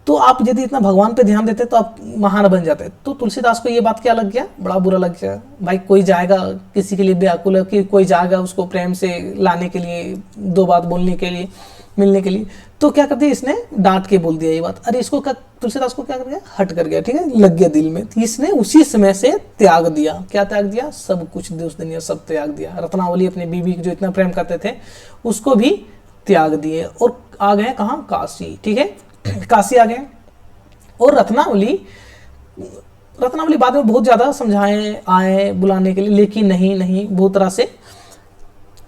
तो आप यदि इतना भगवान पे ध्यान देते तो आप महान बन जाते। तो तुलसीदास को ये बात क्या लग गया? बड़ा बुरा लग गया। भाई कोई जाएगा किसी के लिए व्याकुल है कि कोई जाएगा उसको प्रेम से लाने के लिए, दो बात बोलने के लिए, मिलने के लिए। तो क्या कर दिया इसने? डांट के बोल दिया ये बात। अरे इसको क्या, तुलसीदास को क्या कर गया? हट कर गया। ठीक है, लग गया दिल में। इसने उसी समय से त्याग दिया। क्या त्याग दिया? सब कुछ उस दुनिया सब त्याग दिया। रत्नावली अपनी बीवी जो इतना प्रेम करते थे उसको भी त्याग दिए और आ गए कहाँ? काशी। ठीक है, काशी आ गए। और रत्नावली रत्नावली बाद में बहुत ज़्यादा समझाए आए बुलाने के लिए, लेकिन नहीं नहीं बहुत तरह से।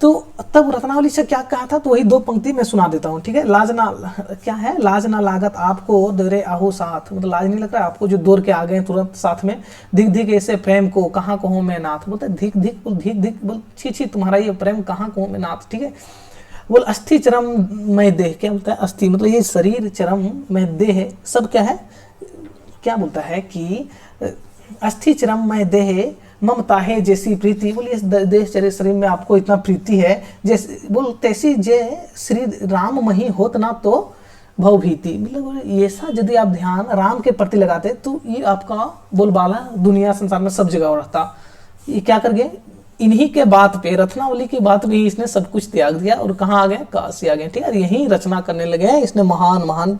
तो तब रत्नावली से क्या कहा था, तो वही 2 पंक्ति मैं सुना देता हूँ, ठीक है। लाज ना, क्या है, लाज ना लागत आपको दौरे आहो साथ, मतलब लाज नहीं लग रहा है आपको जो दौड़ के आ गए तुरंत साथ में। धिक धिक ऐसे प्रेम को कहाँ कहूँ मैं नाथ, बोलते धिक धिक बोल, धिक धिक बोल, छी छी तुम्हारा ये प्रेम कहाँ कहूँ मैं नाथ, ठीक है। बोल अस्थि चरम मैं देह, क्या बोलता है, अस्थि मतलब ये शरीर, चरम मैं देह, सब क्या है, क्या बोलता है कि अस्थि चरम मैं देह ममता है जैसी प्रीति, बोलिए इस देश चरे शरीर में आपको इतना प्रीति है, जैसे बोल तैसी जे श्री राम मही होत ना तो भवभीति, मतलब ऐसा यदि आप ध्यान राम के प्रति लगाते तो ये आपका बोलबाला दुनिया संसार में सब जगह रहता। ये क्या कर गए, इन्हीं के बात पे, रत्नावली की बात पे ही इसने सब कुछ त्याग दिया और कहाँ आ गए, काशी आ गए, ठीक है। यही रचना करने लगे हैं इसने महान महान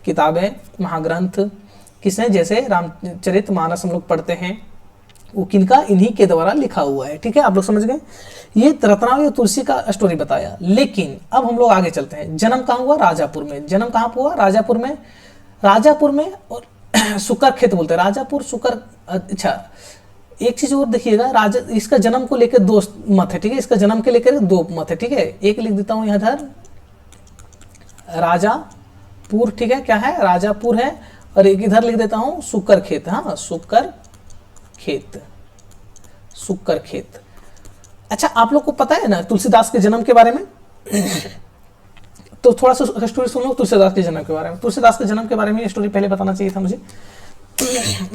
किताबें, महाग्रंथ। किसने, जैसे रामचरितमानस हम लोग पढ़ते हैं, वो किनका, इन्हीं के द्वारा लिखा हुआ है, ठीक है। आप लोग समझ गए। ये रत्नावली और तुलसी का स्टोरी बताया। लेकिन अब हम लोग आगे चलते हैं। जन्म कहाँ हुआ, राजापुर में। जन्म कहाँ हुआ, राजापुर में। राजापुर में और सुकर खेत बोलते हैं, राजापुर सुकर। अच्छा एक चीज और देखिएगा, राजा, इसका जन्म को लेकर 2 मत है, ठीक है। इसका जन्म के लेकर 2 मत है, ठीक है। एक लिख देता हूं यहाँ इधर, राजापुर, ठीक है, क्या है, राजापुर है। और एक इधर लिख देता हूं सुकर खेत, हाँ सुकर खेत, सुकर खेत। अच्छा आप लोग को पता है ना तुलसीदास के जन्म के बारे में, तो थोड़ा सा स्टोरी सुन लो तुलसीदास के जन्म के बारे में। तुलसीदास के जन्म के बारे में स्टोरी पहले बताना चाहिए था मुझे,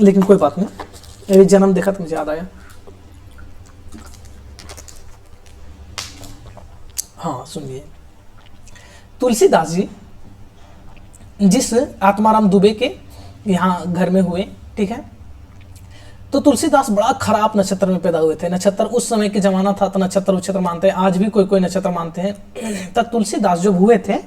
लेकिन कोई बात नहीं, ये जन्म देखा तो मुझे याद आया। हाँ सुनिए, तुलसीदास जी जिस आत्माराम दुबे के यहाँ घर में हुए, ठीक है। तो तुलसीदास बड़ा खराब नक्षत्र में पैदा हुए थे। नक्षत्र उस समय के जमाना था तो नक्षत्र उच्छत्र मानते हैं, आज भी कोई कोई नक्षत्र मानते हैं। तब तुलसीदास जब हुए थे,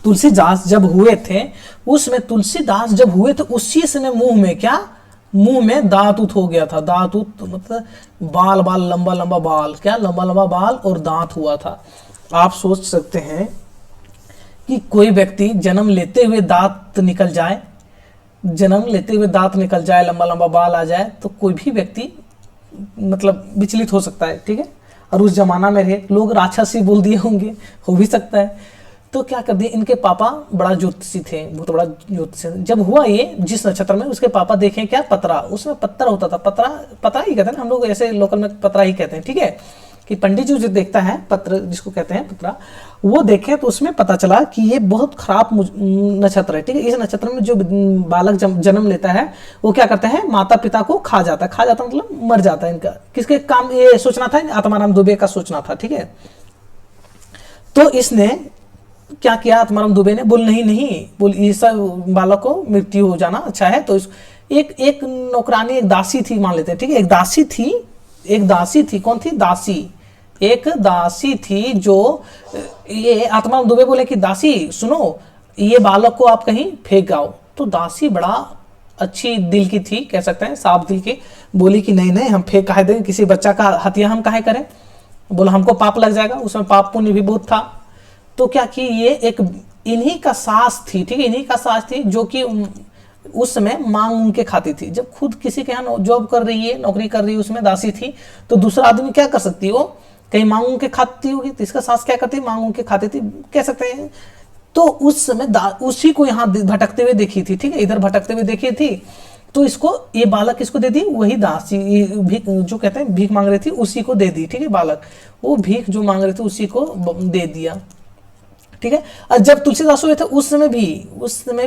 तुलसीदास जब हुए थे, उसमें तुलसीदास जब हुए थे उसी समय मुंह में क्या, मुंह में दांत उत हो गया था। दांत उत मतलब बाल बाल, लंबा लंबा बाल, क्या लंबा लंबा बाल और दांत हुआ था। आप सोच सकते हैं कि कोई व्यक्ति जन्म लेते हुए दांत निकल जाए, जन्म लेते हुए दांत निकल जाए, लंबा लंबा बाल आ जाए, तो कोई भी व्यक्ति मतलब विचलित हो सकता है, ठीक है। और उस जमाना में रहे लोग राक्षसी बोल दिए होंगे, हो भी सकता है। तो क्या कर दिए, इनके पापा बड़ा ज्योतिषी थे, बहुत बड़ा ज्योतिषी। जब हुआ ये जिस नक्षत्र में, उसके पापा देखें क्या, पतरा, उसमें पत्थर होता था, पतरा, पतरा ही कहते हैं हम लोग ऐसे लोकल में पतरा ही कहते हैं, ठीक है। कि पंडित जी जो देखता है पत्र, जिसको कहते हैं पतरा, वो देखे तो उसमें पता चला कि ये बहुत खराब नक्षत्र है, ठीक है। इस नक्षत्र में जो बालक जन्म लेता है वो क्या करता है, माता पिता को खा जाता है, खा जाता मतलब मर जाता है। इनका किसके काम ये सोचना था, आत्माराम दुबे का सोचना था, ठीक है। तो इसने क्या किया, आत्माराम दुबे ने, बोल नहीं नहीं, बोल ये सब बालक को मृत्यु हो जाना अच्छा है। तो एक नौकरानी, एक दासी थी मान लेते हैं, ठीक है। एक दासी थी, कौन थी, दासी, एक दासी थी। जो ये आत्माराम दुबे बोले कि दासी सुनो, ये बालक को आप कहीं फेंक आओ। तो दासी बड़ा अच्छी दिल की थी, कह सकते हैं साफ दिल की, बोली कि नहीं नहीं हम फेंक काहे दें, किसी बच्चा का हत्या हम काहे करें, बोला हमको पाप लग जाएगा। उसमें पाप पुण्य भी बहुत था। तो क्या कि ये एक इन्हीं का सास थी, ठीक है, इन्हीं का सास थी, जो कि उस समय मांग उनके खाती थी। जब खुद किसी के यहाँ जॉब कर रही है, नौकरी कर रही है, उसमें दासी थी, तो दूसरा आदमी क्या कर सकती है, वो कहीं मांग उनके खाती होगी। तो इसका सास क्या करती, मांग उनके खाती थी, कह सकते हैं। तो उस समय उसी को यहाँ भटकते हुए देखी थी, ठीक है, इधर भटकते हुए देखी थी। तो इसको ये बालक किसको दे दी, वही दासी जो कहते हैं भीख मांग रही थी उसी को दे दी, ठीक है। बालक वो भीख जो मांग रहे थे उसी को दे दिया, ठीक है। और जब तुलसीदास हुए थे उस समय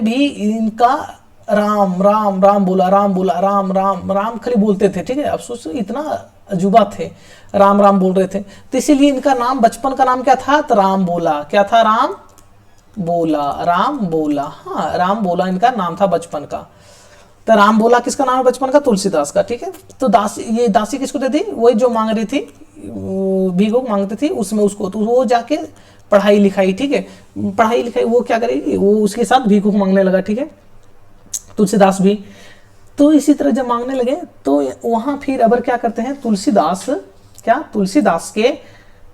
भी इनका राम राम राम बोला, राम राम राम खाली बोलते थे, ठीक है। अफसोस इतना अजूबा थे, राम राम बोल रहे थे। तो इसीलिए इनका नाम, बचपन का नाम क्या था, तो राम बोला। क्या था, राम बोला, हाँ राम बोला इनका नाम था बचपन का। तो राम बोला किसका नाम है बचपन का, तुलसीदास का, ठीक है। तो ये दासी किसको दे दी, वही जो मांग रही थी, भीख मांगती थी, उसमें उसको, तो वो जाके पढ़ाई लिखाई, ठीक है, पढ़ाई लिखाई वो क्या करेगी, वो उसके साथ भीख मांगने लगा, ठीक है, तुलसीदास भी। तो इसी तरह जब मांगने लगे तो वहां फिर अबर क्या करते हैं, तुलसीदास के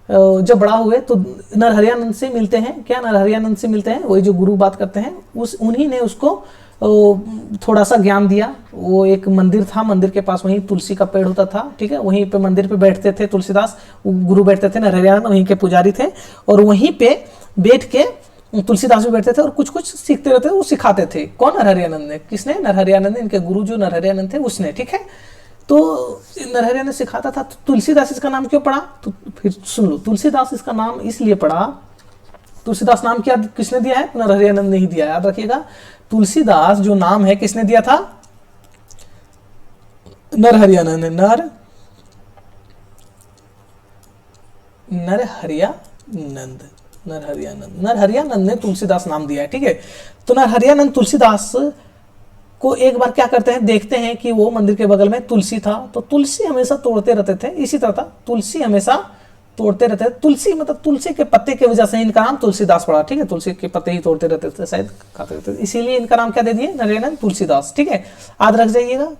जब बड़ा हुए तो नरहरियानंद से मिलते हैं, क्या नरहरियानंद से मिलते हैं, वही जो गुरु बात करते हैं, उन्हीं ने उसको थोड़ा सा ज्ञान दिया। वो एक मंदिर था, मंदिर के पास वहीं तुलसी का पेड़ होता था, ठीक है, वहीं पे मंदिर पे बैठते थे तुलसीदास, गुरु बैठते थे, नरहरियानंद वहीं के पुजारी थे, और वहीं पे बैठ के तुलसीदास भी बैठते थे और कुछ कुछ सीखते रहते थे, वो सिखाते थे। कौन? नरहरियानंद ने। किसने? नरहरियानंद ने, इनके गुरु जो नरहरियानंद थे उसने, ठीक है। तो नरहरियानंद सिखाता था, तो तुलसीदास इसका नाम क्यों पड़ा? तो फिर सुन लो, तुलसीदास इसका नाम इसलिए पड़ा, तुलसीदास नाम क्या किसने दिया है? नरहरियानंद ने ही दिया, याद रखिएगा। तुलसीदास जो नाम है किसने दिया था? नरहरियानंद ने। नरहरियानंद ने तुलसीदास नाम दिया है, ठीक है। तो नरहरियानंद तुलसीदास को एक बार क्या करते हैं, देखते हैं कि वो मंदिर के बगल में तुलसी था, तो तुलसी हमेशा तोड़ते रहते थे। इसी तरह था, तुलसी हमेशा तोड़ते रहते थे। तुलसी मतलब तुलसी के पत्ते की वजह से इनका नाम तुलसीदास पड़ा, ठीक है। तुलसी के पत्ते ही तोड़ते रहते थे, शायद खाते रहते थे, इसीलिए इनका नाम क्या दे दिए? नरहरियानंद तुलसीदास, ठीक है। याद रख जाइएगा।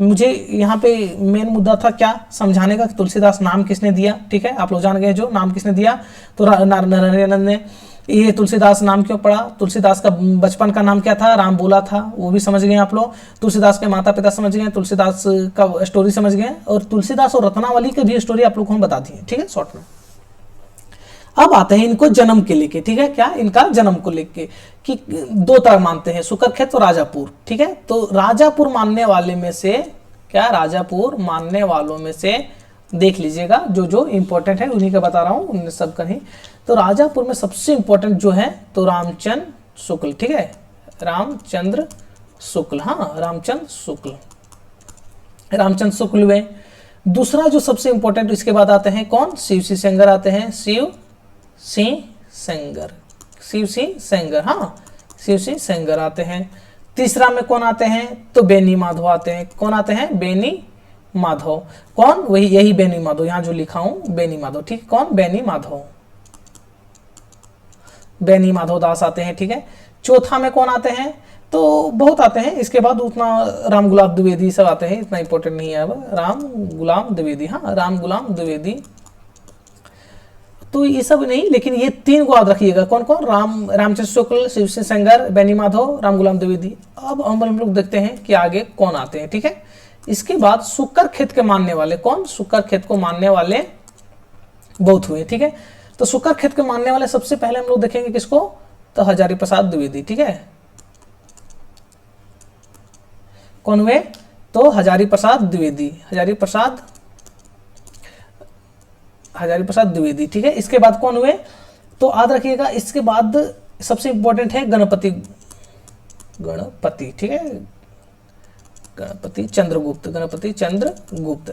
मुझे यहाँ पे मेन मुद्दा था क्या समझाने का, तुलसीदास नाम किसने दिया, ठीक है। आप लोग जान गए जो नाम किसने दिया, तो नरहरियानंद ने। ये तुलसीदास नाम क्यों पड़ा? तुलसीदास का बचपन का नाम क्या था? राम बोला था, वो भी समझ गए आप लोग। तुलसीदास के माता पिता समझ गए, तुलसीदास का स्टोरी समझ गए, और तुलसीदास और रत्नावली की भी स्टोरी आप लोग को हम बता दी, ठीक है, शॉर्ट में। अब आते हैं इनको जन्म के लेके, ठीक है, क्या इनका जन्म को लेके, कि दो तरह मानते हैं, सुकरखेत और राजापुर, ठीक है। तो राजापुर मानने वाले में से क्या, राजापुर मानने वालों में से देख लीजिएगा, जो जो इंपॉर्टेंट है उन्हीं का बता रहा हूं, उन्हें सब का नहीं। तो राजापुर में सबसे इंपॉर्टेंट जो है तो रामचंद्र शुक्ल, ठीक है, रामचंद्र शुक्ल, हाँ रामचंद्र शुक्ल, रामचंद्र शुक्ल हुए। दूसरा जो सबसे इंपॉर्टेंट, इसके बाद आते हैं कौन? शिव सिंह सेंगर आते हैं, शिव सिंह सेंगर, शिव सिंह सेंगर, हाँ शिव सिंह सेंगर आते हैं। तीसरा में कौन आते हैं? तो बेनी माधव आते हैं। कौन आते हैं? बेनी माधव। कौन? वही, यही बेनी माधव, यहां जो लिखा हूं बेनी माधव, ठीक। कौन? बेनी माधव, बेनी माधव दास आते हैं, ठीक है। चौथा में कौन आते हैं? तो बहुत आते हैं, इसके बाद उतना राम गुलाम द्विवेदी सब आते हैं, इतना इंपॉर्टेंट नहीं है अब। राम गुलाम द्विवेदी, हाँ राम गुलाम द्विवेदी, तो ये सब नहीं, लेकिन ये तीन को याद रखिएगा। कौन कौन? रामचंद्र शुक्ल, शिव सिंह सेंगर, बेनी माधव, राम गुलाम द्विवेदी। अब हम लोग देखते हैं कि आगे कौन आते हैं, ठीक है। इसके बाद सुकरखेत के मानने वाले, कौन? सुकरखेत को मानने वाले बहुत हुए, ठीक है। तो सुकरखेत के मानने वाले सबसे पहले हम लोग देखेंगे किसको? तो हजारी प्रसाद द्विवेदी, ठीक है। कौन हुए? तो हजारी प्रसाद द्विवेदी, हजारी प्रसाद द्विवेदी, ठीक है। इसके बाद कौन हुए? तो याद रखिएगा, इसके बाद सबसे इंपॉर्टेंट है गणपति, ठीक है, गणपति चंद्रगुप्त,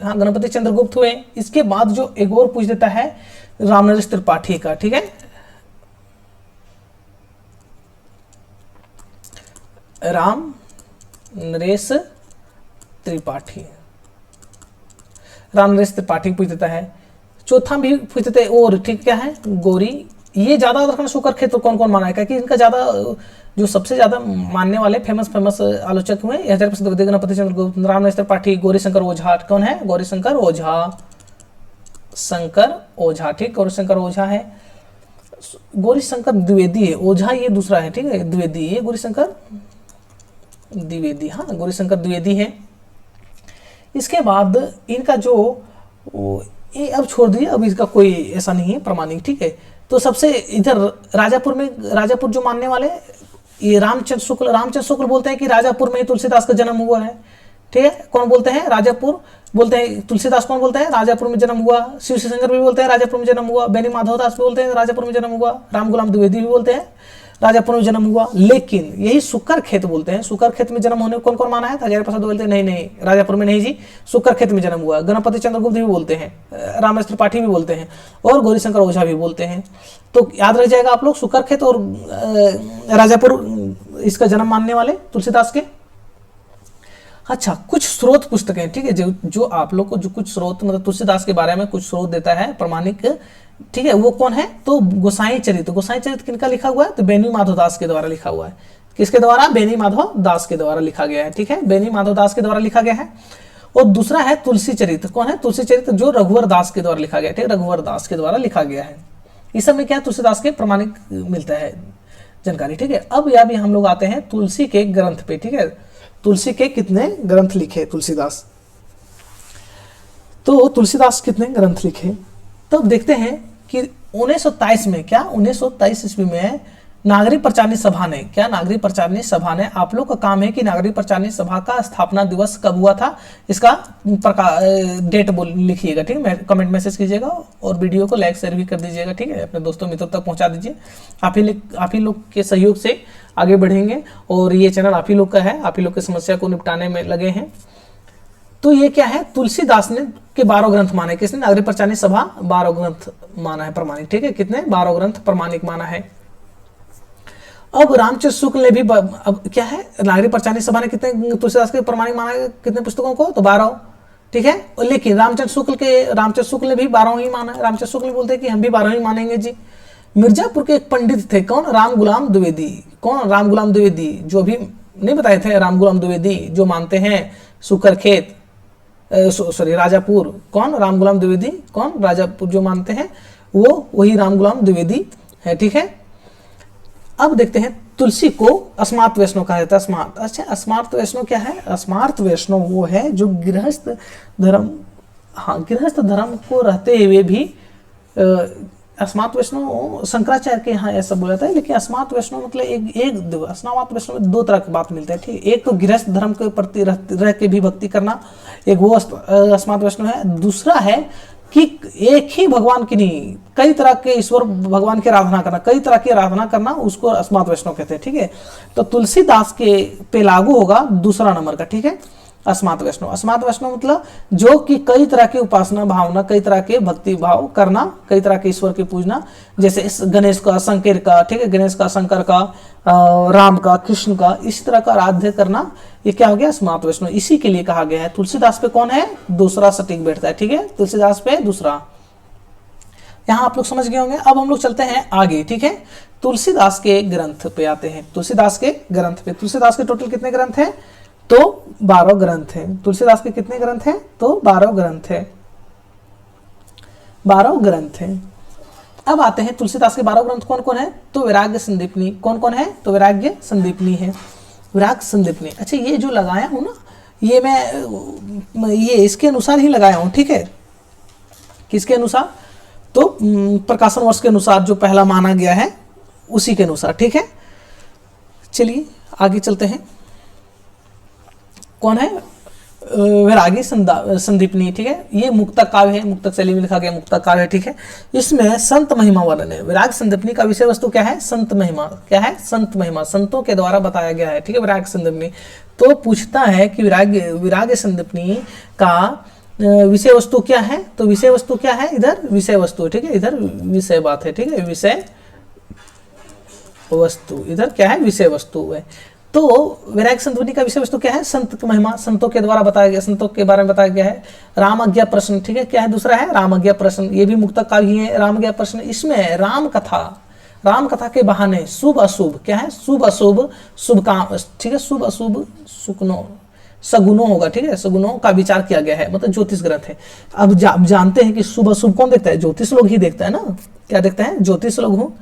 हाँ गणपति चंद्रगुप्त हुए। इसके बाद जो एक और पूछ देता है रामनरेश त्रिपाठी का, ठीक है, राम नरेश त्रिपाठी, रामनरेश त्रिपाठी पूछ देता है। चौथा भी पूछ देते हैं, और ठीक क्या है? गौरी। ये ज्यादा रखना सुकरखेत तो कौन कौन माना है, क्योंकि इनका ज्यादा जो सबसे ज्यादा मानने वाले फेमस आलोचक हुए हजारी प्रसाद द्विवेदी, गणपति चंद्रगुप्त, रामनरेश त्रिपाठी, गौरीशंकर ओझा। कौन है? गौरीशंकर ओझा, ठीक, गौरीशंकर ओझा है। गौरीशंकर द्विवेदी है, ओझा ये दूसरा है, ठीक है, द्विवेदी, ये गौरीशंकर द्विवेदी, हाँ गौरीशंकर द्विवेदी है। इसके बाद इनका जो ये अब छोड़ दिए, अब इसका कोई ऐसा नहीं है प्रमाणिक, ठीक है। तो सबसे इधर राजापुर जो मानने वाले, ये रामचंद्र शुक्ल बोलते हैं कि राजापुर में ही तुलसीदास का जन्म हुआ है, ठीक है। कौन बोलते हैं? राजापुर बोलते हैं, तुलसीदास कौन बोलते हैं? राजापुर में जन्म हुआ। शिव सिंह सेंगर भी बोलते हैं राजापुर में जन्म हुआ। बेनी माधव दास भी बोलते हैं राजापुर में जन्म हुआ। राम गुलाम द्विवेदी भी बोलते हैं राजापुर में जन्म हुआ। लेकिन यही सुकरखेत बोलते हैं, सुकरखेत में जन्म होने को कौन कौन माना है? हजारी प्रसाद बोलते हैं नहीं राजापुर में नहीं जी, सुकरखेत में जन्म हुआ। गणपति चंद्रगुप्त भी बोलते हैं, रामनरेश त्रिपाठी भी बोलते हैं, और गौरीशंकर ओझा भी बोलते हैं। तो याद रह जाएगा आप लोग, सुकरखेत और राजापुर इसका जन्म मानने वाले तुलसीदास के। अच्छा, कुछ स्रोत पुस्तकें, ठीक है, जो आप लोग को जो कुछ स्रोत मतलब तुलसीदास के बारे में कुछ स्रोत देता है प्रमाणिक, ठीक है, वो कौन है? तो गोसाई चरित्र किनका लिखा हुआ है? तो बेनी माधव दास के द्वारा लिखा हुआ है। किसके द्वारा? बेनी माधव दास के द्वारा लिखा गया है, ठीक है, बेनी माधव दास के द्वारा लिखा गया है। और दूसरा है तुलसी चरित्र। कौन है? तुलसी चरित्र जो रघुवर दास के द्वारा लिखा गया है, ठीक है, रघुवर दास के द्वारा लिखा गया है। इस सब में क्या तुलसीदास के प्रमाणिक मिलता है। जानकारी, ठीक है। अब यहाँ भी हम लोग आते हैं तुलसी के ग्रंथ पे, ठीक है। तुलसी के कितने ग्रंथ लिखे तुलसीदास, तो तुलसीदास कितने ग्रंथ लिखे, तब देखते हैं कि 1923 में, क्या 1923 ईस्वी में नागरिक प्रचारणी सभा ने, क्या नागरिक प्रचारणी सभा ने, आप लोग का काम है कि नागरिक प्रचारणी सभा का स्थापना दिवस कब हुआ था, इसका डेट लिखिएगा, ठीक है। कमेंट मैसेज कीजिएगा और वीडियो को लाइक शेयर भी कर दीजिएगा, ठीक है। अपने दोस्तों मित्रों तक पहुंचा दीजिए। आप ही लोग के सहयोग से आगे बढ़ेंगे और ये चैनल आप ही लोग का है, आप ही लोग की समस्या को निपटाने में लगे हैं। तो ये क्या है, तुलसीदास ने के 12 ग्रंथ माने, किसने, नागरिक प्रचारणी सभा 12 ग्रंथ माना है प्रमाणिक, ठीक है। कितने, 12 ग्रंथ प्रमाणिक माना है। अब रामचंद्र शुक्ल ने भी अब क्या है, नागरिक प्रचारणी सभा ने कितने तुलसीदास के प्रमाणिक माना है, कितने पुस्तकों को, तो 12, ठीक है। लेकिन रामचंद्र शुक्ल ने भी 12 ही माना है। रामचंद्र शुक्ल बोलते हैं कि हम भी 12 ही मानेंगे जी। मिर्जापुर के एक पंडित थे, कौन, राम गुलाम द्विवेदी। कौन, राम गुलाम द्विवेदी, जो भी नहीं बताए थे, राम गुलाम द्विवेदी जो मानते हैं सुकरखेत, सॉरी राजापुर, कौन, राम गुलाम द्विवेदी, कौन, राजापुर जो मानते हैं वो वही राम गुलाम द्विवेदी है, ठीक है। अब देखते हैं तुलसी को अस्मार्त वैष्णव कहा जाता है। अस्मार्त, अच्छा अस्मार्त वैष्णव क्या है, अस्मार्त वैष्णव वो है जो गृहस्थ धर्म, हाँ गृहस्थ धर्म को रहते हुए भी, अस्मार्त वैष्णव शंकराचार्य के यहाँ ऐसा बोला था, लेकिन अस्मार्त वैष्णव मतलब अस्मार्त वैष्णव में 2 तरह की बात मिलता है, ठीक है। एक तो गृहस्थ धर्म के प्रति रह के भी भक्ति करना, एक वो अस्मार्त वैष्णव है। दूसरा है कि एक ही भगवान की नहीं, कई तरह के ईश्वर भगवान की आराधना करना, कई तरह की आराधना करना, उसको अस्मार्त वैष्णव कहते हैं, ठीक है। तो तुलसीदास के पे लागू होगा दूसरा नंबर का, ठीक है, अस्मार्त वैष्णव। अस्मार्त वैष्णव मतलब जो कि कई तरह की उपासना भावना, कई तरह के भक्ति भाव करना, कई तरह के ईश्वर की पूजना, जैसे इस गणेश का, शंकर का, ठीक है, गणेश का, शंकर का, राम का, कृष्ण का, इस तरह का आराध्य करना, ये क्या हो गया, अस्मार्त वैष्णव। इसी के लिए कहा गया है। तुलसीदास पे कौन है, दूसरा सटीक बैठता है, ठीक है, तुलसीदास पे दूसरा। यहाँ आप लोग समझ गए होंगे। अब हम लोग चलते हैं आगे, ठीक है। तुलसीदास के ग्रंथ पे आते हैं। तुलसीदास के ग्रंथ पे, तुलसीदास के टोटल कितने ग्रंथ हैं, तो 12 ग्रंथ हैं। तुलसीदास के कितने ग्रंथ हैं, तो 12 ग्रंथ हैं, 12 ग्रंथ हैं। अब आते हैं तुलसीदास के 12 ग्रंथ कौन कौन है, तो वैराग्य संदीपनी, कौन कौन है, तो वैराग्य संदीपनी है, विराग संदीपनी। अच्छा ये जो लगाया हूं ना, ये मैं ये इसके अनुसार ही लगाया हूं, ठीक है। किसके अनुसार, तो प्रकाशन वर्ष के अनुसार जो पहला माना गया है उसी के अनुसार, ठीक है। चलिए आगे चलते हैं। कौन है, वैरागी संदीपनी, ठीक है। ये मुक्तक काव्य है, मुक्तक शैली में लिखा गया मुक्तक काव्य है, ठीक है। इसमें संत महिमा वर्णन है। वैराग संदीपनी का विषय वस्तु क्या है, संत महिमा, क्या है, संत महिमा, संतों के द्वारा बताया गया है, ठीक है। वैराग संदीपनी तो पूछता है कि विराग संदीपनी का विषय वस्तु क्या है, तो विषय वस्तु क्या है, इधर विषय वस्तु, ठीक है, इधर विषय बात है, ठीक है, विषय वस्तु, इधर क्या है, विषय वस्तु है। तो वैराग्य संदीपनी का विषय वस्तु क्या है, संत की महिमा, संतों के द्वारा बताया गया, संतों के बारे में बताया गया है। रामज्ञा प्रश्न, ठीक है, क्या है, दूसरा है रामज्ञा प्रश्न, ये भी मुक्तक काव्य ही है, रामज्ञा प्रश्न। इसमें राम कथा के बहाने शुभ अशुभ, क्या है, शुभ अशुभ, शुभ काम, ठीक है, शुभ अशुभ सगुनों होगा, ठीक है, सगुनों का विचार किया गया है, मतलब ज्योतिष ग्रंथ है। अब जानते हैं कि शुभ अशुभ कौन देखता है, ज्योतिष लोग ही देखता है ना, क्या देखता है, ज्योतिष लोग हो,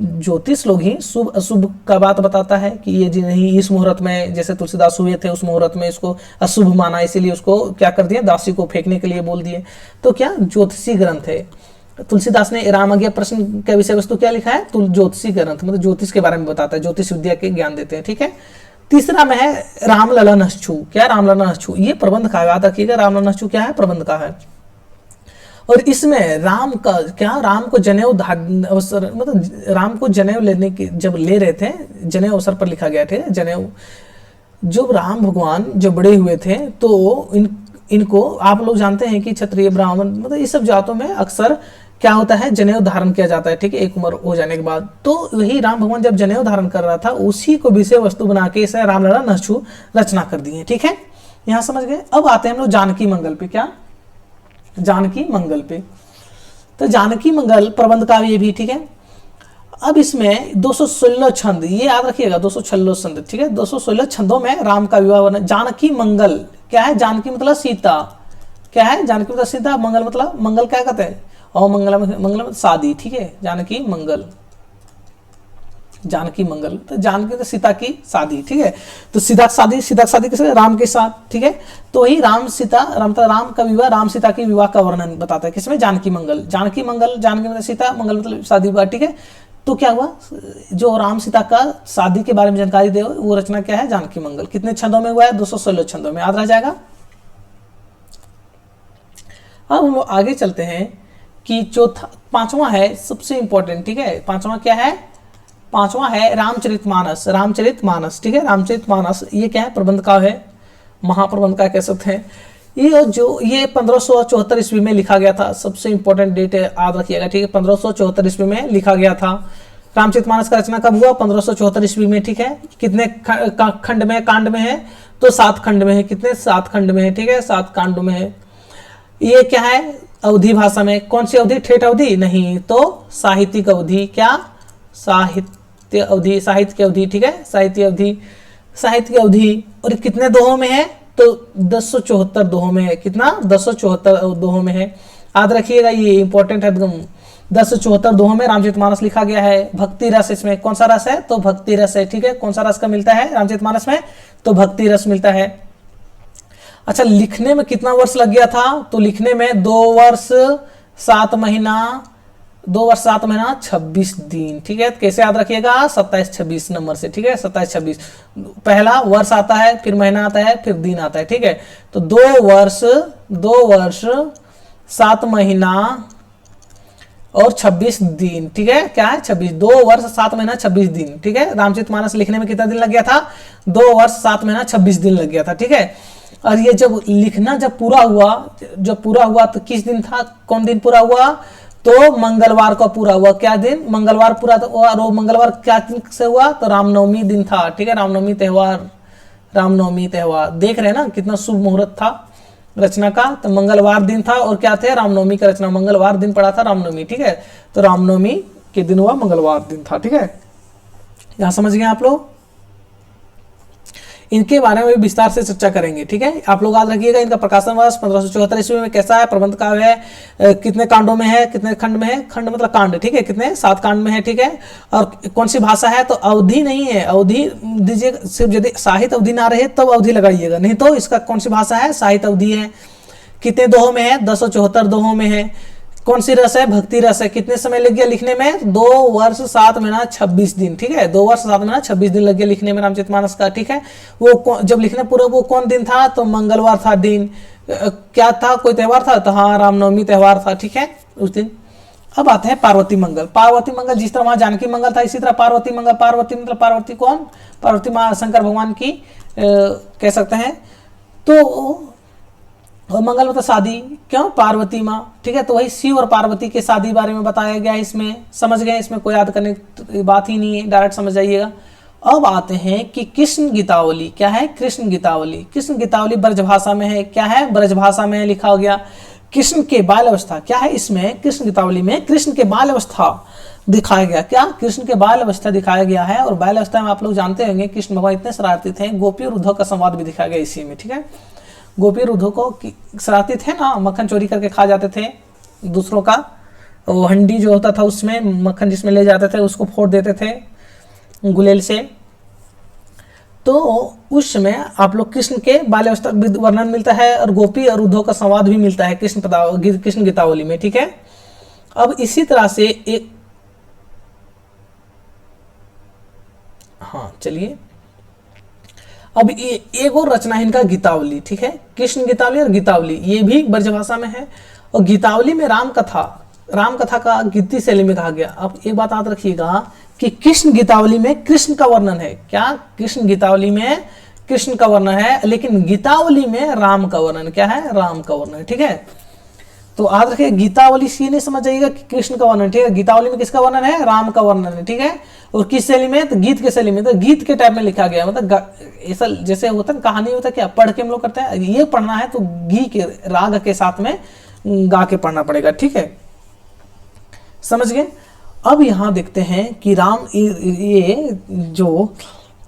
ज्योतिष लोग ही शुभ अशुभ का बात बताता है कि ये जी नहीं, इस मुहूर्त में जैसे तुलसीदास हुए थे, उस मुहूर्त में इसको अशुभ माना, इसीलिए उसको क्या कर दिया, दासी को फेंकने के लिए बोल दिए। तो क्या ज्योतिषी ग्रंथ है। तुलसीदास ने रामज्ञा प्रश्न का विषय वस्तु क्या लिखा है, तो ज्योतिषी ग्रंथ, मतलब ज्योतिष के बारे में बताता है, ज्योतिष विद्या के ज्ञान देते हैं, ठीक है। तीसरा में है रामलला नश्चू, क्या, रामलला नश्चू, ये प्रबंध का याद रखिएगा, रामलला नश्चू क्या है, प्रबंध का है। और इसमें राम का क्या, राम को जनेऊ अवसर, मतलब राम को जनेऊ लेने की जब ले रहे थे, जनेऊ अवसर पर लिखा गया था, जनेऊ जब राम भगवान जब बड़े हुए थे तो इनको आप लोग जानते हैं कि क्षत्रिय ब्राह्मण मतलब इस सब जातों में अक्सर क्या होता है, जनेऊ धारण किया जाता है, ठीक है, एक उम्र हो जाने के बाद। तो वही राम भगवान जब जनेऊ धारण कर रहा था, उसी को विषय वस्तु बना के इसे रामलला नश्चू रचना कर दी है, ठीक है, यहाँ समझ गए। अब आते हैं हम लोग जानकी मंगल पे, क्या, जानकी मंगल पे। तो जानकी मंगल प्रबंध काव्य भी, ठीक है। अब इसमें 216 छंद, ये याद रखिएगा, 216 छंद, ठीक है, 216 छंदों में राम का विवाह वर्णन। जानकी मंगल क्या है, जानकी मतलब सीता, क्या है, जानकी मतलब सीता, मंगल मतलब, मंगल क्या कहते हैं, और मंगलम शादी, ठीक है, जानकी मंगल। जानकी मंगल, तो जानकी तो सीता की शादी, ठीक है। तो सीता की शादी किससे? राम के साथ, ठीक है। तो वही राम का विवाह, राम सीता के विवाह का वर्णन बताता है किसमें? जानकी मंगल। जानकी मतलब सीता, मंगल मतलब शादी विवाह, ठीक है। तो क्या हुआ, जो राम सीता का शादी के बारे में जानकारी दे वो रचना क्या है? जानकी मंगल। कितने छंदों में हुआ है? 216 छंदों में, याद रह जाएगा। अब हम लोग आगे चलते हैं कि चौथा, पांचवा है सबसे इंपॉर्टेंट, ठीक है। पांचवा क्या है? पांचवा है रामचरितमानस। रामचरितमानस, ठीक है। रामचरितमानस ये क्या है? प्रबंध का है, महाप्रबंध का कह सकते हैं। ये 1574 ईस्वी में लिखा गया था। सबसे इंपॉर्टेंट डेट है, याद रखिएगा, ठीक है। 1574 ईस्वी में लिखा गया था। रामचरितमानस का रचना कब हुआ? 1574 ईस्वी में, ठीक है। कितने खंड में, कांड में है? तो 7 खंड में है। कितने? 7 खंड में है, ठीक है। 7 कांडों में है। ये क्या है? अवधी भाषा में। कौन सी अवधि? ठेठ अवधि नहीं, तो साहित्यिक अवधि। क्या? साहित्य अवधि, साहित्य की अवधि, ठीक है। साहित्य की अवधि। और कितने दोहों में है? तो 1074 दोहों में है। कितना? 1074 दोहों में है, याद रखिएगा, ये इंपॉर्टेंट है एकदम। 1074 दोहों में रामचरितमानस लिखा गया है। भक्ति रस इसमें, कौन सा रस है? तो भक्ति रस है, ठीक है। कौन सा रस का मिलता है रामचरितमानस में? तो भक्ति रस मिलता है। अच्छा, लिखने में कितना वर्ष लग गया था? तो लिखने में 2 वर्ष 7 महीना 26 दिन, ठीक है। कैसे याद रखिएगा? 27-26 नंबर से, ठीक है। 27-26 पहला वर्ष आता है, फिर महीना आता है, फिर दिन आता है, ठीक है। तो 2 वर्ष 7 महीना और 26 दिन, ठीक है। क्या है? 26, 2 वर्ष 7 महीना 26 दिन, ठीक है। रामचरितमानस लिखने में कितना दिन लग गया था? 2 वर्ष 7 महीना 26 दिन लग गया था, ठीक है। और ये जब लिखना पूरा हुआ तो किस दिन था? कौन दिन पूरा हुआ? तो मंगलवार को पूरा हुआ। क्या दिन? मंगलवार पूरा हुआ। और वो मंगलवार क्या दिन से हुआ? तो रामनवमी दिन था, ठीक है। रामनवमी त्योहार देख रहे हैं ना, कितना शुभ मुहूर्त था रचना का। तो मंगलवार दिन था, और क्या थे? रामनवमी का रचना मंगलवार दिन पड़ा था, रामनवमी, ठीक है। तो रामनवमी के दिन हुआ, मंगलवार दिन था, ठीक है। यहां समझ गए आप लोग? इनके बारे में विस्तार से चर्चा करेंगे, ठीक है। आप लोग याद रखिएगा, इनका प्रकाशन वर्ष 1574 ईस्वी में कैसा है? प्रबंध काव्य है। कितने कांडों में है? कितने खंड में है? खंड मतलब कांड, ठीक है। कितने? 7 कांड में है, ठीक है। और कौन सी भाषा है? तो अवधि नहीं है, अवधि दीजिएगा सिर्फ, यदि साहित्य अवधि ना रहे तब अवधि लगाइएगा, नहीं तो इसका कौन सी भाषा है? साहित्य अवधि है। कितने दोहों में है? 1074 दोहों में है। कौन सी रस है? भक्ति रस है। कितने समय लग गया लिखने में? 2 वर्ष 7 महीना 26 दिन, ठीक है। 2 वर्ष 7 महीना 26 दिन लग गया लिखने में रामचरितमानस का, ठीक है। वो जब लिखने पूरा, वो कौन दिन था? तो मंगलवार था दिन। क्या था? कोई त्योहार था? तो हाँ, रामनवमी त्योहार था, ठीक है, उस दिन। अब आते हैं पार्वती मंगल। पार्वती मंगल, जिस तरह वहां जानकी मंगल था, इसी तरह पार्वती मंगल। पार्वती मतलब पार्वती कौन? पार्वती माँ शंकर भगवान की कह सकते हैं। तो और मंगल मतलब शादी, क्यों? पार्वती माँ, ठीक है। तो वही शिव और पार्वती के शादी बारे में बताया गया इसमें, समझ गए। इसमें कोई याद करने की बात ही नहीं है, डायरेक्ट समझ जाइएगा। अब आते हैं कि कृष्ण गीतावली क्या है? कृष्ण गीतावली। कृष्ण गीतावली ब्रजभाषा में है। क्या है? ब्रजभाषा में लिखा गया। कृष्ण के बाल अवस्था क्या है इसमें? कृष्ण गीतावली में कृष्ण के बाल अवस्था दिखाया गया। क्या? कृष्ण के बाल अवस्था दिखाया गया है। और बाल अवस्था में आप लोग जानते होंगे कृष्ण भगवान इतने शरारती थे, गोपी और उद्धव का संवाद भी दिखाया गया इसी में, ठीक है। गोपी और उद्धव को शरारती थे ना, मक्खन चोरी करके खा जाते थे दूसरों का। वो हंडी जो होता था उसमें मक्खन जिसमें ले जाते थे उसको फोड़ देते थे गुलेल से। तो उस समय आप लोग कृष्ण के बाल अवस्था वर्णन मिलता है और गोपी और उद्धव का संवाद भी मिलता है कृष्ण गीतावली में, ठीक है। अब इसी तरह से एक, हाँ चलिए, अब एक और रचना है इनका गीतावली, ठीक है। कृष्ण गीतावली और गीतावली ये भी ब्रजभाषा में है। और गीतावली में राम कथा का गीति शैली में कहा गया। अब एक बात याद रखिएगा कि कृष्ण गीतावली में कृष्ण का वर्णन है। क्या? कृष्ण गीतावली में कृष्ण का वर्णन है, लेकिन गीतावली में राम का वर्णन क्या है? राम का वर्णन, ठीक है। तो याद रखिए, गीतावली से नहीं समझ जाइएगा कि कृष्ण का वर्णन, ठीक है। गीतावली में किसका वर्णन है? राम का वर्णन है, ठीक है। और किस शैली में? तो गीत के शैली में, तो गीत के टाइप में लिखा गया। मतलब ऐसा जैसे होता है कहानी होता है, क्या पढ़ के हम लोग करते हैं, ये पढ़ना है तो गी के राग के साथ में गा के पढ़ना पड़ेगा, ठीक है, समझ गए। अब यहाँ देखते हैं कि राम, ये जो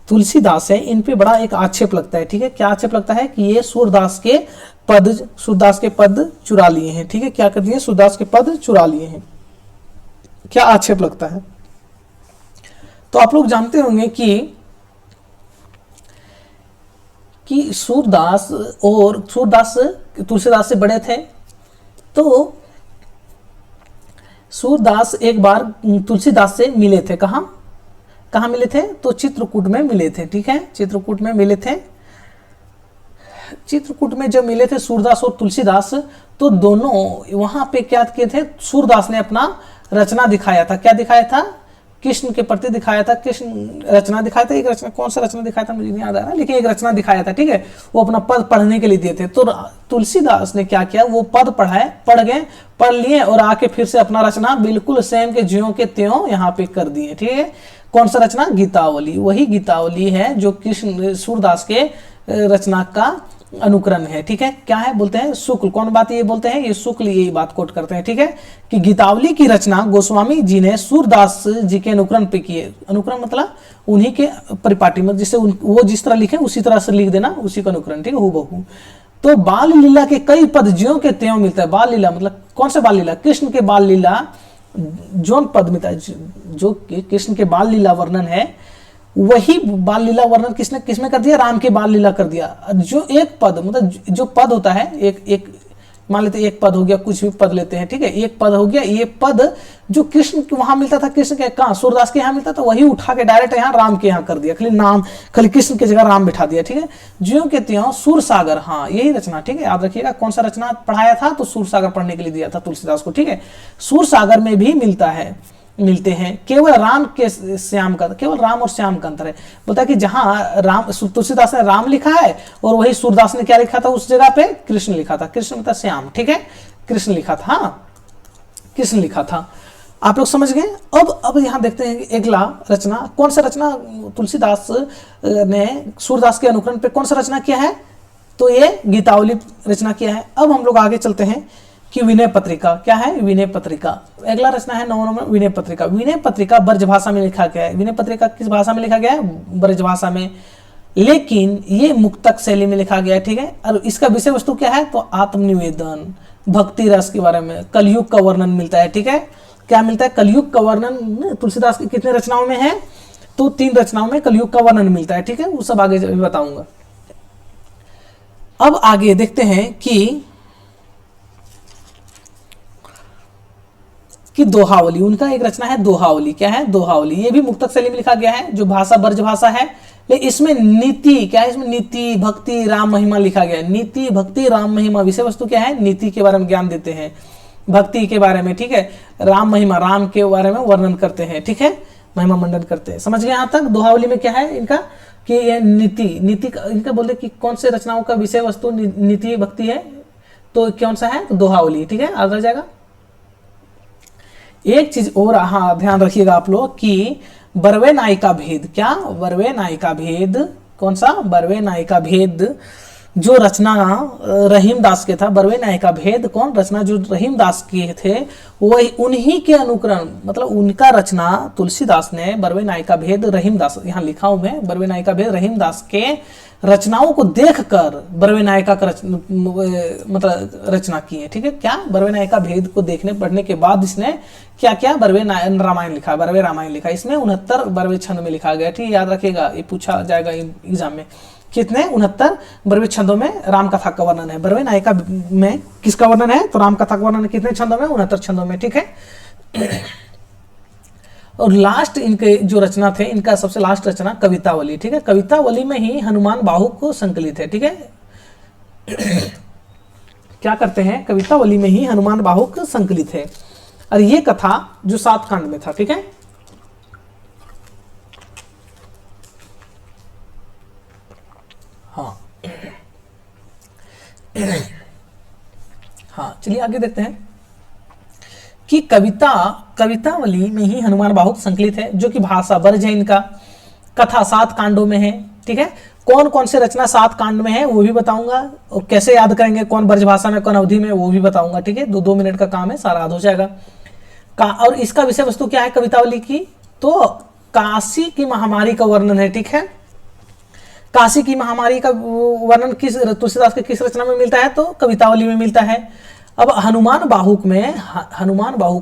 तुलसीदास है इन पे बड़ा एक आक्षेप लगता है, ठीक है। क्या आक्षेप लगता है? कि ये सूरदास के पद चुरा लिए हैं, ठीक है। क्या कर दिए? सूरदास के पद चुरा लिए हैं। क्या आक्षेप लगता है? तो आप लोग जानते होंगे कि सूरदास और सूरदास तुलसीदास से बड़े थे। तो सूरदास एक बार तुलसीदास से मिले थे। कहाँ मिले थे? तो चित्रकूट में मिले थे। ठीक है, चित्रकूट में मिले थे। चित्रकूट में जब मिले थे सूरदास और तुलसीदास, तो दोनों वहां पे क्या किए थे? सूरदास ने अपना रचना दिखाया था। क्या दिखाया था? कृष्ण के प्रति दिखाया था। कृष्ण रचना दिखाया था। एक रचना, कौन सा रचना दिखाया था मुझे नहीं याद आ रहा, लेकिन एक रचना दिखाया था। ठीक है, वो अपना पद पढ़ने के लिए दिए थे। तो तुलसीदास ने क्या किया? वो पद पढ़ लिए और आके फिर से अपना रचना बिल्कुल सेम के ज्यों के त्यों यहाँ पे कर दिए। ठीक है, कौन सा रचना? गीतावली। वही गीतावली है जो कृष्ण सूरदास के रचना का अनुकरण है। ठीक है, क्या है? बोलते हैं शुक्ल। कौन बात ये बोलते हैं? ये शुक्ल यही बात कोट करते हैं। ठीक है, कि गीतावली की रचना गोस्वामी जी ने सूरदास जी के अनुकरण पे किए। अनुकरण मतलब उन्हीं के परिपाटी में, जिससे वो जिस तरह लिखे उसी तरह से लिख देना, उसी का अनुकरण। ठीक है, हूबहू। तो बाल लीला के कई पद ज्यों के त्यों मिलता है। बाल लीला मतलब कौन सा बाल लीला? कृष्ण के बाल लीला जो पद मिलता है, जो कृष्ण के बाल लीला वर्णन है, वही बाल लीला वर्णन किसमें कर दिया? राम के बाल लीला कर दिया। जो एक पद मतलब जो पद होता है, एक मान लेते एक पद हो गया, कुछ भी पद लेते हैं। ठीक है, एक पद हो गया। ये पद जो कृष्ण के वहां मिलता था, कृष्ण के कहाँ? सूरदास के यहाँ मिलता था, वही उठा के डायरेक्ट यहाँ राम के यहाँ कर दिया। खाली कृष्ण की जगह राम बिठा दिया। ठीक है, ज्यों के त्यों सूरसागर। हाँ, यही रचना। ठीक है, याद रखिएगा। कौन सा रचना पढ़ाया था? तो सूरसागर पढ़ने के लिए दिया था तुलसीदास को। ठीक है, सूरसागर में भी मिलते हैं। केवल राम के श्याम का, केवल राम और श्याम का अंतर है। बोलता है कि जहां राम, तुलसीदास ने राम लिखा है और वही सूरदास ने क्या लिखा था? उस जगह पे कृष्ण लिखा था। कृष्ण मतलब श्याम। ठीक है, कृष्ण लिखा था। हाँ, कृष्ण लिखा था। आप लोग समझ गए। अब यहां देखते हैं अगला रचना। कौन सा रचना तुलसीदास ने सूरदास के अनुकरण पे कौन सा रचना किया है? तो ये गीतावली रचना किया है। अब हम लोग आगे चलते हैं कि विनय पत्रिका। क्या है? विनय पत्रिका। अगला रचना है 9 नंबर, विनय पत्रिका। विनय पत्रिका ब्रज भाषा में लिखा गया है। विनय पत्रिका किस भाषा में लिखा गया है? ब्रज भाषा में, लेकिन ये मुक्तक शैली में लिखा गया है। ठीक है, और इसका विषय वस्तु क्या है? तो आत्मनिवेदन, भक्ति रस के बारे में, कलयुग का वर्णन मिलता है। ठीक है, क्या मिलता है? कलयुग का वर्णन तुलसीदास की कितने रचनाओं में है? तो 3 रचनाओं में कलयुग का वर्णन मिलता है। ठीक है, वो सब आगे बताऊंगा। अब आगे देखते हैं कि दोहावली। उनका एक रचना है दोहावली। क्या है? दोहावली। ये भी मुक्तक शैली में लिखा गया है, जो भाषा ब्रज भाषा है। लेकिन इसमें नीति क्या है? इसमें नीति, भक्ति, राम महिमा लिखा गया है। नीति, भक्ति, राम महिमा। विषय वस्तु क्या है? नीति के बारे में ज्ञान देते हैं, भक्ति के बारे में। ठीक है, राम महिमा, राम के बारे में वर्णन करते हैं। ठीक है, महिमा मंडन करते हैं। समझ गए यहाँ तक? दोहावली में क्या है इनका? कि ये नीति इनका बोलते कि कौन से रचनाओं का विषय वस्तु नीति भक्ति है, तो कौन सा है? तो दोहावली। ठीक है, आगे जाएगा। एक चीज और हाँ ध्यान रखिएगा आप लोग कि बरवे नायिका भेद। क्या? बरवे नायिका भेद। कौन सा? बरवे नायिका भेद जो रचना रहीम दास के था। बरवे नायिका भेद कौन? रचना जो रहीम दास के थे, वही उन्हीं के अनुकरण, मतलब उनका रचना तुलसीदास ने बरवे नायिका भेद रहीम दास, यहाँ लिखा हूं मैं, बरवे नायिका भेद रहीम दास के रचनाओं को देखकर बरवे नायिका का मतलब रचना की है। ठीक है, क्या? बरवे नायिका भेद को देखने पढ़ने के बाद इसने क्या क्या? बरवे रामायण लिखा, बरवे रामायण लिखा। इसमें 69 बरवे छंद में लिखा गया। ठीक, याद रखिएगा, ये पूछा जाएगा एग्जाम में। कितने? 69 बरवे छंदों में राम कथा का वर्णन है। बरवे नायिका में किसका वर्णन है? तो राम कथा का वर्णन कितने छंदों में? 69 छंदों में। ठीक है, और लास्ट इनके जो रचना थे, इनका सबसे लास्ट रचना कवितावली। ठीक है, कवितावली में ही हनुमान बाहुक को संकलित है। ठीक है, क्या करते हैं? कवितावली में ही हनुमान बाहुक संकलित है, और ये कथा जो 7 कांड में था। ठीक है, हाँ हाँ, चलिए आगे देखते हैं कि कवितावली में ही हनुमान बाहुक संकलित है, जो कि भाषा ब्रज है। इनका कथा 7 कांडों में है। ठीक है, कौन कौन से रचना 7 कांड में है वो भी बताऊंगा, और कैसे याद करेंगे कौन ब्रज भाषा में कौन अवधि में, वो भी बताऊंगा। ठीक है, 2-2 मिनट का काम है, सारा याद हो जाएगा। और इसका विषय वस्तु क्या है कवितावली की? तो काशी की महामारी का वर्णन है। ठीक है, काशी की महामारी का वर्णन किस तुलसीदास के किस रचना में मिलता है? तो कवितावली में मिलता है। अब हनुमान बाहुक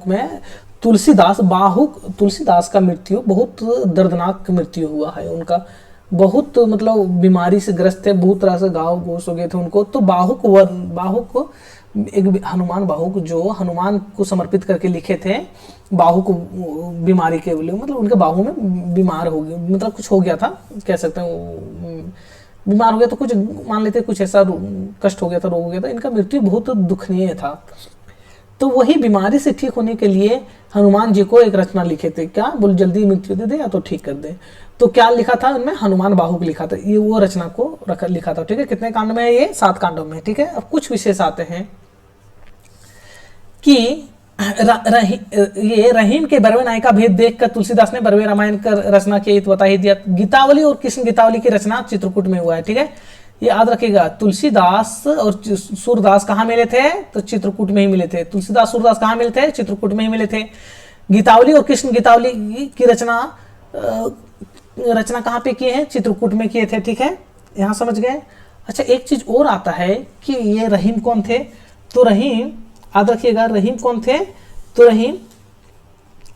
में तुलसीदास बाहुक, तुलसीदास का मृत्यु बहुत दर्दनाक मृत्यु हुआ है उनका, बहुत मतलब बीमारी से ग्रस्त थे, बहुत तरह से घाव घोष हो गए थे उनको। तो बाहुक एक हनुमान बाहुक जो हनुमान को समर्पित करके लिखे थे, बाहुक बीमारी के लिए, मतलब उनके बाहु में बीमार हो गया, मतलब कुछ हो गया था कह सकते हैं, बीमार हो गया तो कुछ मान लेते कुछ ऐसा कष्ट हो गया था, रोग हो गया था, इनका मृत्यु बहुत दुखनीय था। तो वही बीमारी से ठीक होने के लिए हनुमान जी को एक रचना लिखे थे, क्या बोल जल्दी मृत्यु दे दे या तो ठीक कर दे। तो क्या लिखा था उनमें, हनुमान बाहुक लिखा था, ये वो रचना को लिखा था। ठीक है, कितने कांड में है ये, 7 कांडों में। ठीक है, अब कुछ विशेष आते हैं कि ये रहीम के बरवे नाय का भेद देखकर तुलसीदास ने बरवे रामायण का रचना की, तो बता ही दिया। गीतावली और कृष्ण गीतावली की रचना चित्रकूट में हुआ है। ठीक है, ये याद रखिएगा, तुलसीदास और सूरदास कहाँ मिले थे, तो चित्रकूट में ही मिले थे। तुलसीदास सूरदास कहाँ मिले थे, चित्रकूट में ही मिले थे। गीतावली और कृष्ण गीतावली की रचना कहाँ पे किए हैं, चित्रकूट में किए थे। ठीक है, यहाँ समझ गए। अच्छा, एक चीज और आता है कि ये रहीम कौन थे, तो रहीम याद रखिएगा, रहीम कौन थे, तो रहीम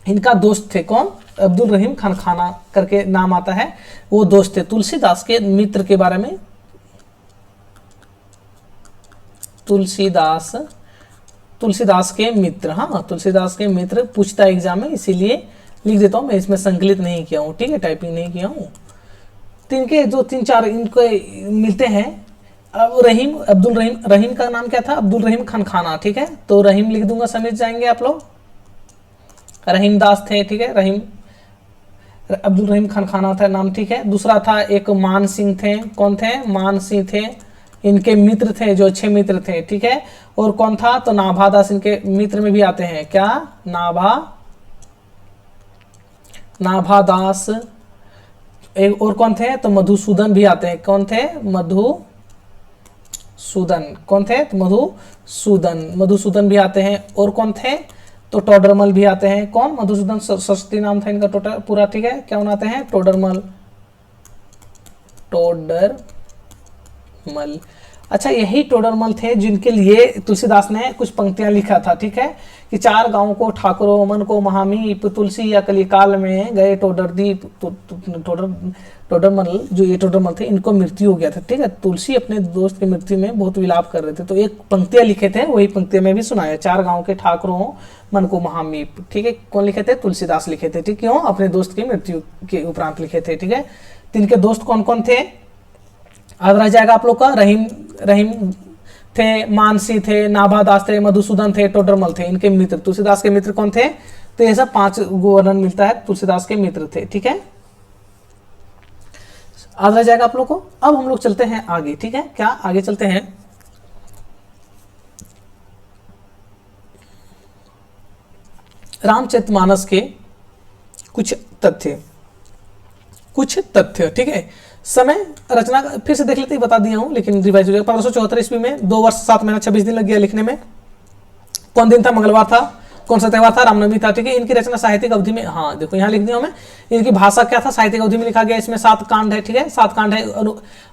इनका दोस्त थे। कौन, अब्दुल रहीम खान खाना करके नाम आता है, वो दोस्त थे तुलसीदास के मित्र के बारे में। तुलसीदास के मित्र, हाँ तुलसीदास के मित्र पूछता है एग्जाम में, इसीलिए लिख देता हूं मैं, इसमें संकलित नहीं किया हूं। ठीक है, टाइपिंग नहीं किया हूं। तो इनके जो 3-4 इनको मिलते हैं। अब रहीम, अब्दुल रहीम का नाम क्या था, अब्दुल रहीम खान खाना। ठीक है, तो रहीम लिख दूंगा, समझ जाएंगे आप लोग। रहीम दास थे। ठीक है, रहीम अब्दुल रहीम खान खाना था नाम। ठीक है, दूसरा था एक मान सिंह थे। कौन थे, मान सिंह थे, इनके मित्र थे, जो अच्छे मित्र थे। ठीक है, और कौन था, तो नाभादास इनके मित्र में भी आते हैं। क्या, नाभादास। एक और कौन थे, तो मधुसूदन भी आते हैं। कौन थे, मधुसूदन। कौन थे, तो मधुसूदन भी आते हैं। और कौन थे, तो टोडरमल भी आते हैं। कौन, मधुसूदन सरस्वती नाम था इनका टोटल पूरा। ठीक है, क्या बनाते हैं, टोडरमल। अच्छा, यही टोडरमल थे जिनके लिए तुलसीदास ने कुछ पंक्तियां लिखा था। ठीक है, कि 4 गांवों को ठाकुरों मन को महामीप, तुलसी या कलिकाल में गए टोडरदीप। टोडरमल, जो ये टोडरमल थे, इनको मृत्यु हो गया था। ठीक है, तुलसी अपने दोस्त की मृत्यु में बहुत विलाप कर रहे थे, तो एक पंक्तियां लिखे थे, वही पंक्तियां में भी सुनाया। 4 गांव के ठाकुरों मन को महामीप। ठीक है, कौन लिखे थे, तुलसीदास लिखे थे। ठीक, क्यों, अपने दोस्त की मृत्यु के उपरांत लिखे थे। ठीक है, तो इनके दोस्त कौन कौन थे, याद रह जाएगा आप लोग का। रहीम थे, मानसी थे, नाभादास थे, मधुसूदन थे, टोडरमल थे, इनके मित्र। तुलसीदास के मित्र कौन थे, तो ये सब 5 वर्णन मिलता है, तुलसीदास के मित्र थे। ठीक है, याद रह जाएगा आप लोग को। अब हम लोग चलते हैं आगे। ठीक है, क्या आगे चलते हैं, रामचरितमानस के कुछ तथ्य। ठीक है, समय रचना फिर से देख लेते ही बता दिया हूं, लेकिन रिवाइज हो जाएगा। 1574 ईस्वी में 2 वर्ष 7 महीना 26 दिन लग गया लिखने में। कौन दिन था, मंगलवार था। कौन सा त्यौहार था, रामनवमी था। ठीक है, इनकी रचना साहित्यिक अवधि में, हाँ देखो यहाँ लिख दिया हूं मैं, इनकी भाषा क्या था, साहित्यिक अवधि में लिखा गया। इसमें 7 कांड है। ठीक है, 7 कांड है।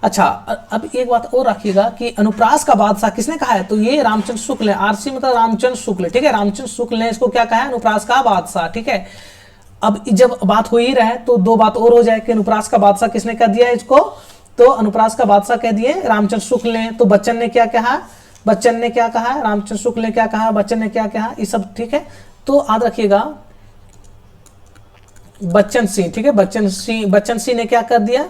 अच्छा, अब एक बात और रखिएगा कि अनुप्रास का बादशाह किसने कहा है, तो ये रामचंद्र शुक्ल है। आरसी मतलब रामचंद्र शुक्ल। ठीक है, रामचंद्र शुक्ल ने इसको क्या कहा है, अनुप्रास का बादशाह। ठीक है, अब जब बात हो ही रहा है तो 2 बात और हो जाए कि अनुप्रास का बादशाह किसने कह दिया इसको, तो अनुप्रास का बादशाह कह दिए रामचंद्र शुक्ल ने। तो बच्चन ने क्या कहा, रामचंद्र शुक्ल ने क्या कहा, बच्चन ने क्या कहा, ये सब। ठीक है, तो याद रखिएगा, बच्चन सिंह। ठीक है, बच्चन सिंह ने क्या कर दिया,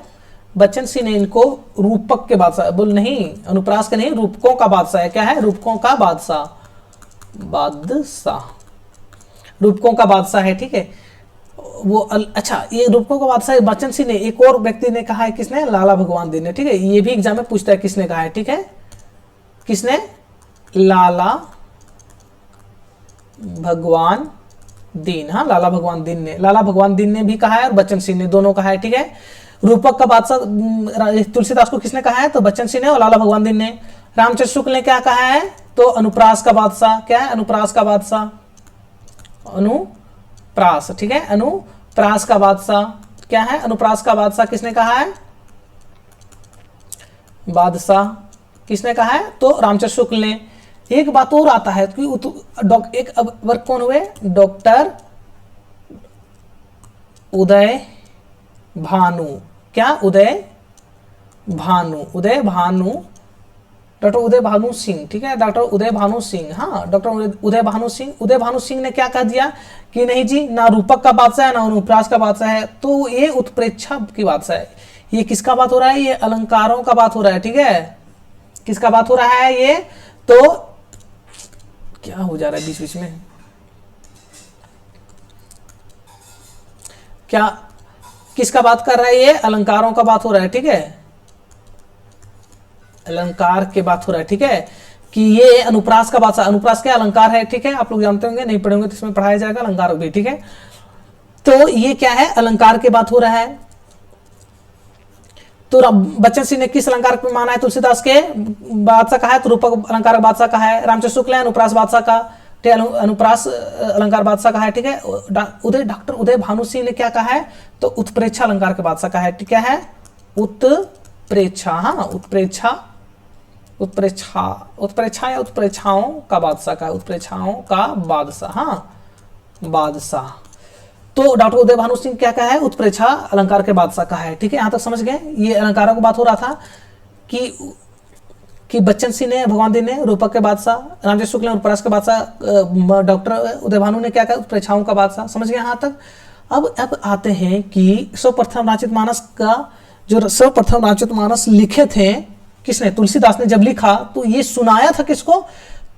बच्चन सिंह ने इनको रूपक के बादशाह बोल, नहीं अनुप्रास के नहीं, रूपकों का बादशाह है। क्या है, रूपकों का बादशाह, रूपकों का बादशाह है। ठीक है, वो अच्छा, ये रूपकों का बादशाह बच्चन सिंह ने, एक और व्यक्ति ने कहा है, किसने, लाला भगवान दीन ने। ठीक है, ये भी एग्जाम में पूछता है किसने कहा है। ठीक है, किसने, लाला भगवान दीन। हाँ, लाला भगवान दीन ने भी कहा है और बच्चन सिंह ने, दोनों कहा है। ठीक है, रूपक का बादशाह तुलसीदास को किसने कहा है, तो बच्चन सिंह ने और लाला भगवान दीन ने। रामचंद्र शुक्ल ने क्या कहा है, तो अनुप्रास का बादशाह। क्या है, अनुप्रास का बादशाह, अनुप्रास। ठीक है, अनुप्रास का बादशाह क्या है, अनुप्रास का बादशाह किसने कहा है, बादशाह किसने कहा है, तो रामचंद्र शुक्ल ने। एक बात और आता है कि एक वर्ग कौन हुए, डॉक्टर उदय भानु, क्या उदय भानु, उदय भानु, डॉक्टर उदय भानु सिंह, ठीक है, डॉक्टर उदय भानु सिंह, हाँ डॉक्टर उदय भानु सिंह। उदय भानु सिंह ने क्या कह दिया कि नहीं जी, ना रूपक का बादशाह है ना अनुप्रास का बादशाह है, तो ये उत्प्रेक्षा की बादशाह है। ये किसका बात हो रहा है, ये अलंकारों का बात हो रहा है, ठीक है, किसका बात हो रहा है ये, तो क्या हो जा रहा है बीच बीच में, क्या किसका बात कर रहा है ये, अलंकारों का बात हो रहा है, ठीक है, अलंकार के बात हो रहा है, ठीक है, कि ये अनुप्रास का बादशाह, अनुप्रास क्या अलंकार है, ठीक है, आप लोग जानते होंगे, नहीं पढ़े होंगे तो इसमें पढ़ाया जाएगा अलंकार भी, ठीक है। तो ये क्या है, अलंकार की बात हो रहा है। तो बच्चन सिंह ने किस अलंकार को माना है, तुलसीदास के बादशाह का है, तो रूपक अलंकार बादशाह का है। रामचंद्र शुक्ल है अनुप्रास बादशाह का, अनुप्रास अलंकार बादशाह का है, ठीक है। डॉक्टर उदय भानु सिंह ने क्या कहा है, तो उत्प्रेक्षा अलंकार के बादशाह का है, ठीक है, उत्प्रेक्षा, हाँ उत्प्रेक्षा, उत्प्रेक्षा, उत्प्रेक्षा या उत्प्रेक्षाओं का बादशाह का, उत्प्रेक्षाओं का बादशाह, हाँ बादशाह। तो डॉक्टर उदय भानु सिंह क्या कहा है, उत्प्रेक्षा अलंकार के बादशाह का है, ठीक है, यहां तक समझ गए। ये अलंकारों की बात हो रहा था कि बच्चन सिंह ने, भगवान दी ने रूपक के बादशाह, रामचंद्र शुक्ल ने उत्प्रास के बादशाह, डॉक्टर उदय भानु ने क्या कहा, उत्प्रेक्षाओं का बादशाह, समझ गए यहां तक। अब आते हैं कि सर्वप्रथम रामचरितमानस का, जो सर्वप्रथम रामचरितमानस लिखे थे किसने, तुलसीदास ने जब लिखा तो ये सुनाया था किसको,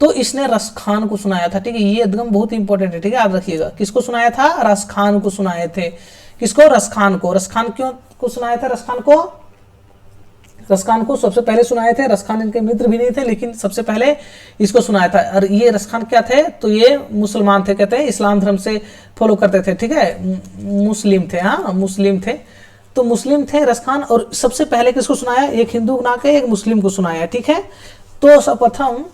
तो इसने रसखान को सुनाया था, ठीक है, ये एकदम बहुत इंपॉर्टेंट है, ठीक है, याद रखिएगा, किसको सुनाया था, रसखान को सुनाए थे, किसको, रसखान को। रसखान क्यों को सुनाया था, रसखान को, रसखान को सबसे पहले सुनाए थे, रसखान इनके मित्र भी नहीं थे, लेकिन सबसे पहले इसको सुनाया था। और ये रसखान क्या थे, तो ये मुसलमान थे, कहते हैं इस्लाम धर्म से फॉलो करते थे, ठीक है, मुस्लिम थे, हाँ मुस्लिम थे, तो मुस्लिम थे रसखान। और सबसे पहले किसको सुनाया, एक हिंदू ना के एक मुस्लिम को सुनाया, ठीक है। तो सर्वप्रथम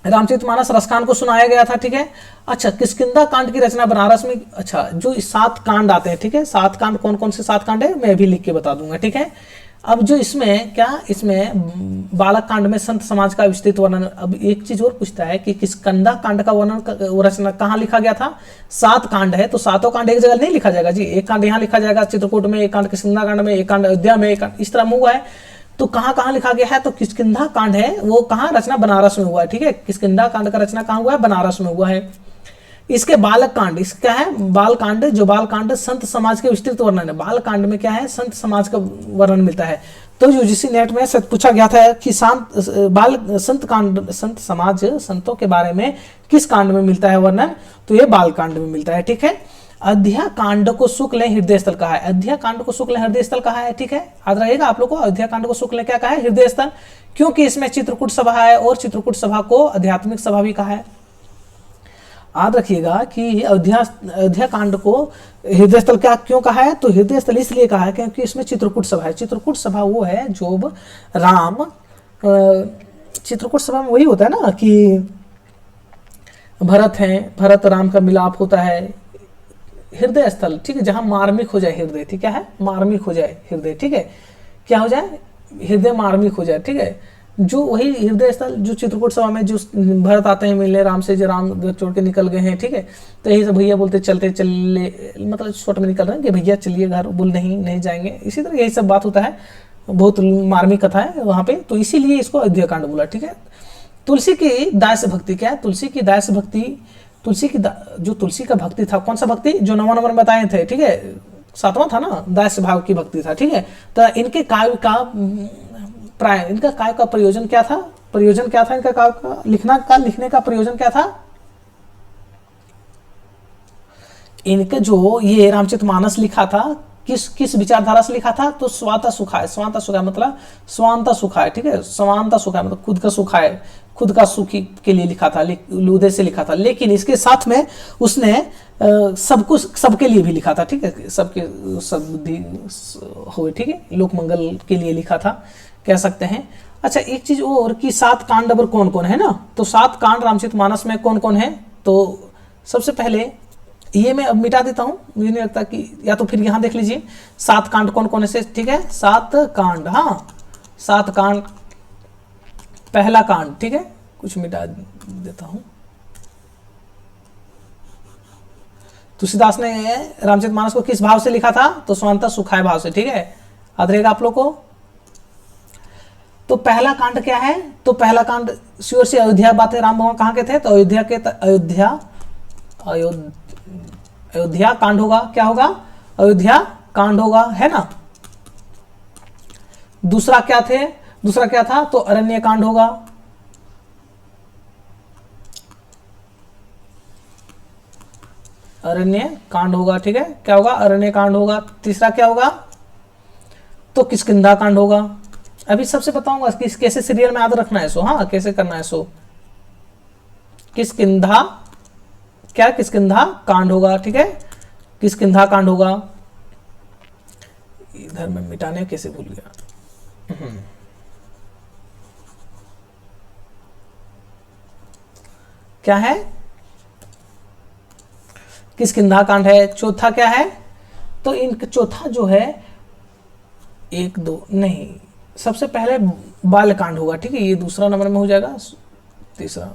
रामचरितमानस रसखान को सुनाया गया था, ठीक है। अच्छा, किष्किंधा कांड की रचना बनारस में, अच्छा जो 7 कांड आते हैं, ठीक है, 7 कांड कौन कौन से 7 कांड है मैं भी लिख के बता दूंगा, ठीक है। अब जो इसमें क्या, इसमें बालक कांड में संत समाज का विस्तृत वर्णन। अब एक चीज और पूछता है कि किष्किंधा कांड का वर्णन, रचना कहाँ लिखा गया था, 7 कांड है, तो 7 कांड एक जगह नहीं लिखा जाएगा जी, एक कांड यहाँ लिखा जाएगा चित्रकूट में, एक कांड किष्किंधा कांड में, एक कांड अयोध्या में, एक कांड इस तरह में हुआ है। तो कहाँ कहाँ लिखा गया है, तो किष्किंधा कांड है वो कहाँ, रचना बनारस में हुआ है, ठीक है, किष्किंधा कांड का रचना कहाँ हुआ है, बनारस में हुआ है। इसके बालक कांड, इसका है बाल कांड, जो बाल कांड संत समाज के विस्तृत वर्णन है, बाल कांड में क्या है, संत समाज का वर्णन मिलता है। तो यूजीसी नेट में पूछा गया था कि संत कांड, संत समाज, संतों के बारे में किस कांड में मिलता है वर्णन, तो ये बाल कांड में मिलता है, ठीक है। अयोध्या कांड को शुक्ल ने हृदय स्थल कहा है, अयोध्या कांड को शुक्ल ने हृदय स्थल कहा है, ठीक है, याद रहेगा आप लोग को, अयोध्या कांड को शुक्ल ने क्या कहा है, हृदय स्थल, क्योंकि इसमें चित्रकूट सभा है और चित्रकूट सभा को आध्यात्मिक सभा भी कहा है। याद रखिएगा कि अयोध्या कांड को हृदय स्थल क्या क्यों कहा है, तो हृदय स्थल इसलिए कहा है क्योंकि इसमें चित्रकूट सभा है। चित्रकूट सभा वो है जो राम, चित्रकूट सभा में वही होता है ना कि भरत है, भरत राम का मिलाप होता है, हृदय स्थल, ठीक है, जहां मार्मिक हो जाए हृदय, ठीक है, मार्मिक हो जाए हृदय, ठीक है, क्या हो जाए, हृदय मार्मिक हो जाए, ठीक है, जो वही हृदय स्थल जो चित्रकूट सभा में जो भरत आते हैं मिलने राम से, जो राम घर छोड़ के निकल गए हैं, ठीक है, तो यही सब भैया बोलते चलते चले, मतलब शॉर्ट में निकल रहे हैं कि भैया चलिए घर, बोल नहीं जाएंगे, इसी तरह यही सब बात होता है, बहुत मार्मिक कथा है वहाँ पे, तो इसीलिए इसको अयोध्या कांड बोला, ठीक है। तुलसी की दास भक्ति क्या है, तुलसी की दास भक्ति, तुलसी की जो तुलसी का भक्ति था, कौन सा भक्ति, जो 9वां नंबर में बताए थे, ठीक है, 7वां था ना, दास भाव की भक्ति था, ठीक है। तो इनके काव्य का इनका काव्य का प्रयोजन क्या था, प्रयोजन क्या था इनका काव्य का लिखने का प्रयोजन क्या था, इनके जो ये रामचरितमानस लिखा था किस विचारधारा से लिखा था, तो स्वांता सुखाय, स्वांता सुखाय मतलब स्वांता सुखाय, ठीक है, स्वांता सुखाय मतलब खुद का सुखाय, खुद का सुखी के लिए लिखा था, उद्देश्य से लिखा था, लेकिन इसके साथ में उसने सब कुछ सबके लिए भी लिखा था, ठीक है, सबके सब बुद्धि हो, ठीक है, लोक मंगल के लिए लिखा था, कह सकते हैं। अच्छा एक चीज और कि 7 कांड अब कौन कौन है ना, तो 7 कांड रामचरितमानस में कौन कौन है, तो सबसे पहले ये मैं अब मिटा देता हूं, मुझे नहीं लगता कि, या तो फिर यहां देख लीजिए 7 कांड कौन कौन से, ठीक है, 7 कांड, हाँ 7 कांड। पहला कांड, ठीक है, कुछ मिटा देता हूं, तुलसीदास ने रामचरितमानस को किस भाव से लिखा था? तो स्वांतः सुखाय भाव से, ठीक है, याद रहेगा आप लोग को। तो पहला कांड क्या है? तो पहला कांड श्योर से अयोध्या बात है। राम भगवान कहाँ के थे? तो अयोध्या के, अयोध्या कांड होगा। क्या होगा? अयोध्या कांड होगा, है ना। दूसरा क्या थे? दूसरा क्या था? तो अरण्य कांड होगा। अरण्य कांड होगा, ठीक है, क्या होगा? अरण्य कांड होगा। तीसरा क्या होगा? तो किष्किंधा कांड होगा। अभी सबसे बताऊंगा कि कैसे सीरियल में याद रखना है, सो हाँ कैसे करना है। सो किष्किंधा, क्या? किष्किंधा कांड होगा, ठीक है, किष्किंधा कांड होगा। इधर मैं मिटाने कैसे भूल गया। क्या है? किष्किंधा कांड है। चौथा क्या है? तो इन चौथा जो है, एक दो नहीं, सबसे पहले बालकांड होगा, ठीक है, ये दूसरा नंबर में हो जाएगा, तीसरा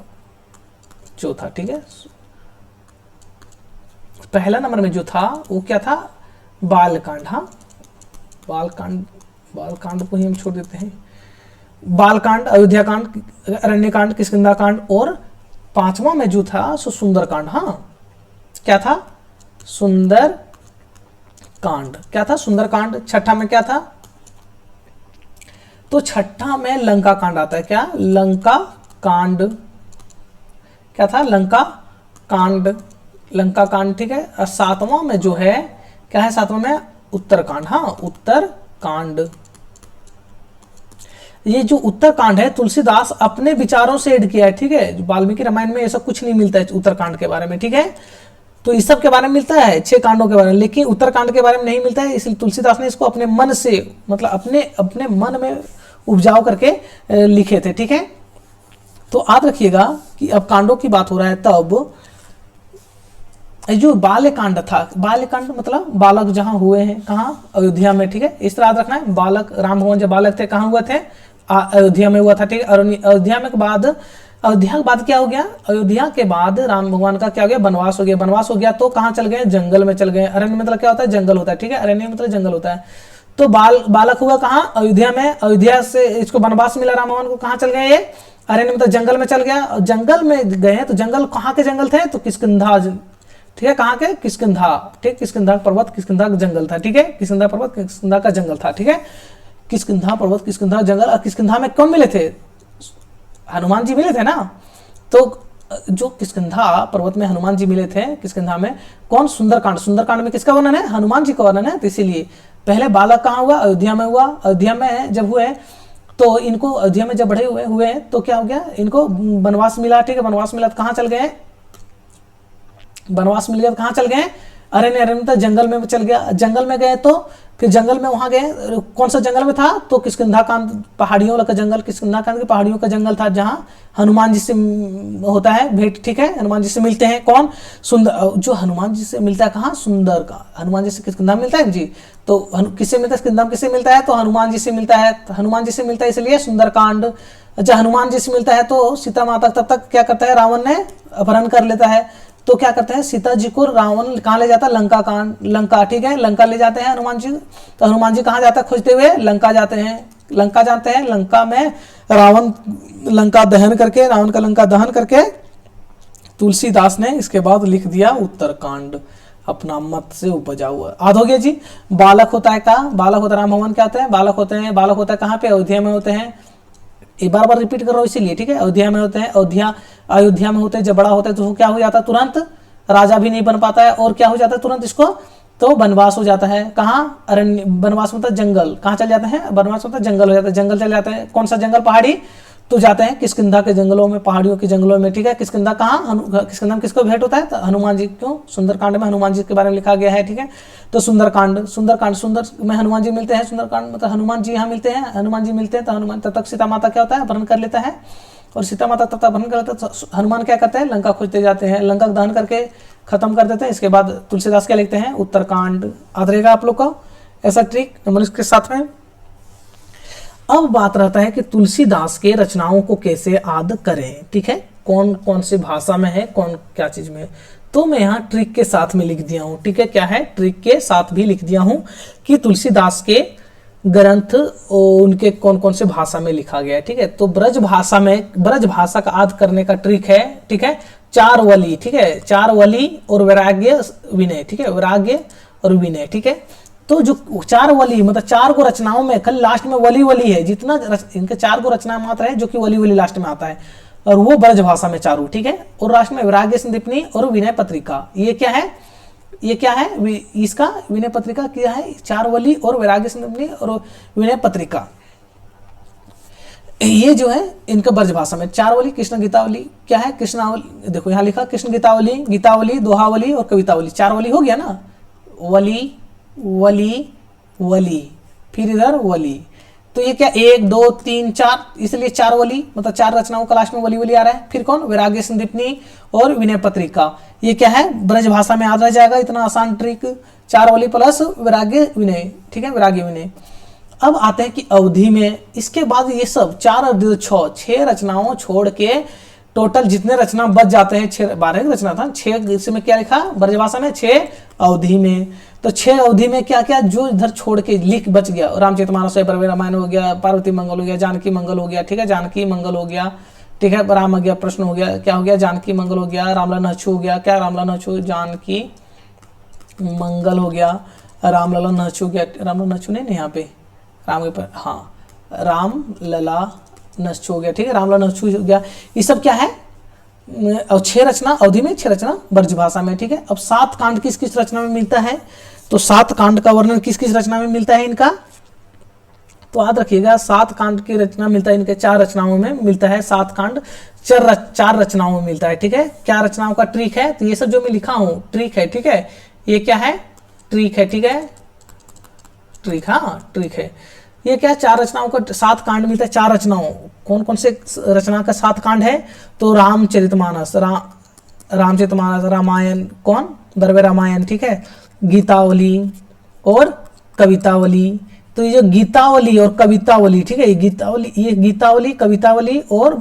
चौथा, ठीक है। पहला नंबर में जो था वो क्या था? बालकांड। हाँ, बालकांड, बालकांड को ही हम छोड़ देते हैं। बालकांड, अयोध्या कांड, अरण्य कांड, किष्किंधा कांड, और पांचवा में जो था सो सुंदर कांड। हाँ, क्या था? सुंदर कांड। क्या था? सुंदर कांड। छठा में क्या था? तो छठा में लंका कांड आता है। क्या? लंका कांड। क्या था? लंका कांड, लंका कांड, ठीक है। और सातवां में जो है क्या है? सातवां में उत्तरकांड। हाँ, उत्तरकांड। ये जो उत्तरकांड है तुलसीदास अपने विचारों से ऐड किया है, ठीक है। वाल्मीकि रामायण में ऐसा कुछ नहीं मिलता है उत्तरकांड के बारे में, ठीक है। तो इस सब के बारे में मिलता है 6 कांडों के बारे में, लेकिन उत्तरकांड के बारे में नहीं मिलता है। इसलिए तुलसीदास ने इसको अपने मन से, मतलब अपने मन में उपजाऊ करके लिखे थे, ठीक है। तो याद रखिएगा कि अब कांडों की बात हो रहा है, तब जो बाल्यकांड था, बाल्यकांड मतलब बालक जहां हुए हैं, कहाँ? अयोध्या में, ठीक है। इस तरह याद रखना है। बालक, राम भगवान जब बालक थे कहाँ हुए थे? अयोध्या में हुआ था, ठीक है। अयोध्या में के बाद, अयोध्या के बाद क्या हो गया? अयोध्या के बाद राम भगवान का क्या हो गया? वनवास हो गया। वनवास हो गया तो कहाँ चल गए? जंगल में चल गए। अरण्य मतलब क्या होता है? जंगल होता है, ठीक है। अरण्य मतलब जंगल होता है। तो बालक हुआ कहाँ? अयोध्या में। अयोध्या से इसको वनवास मिला राम भगवान को, कहाँ चल गए ये? अरण्य मतलब जंगल में चल गया। जंगल में गए तो जंगल कहाँ के जंगल थे? तो किष्किंधा, ठीक है। कहाँ के? किष्किंधा, ठीक। किष्किंधा पर्वत, किष्किंधा का जंगल था, ठीक है। किष्किंधा पर्वत, किष्किंधा का जंगल था, ठीक है। किष्किंधा पर्वत, किष्किंधा जंगल। और किष्किंधा में कौन मिले थे? हनुमान जी मिले थे ना। तो जो किष्किंधा पर्वत में हनुमान जी मिले थे, किष्किंधा में कौन? सुंदरकांड। सुंदरकांड में किसका वर्णन है? हनुमान जी का वर्णन है। तो इसीलिए पहले बालक कहाँ हुआ? अयोध्या में हुआ। अयोध्या में जब हुए तो इनको, अयोध्या में जब बड़े हुए तो क्या हो गया? इनको वनवास मिला, ठीक है। वनवास मिला तो कहाँ चल गए? वनवास मिल गया तो कहाँ चल गए? अरण्य तो जंगल में चल गया। जंगल में गए तो फिर जंगल में वहां गए, कौन सा जंगल में था? तो किष्किंधा कांड, पहाड़ियों का जंगल, किष्किंधा कांड की पहाड़ियों का जंगल था, जहां हनुमान जी से होता है भेंट, ठीक है। हनुमान जी से मिलते हैं कौन? सुंदर, जो हनुमान जी से मिलता है कहाँ? सुंदर का। हनुमान जी से किष्किंधा मिलता है जी। तो किससे मिलता है? किष्किंधा किससे मिलता है? तो हनुमान जी से मिलता है। तो हनुमान जी से मिलता है इसलिए सुंदरकांड। अच्छा, हनुमान जी से मिलता है तो सीता माता तब तक क्या करता है? रावण ने अपहरण कर लेता है। तो क्या करते हैं? सीता जी को रावण कहाँ ले जाता है? लंका कांड, लंका, ठीक है। लंका ले जाते हैं हनुमान जी। तो हनुमान जी कहाँ जाता है खोजते हुए? लंका जाते हैं। लंका जाते हैं। लंका में रावण लंका दहन करके, रावण का लंका दहन करके तुलसीदास ने इसके बाद लिख दिया उत्तरकांड, अपना मत से उपजा हुआ। आध हो गया जी। बालक होता है कहाँ? बालक होता है राम भगवान। क्या होते हैं? बालक होते हैं। बालक होता है कहाँ पे? अयोध्या में होते हैं। एक बार बार रिपीट कर रहा हूँ इसीलिए, ठीक है। अयोध्या में होते हैं। अयोध्या में होते हैं। जब बड़ा होता है तो वो क्या हो जाता है? तुरंत राजा भी नहीं बन पाता है, और क्या हो जाता है तुरंत इसको? तो वनवास हो जाता है। कहाँ? अरण्य। वनवास मतलब जंगल। कहाँ चल जाते हैं? वनवास मतलब जंगल हो जाता है। जंगल चल जाते हैं। कौन सा जंगल? पहाड़ी। तो जाते हैं किष्किंधा के जंगलों में, पहाड़ियों के जंगलों में, ठीक है। किष्किंधा कहाँ? किष्किंधा में किसको भेंट होता है? तो हनुमान जी। क्यों? सुंदरकांड में हनुमान जी के बारे में लिखा गया है, ठीक है। तो सुंदरकांड, सुंदर में हनुमान जी मिलते हैं। सुंदरकांड मतलब हनुमान जी यहाँ मिलते हैं। हनुमान जी मिलते हैं तो हनुमान, तब तक सीता माता क्या होता है? अपहरण कर लेता है। और सीता माता तब तक अपहरण कर लेता है तो हनुमान क्या करते हैं? लंका खोजते जाते हैं। लंका का दहन करके खत्म कर देते हैं। इसके बाद तुलसीदास क्या लिखते हैं? उत्तरकांड। याद रहेगा आप लोग को ऐसा ट्रिक नंबर के साथ में। अब बात रहता है कि तुलसीदास के रचनाओं को कैसे याद करें, ठीक है। कौन कौन सी भाषा में है, कौन क्या चीज में। तो मैं यहाँ ट्रिक के साथ में लिख दिया हूँ, ठीक है। क्या है, ट्रिक के साथ भी लिख दिया हूँ कि तुलसीदास के ग्रंथ उनके कौन कौन से भाषा में लिखा गया है, ठीक है। तो ब्रज भाषा में, ब्रज भाषा का आदि करने का ट्रिक है, ठीक है, 4 वली, ठीक है, 4 वली और वैराग्य विनय, ठीक है, वैराग्य और विनय, ठीक है। तो जो 4 वली मतलब 4 को रचनाओं में कल लास्ट में वली वली है, जितना इनके 4 को रचना मात्र है जो कि वली वली लास्ट में आता है, और वो ब्रज भाषा में चारों, ठीक है। और लास्ट में वैराग्य संदीपनी और विनय पत्रिका, ये क्या है, ये क्या है, इसका विनय पत्रिका क्या है, 4 वली और वैराग्य संदीपनी और विनय पत्रिका, ये जो है इनका ब्रज भाषा में 4 वली। कृष्ण गीतावली क्या है, कृष्णावली, देखो यहाँ लिखा कृष्ण गीतावली, गीतावली, दोहावली और कवितावली, 4 वली हो गया ना, वली वली वली, फिर इधर वली। तो ये क्या 1 2 3 4, इसलिए 4 वली मतलब 4 रचनाओं का लास्ट में वली वली आ रहा है। फिर कौन, वैराग्य संदीपनी और विनय पत्रिका, ये क्या है, ब्रज भाषा में याद रह जाएगा, इतना आसान ट्रिक, 4 वली प्लस वैराग्य विनय, ठीक है, वैराग्य विनय। अब आते हैं कि अवधि में, इसके बाद ये सब 4 और 6 रचनाओं छोड़ के टोटल जितने रचना बच जाते हैं, 12 रचना था, 6 इसमें क्या लिखा ब्रज भाषा में, 6 अवधि में। तो 6 अवधि में क्या क्या जो इधर छोड़ के लिख बच गया, रामचरितमानस है, परवे रामायण हो गया, पार्वती मंगल हो गया, जानकी मंगल हो गया, ठीक है, जानकी मंगल हो गया, ठीक है, राम गया प्रश्न हो गया, क्या हो गया, जानकी मंगल हो गया, रामललन हछु हो गया, क्या रामललन हछु, जानकी मंगल हो गया, रामललन हछु हो गया, रामललन हछु नहीं यहाँ पे राम के पर, हाँ राम लला नच्छु हो गया, ठीक है, रामललन हछु हो गया। ये सब क्या है, और 6 रचना अवधि में, 6 रचना ब्रज भाषा में, ठीक है। अब 7 कांड किस किस रचना में मिलता है, तो 7 कांड का वर्णन किस किस रचना में मिलता है इनका, तो याद रखिएगा 7 कांड की रचना मिलता है इनके 4 रचनाओं में मिलता है, 7 कांड 4 रचनाओं में मिलता है, ठीक है। क्या रचनाओं का ट्रिक है, तो ये सब जो मैं लिखा हूँ ट्रिक है, ठीक है, ये क्या है, ट्रिक है, ठीक है, ट्रिक, हाँ ट्रिक है। ये क्या 4 रचनाओं का 7 कांड मिलता है, 4 रचनाओं, कौन कौन से रचना का 7 कांड है, तो रामचरितमानस, रामचरितमानस, रामायण कौन, बरवे रामायण, ठीक है, गीतावली और कवितावली। तो ये जो गीतावली और कवितावली, ठीक है, ये गीतावली कवितावली और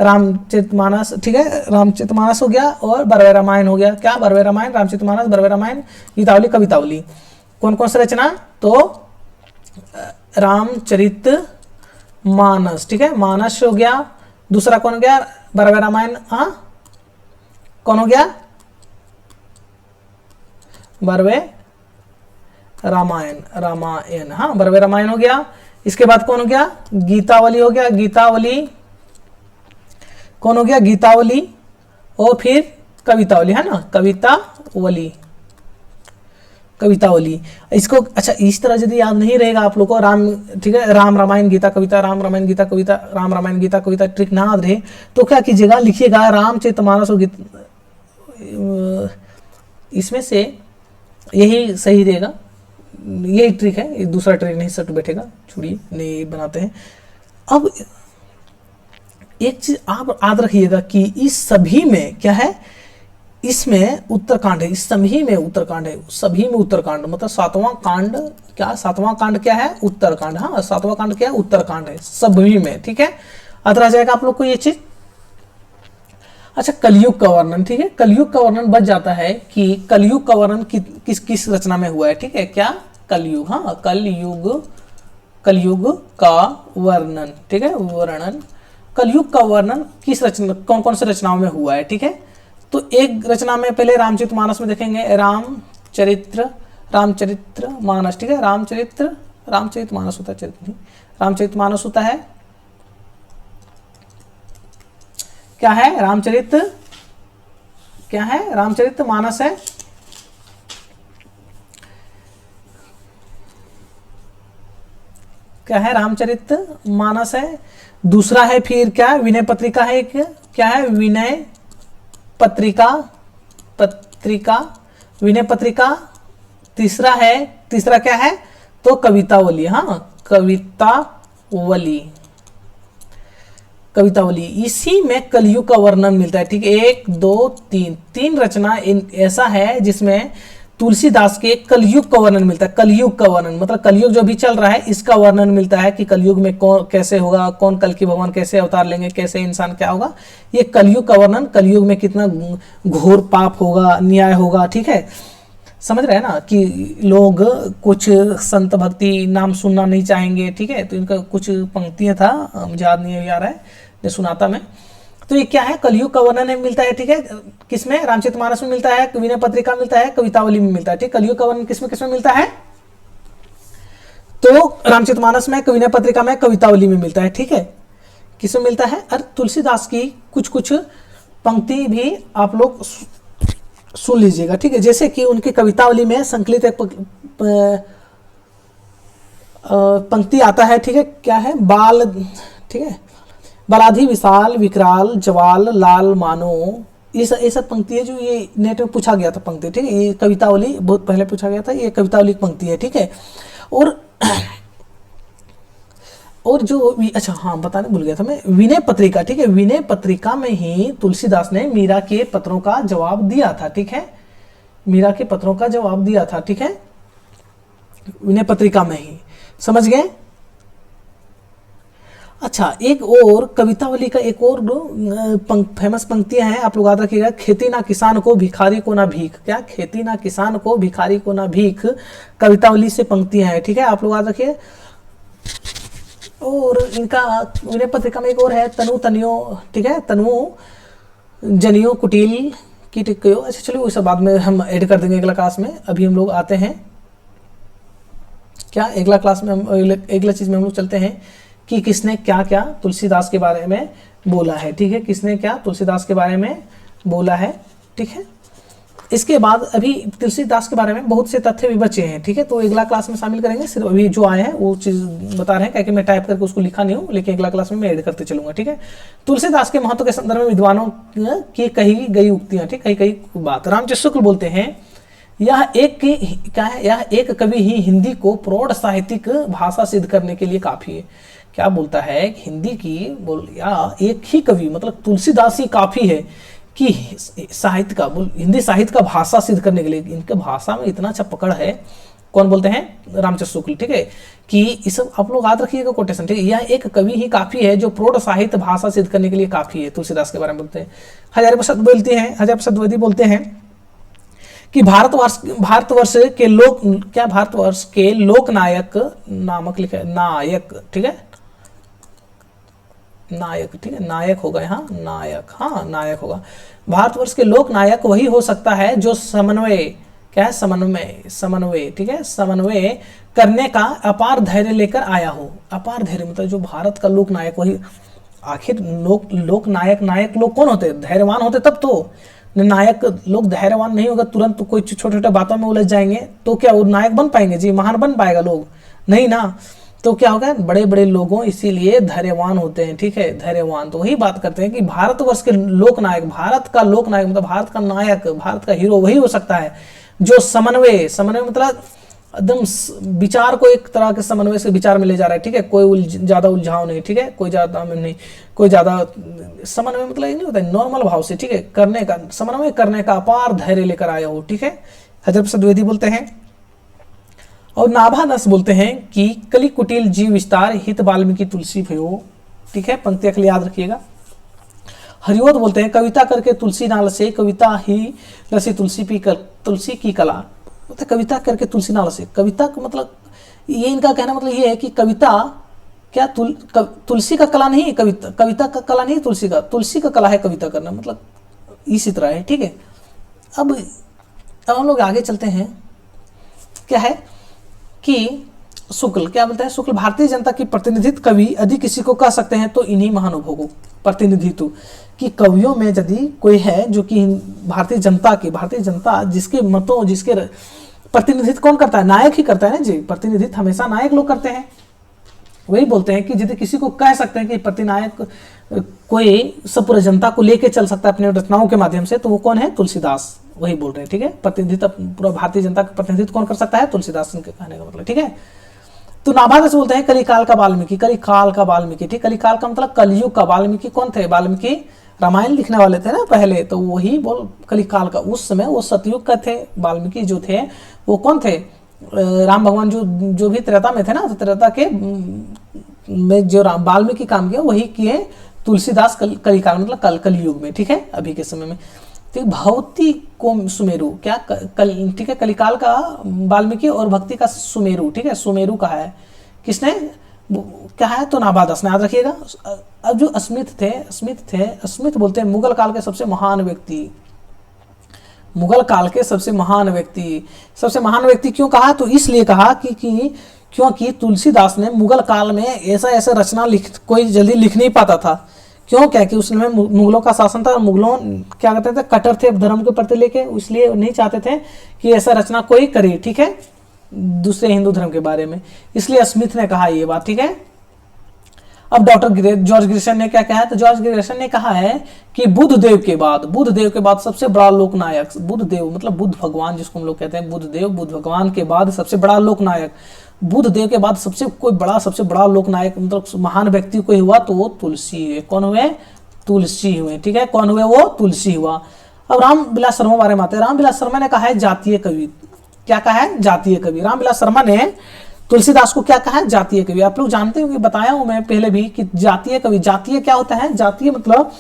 रामचरितमानस, ठीक है, रामचरितमानस हो गया और बरवे रामायण हो गया, क्या बरवे रामायण, रामचरितमानस, बरवे रामायण, गीतावली, कवितावली। कौन कौन सी रचना, तो रामचरित मानस, ठीक है, मानस हो गया, दूसरा कौन हो गया, बरवे रामायण, हाँ कौन हो गया, बरवे रामायण, रामायण, हाँ बरवे रामायण हो गया। इसके बाद कौन हो गया, गीतावली हो गया, गीतावली कौन हो गया, गीतावली, और फिर कवितावली, है ना, कवितावली, कवितावली। इसको अच्छा इस तरह यदि याद नहीं रहेगा आप लोग को, राम, ठीक है, राम रामायण गीता कविता, राम रामायण गीता कविता, राम रामायण गीता कविता, ट्रिक ना याद रहे तो क्या कीजिएगा, लिखिएगा रामचरितमानस और इसमें से यही सही रहेगा, यही ट्रिक है, ये दूसरा ट्रिक नहीं सट बैठेगा, छोड़िए नहीं बनाते हैं। अब एक चीज आप याद रखिएगा कि इस सभी में क्या है, इसमें उत्तरकांड है, इस सभी में उत्तरकांड है, सभी में उत्तरकांड मतलब 7वां कांड, क्या 7वां कांड क्या है, उत्तरकांड, हाँ 7वां कांड क्या है, उत्तरकांड है सभी में, ठीक है। याद रह जाएगा आप लोग को ये चीज। अच्छा कलयुग का वर्णन, ठीक है, कलयुग का वर्णन बच जाता है कि कलयुग का वर्णन किस किस रचना में हुआ है, ठीक है, क्या कलयुग, हाँ कलयुग, कलयुग का वर्णन, ठीक है, वर्णन, कलयुग का वर्णन किस रचना, कौन कौन से रचनाओं में हुआ है, ठीक है। तो एक रचना में पहले रामचरितमानस में देखेंगे, रामचरितमानस, ठीक है, रामचरितमानस होता है, चरित्र नहीं, रामचरितमानस होता है, क्या है, क्या है, रामचरितमानस है, क्या है, रामचरितमानस है। दूसरा है फिर क्या, विनय पत्रिका है एक, क्या है, विनय पत्रिका, विनय पत्रिका। तीसरा क्या है, तो कवितावली, हाँ कवितावली, इसी में कलयुग का वर्णन मिलता है, ठीक है। 1 2 3 रचना ऐसा है जिसमें तुलसीदास के कलयुग का वर्णन मिलता है। कलयुग का वर्णन मतलब कलयुग जो भी चल रहा है इसका वर्णन मिलता है कि कलयुग में कौन कैसे होगा, कौन कल की भगवान कैसे अवतार लेंगे, कैसे इंसान क्या होगा, ये कलयुग का वर्णन, कलयुग में कितना घोर पाप होगा, न्याय होगा, ठीक है। समझ रहे हैं ना कि लोग कुछ संत भक्ति नाम सुनना नहीं चाहेंगे, ठीक है। तो इनका कुछ पंक्तियां था, मुझे याद नहीं आ रहा है, जो सुनाता मैं। तो ये क्या है, कलयुग का वर्णन है, मिलता है, ठीक है। किसमें, रामचरितमानस में मिलता है, विनय पत्रिका मिलता है, कवितावली में मिलता है, ठीक। कलयुग का वर्णन किसमें किसमें मिलता है, तो रामचरितमानस में, विनय पत्रिका में, कवितावली में मिलता है, ठीक है। किसमें मिलता है, और तुलसीदास की कुछ कुछ पंक्ति भी आप लोग सुन लीजिएगा, ठीक है। जैसे कि उनकी कवितावली में संकलित एक पंक्ति आता है, ठीक है, क्या है, बाल, ठीक है, बलाधि विशाल विकराल जवाल लाल मानो, ये सब पंक्ति है जो ये नेट में पूछा गया था पंक्ति, ठीक है। ये कवितावली बहुत पहले पूछा गया था, ये कवितावली की पंक्ति है, ठीक है। और जो अच्छा हाँ बताने भूल गया था मैं, विनय पत्रिका, ठीक है, विनय पत्रिका में ही तुलसीदास ने मीरा के पत्रों का जवाब दिया था, ठीक है। मीरा के पत्रों का जवाब दिया था, ठीक है, विनय पत्रिका में ही, समझ गए। अच्छा, एक और कवितावली का एक और फेमस पंक्तियां हैं, आप लोग याद रखिएगा। खेती ना किसान को भिखारी को ना भीख, क्या, खेती ना किसान को भिखारी को ना भीख, कवितावली से पंक्तियां हैं, ठीक है, आप लोग याद रखिए। और इनका विनय पत्रिका में एक और है, तनु तनियो, ठीक है, तनु जनियो कुटिल की टिक्यो। अच्छा चलिए वो सब बाद में हम ऐड कर देंगे अगला क्लास में। अभी हम लोग आते हैं क्या, अगला क्लास में हम अगला चीज में हम लोग चलते हैं कि किसने क्या क्या तुलसीदास के बारे में बोला है, ठीक है, किसने क्या तुलसीदास के बारे में बोला है, ठीक है। इसके बाद अभी तुलसीदास के बारे में बहुत से तथ्य भी बचे हैं, ठीक है, तो अगला क्लास में शामिल करेंगे। सिर्फ अभी जो आए हैं वो चीज़ बता रहे हैं, क्योंकि मैं टाइप करके उसको लिखा नहीं हूँ, लेकिन अगला क्लास में मैं ऐड करते चलूंगा, ठीक है। तुलसीदास के महत्व के संदर्भ में विद्वानों की कही गई उक्तियां, ठीक, कही कही बात। रामचंद्र शुक्ल बोलते हैं, यह एक क्या है, यह एक कवि ही हिंदी को प्रौढ़ साहित्यिक भाषा सिद्ध करने के लिए काफी है। क्या बोलता है, हिंदी की बोल या एक ही कवि मतलब तुलसीदास ही काफी है कि साहित्य का हिंदी साहित्य का भाषा सिद्ध करने के लिए। इनके भाषा में इतना अच्छा पकड़ है। कौन बोलते हैं, रामचंद्र शुक्ल, ठीक है, कि इस आप लोग याद रखिएगा कोटेशन, ठीक है। यह एक कवि ही काफी है जो प्रौढ़ साहित्य भाषा सिद्ध करने के लिए काफी है। तुलसीदास के बारे में बोलते हैं। हजारी प्रसाद बोलते हैं, हजारी प्रसाद द्विवेदी बोलते हैं कि भारतवर्ष के लोकनायक नामक लिखा है, नायक, ठीक है, नायक, ठीक है, नायक होगा यहाँ, नायक, हाँ नायक होगा। भारतवर्ष के लोक नायक वही हो सकता है जो समन्वय, क्या है, समन्वय, ठीक है, समन्वय करने का अपार धैर्य लेकर आया हो। अपार धैर्य मतलब जो भारत का लोक नायक वही। आखिर लोक नायक लोग कौन होते, धैर्यवान होते तब तो। नायक लोग धैर्यवान नहीं होगा, तुरंत कोई छोटे छोटे बातों में उलझ जाएंगे तो क्या वो नायक बन पाएंगे जी, महान बन पाएगा लोग, नहीं ना। तो क्या होगा, बड़े बड़े लोगों इसीलिए धैर्यवान होते हैं, ठीक है, धैर्यवान। तो वही बात करते हैं कि भारतवर्ष के लोकनायक, भारत का लोकनायक मतलब भारत का नायक, भारत का हीरो वही हो सकता है जो समन्वय मतलब एकदम विचार को एक तरह के समन्वय से विचार में ले जा रहा है, ठीक है, कोई ज्यादा उलझाव नहीं, ठीक है, कोई ज्यादा नहीं, कोई ज्यादा समन्वय मतलब नहीं होता है, नॉर्मल भाव से, ठीक है, करने का, समन्वय करने का अपार धैर्य लेकर आया हो, ठीक है। हजरत प्रसाद द्विवेदी बोलते हैं। और नाभादास बोलते हैं कि कलि कुटिल जीव विस्तार हित वाल्मीकि तुलसी भयो, ठीक है, पंक्ति अगली याद रखिएगा। हरिओद बोलते हैं, कविता करके तुलसी नाल से, कविता ही रसी तुलसी की कला, मतलब कविता करके तुलसी नाल से। कविता का मतलब ये इनका कहना मतलब ये है कि कविता क्या तुलसी का कला नहीं है, कविता का कला नहीं है तुलसी का कला है कविता करना, मतलब इसी तरह है, ठीक है। अब हम लोग आगे चलते हैं, क्या है कि शुक्ल क्या बोलते हैं, शुक्ल भारतीय जनता की प्रतिनिधित्व कवि यदि किसी को कह सकते हैं तो इन्हीं महानुभावों प्रतिनिधित्व कि कवियों में यदि कोई है जो कि भारतीय जनता जिसके मतों, जिसके प्रतिनिधित्व कौन करता है, नायक ही करता है ना जी, प्रतिनिधित्व हमेशा नायक लोग करते हैं। वही बोलते हैं कि यदि किसी को कह सकते हैं कि प्रतिनायक कोई सब पूरे जनता को लेके चल सकता है अपने रचनाओं के माध्यम से, तो वो कौन है, तुलसीदास, वही बोल रहे हैं, ठीक है। प्रतिनिधित्व पूरा भारतीय जनता का प्रतिनिधित्व कौन कर सकता है, तुलसीदास के कहने का मतलब, ठीक है। तो नाभादास बोलते हैं कलिकाल का वाल्मीकि, ठीक, कलिकाल का मतलब कलयुग का वाल्मीकि कौन थे, वाल्मीकि रामायण लिखने वाले थे ना पहले, तो वही बोल कलिकाल का, उस समय वो सतयुग का थे। वाल्मीकि जो थे वो कौन थे, राम भगवान जो भी त्रेता में थे ना, तो त्रेता के में जो वाल्मीकि काम किया वही किए तुलसीदास कलिकाल मतलब कलयुग में, ठीक है, अभी के समय में। तो भक्ति को सुमेरु क्या ठीक है, कलिकाल का वाल्मीकि और भक्ति का सुमेरु, ठीक है, सुमेरु कहा है किसने, क्या है, तो नाभादास ने, याद रखिएगा। अब जो अस्मित बोलते हैं मुगल काल के सबसे महान व्यक्ति, मुगल काल के सबसे महान व्यक्ति क्यों कहा, तो इसलिए कहा कि क्योंकि तुलसीदास ने मुगल काल में ऐसा रचना कोई जल्दी लिख नहीं पाता था। क्यों, क्या कि उसमें मुगलों का शासन था, मुगलों क्या कहते थे, कट्टर थे धर्म के प्रति लेके, इसलिए नहीं चाहते थे कि ऐसा रचना कोई करे, ठीक है, दूसरे हिंदू धर्म के बारे में, इसलिए स्मिथ ने कहा ये बात, ठीक है। अब जॉर्ज ग्रिशम ने क्या कहा है, तो जॉर्ज ग्रिशम ने कहा है कि बुद्ध देव के बाद सबसे बड़ा लोकनायक, बुद्ध देव मतलब बुद्ध भगवान जिसको हम लोग कहते हैं, बुद्ध भगवान के बाद सबसे बड़ा लोकनायक, बुद्ध देव के बाद सबसे बड़ा लोकनायक मतलब महान व्यक्ति कोई हुआ तो वो तुलसी हुए। कौन हुए, तुलसी हुए, ठीक है, कौन हुए, वो तुलसी हुआ। अब रामविलास शर्मा बारे में आते हैं। रामविलास शर्मा ने कहा है जातीय कवि, क्या कहा है, जातीय कवि। रामविलास शर्मा ने तुलसीदास को क्या कहा है, जातीय कवि। आप लोग जानते हो कि बताया हूं मैं पहले भी कि जातीय कवि, जातीय क्या होता है, जातीय मतलब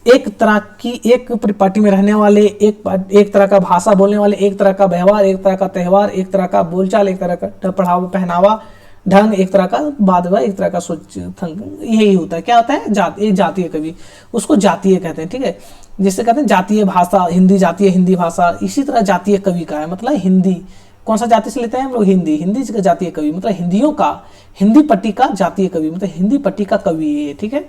एक तरह की, एक पार्टी में रहने वाले, एक तरह का भाषा बोलने वाले, एक तरह का व्यवहार, एक तरह का त्यौहार, एक तरह का बोलचाल, एक तरह का पहनावा ढंग, एक तरह का बात, एक तरह का सोच, यही होता है, क्या होता है, एक जातीय कवि, उसको जातीय कहते हैं, ठीक है। जिससे कहते हैं जातीय भाषा, हिंदी जातीय हिंदी भाषा, इसी तरह जातीय कवि का है मतलब हिंदी, कौन सा जाति से लेते हैं हम लोग, हिंदी का जातीय कवि मतलब हिंदियों का, हिंदी पट्टी का जातीय कवि मतलब हिंदी पट्टी का कवि है, ठीक है।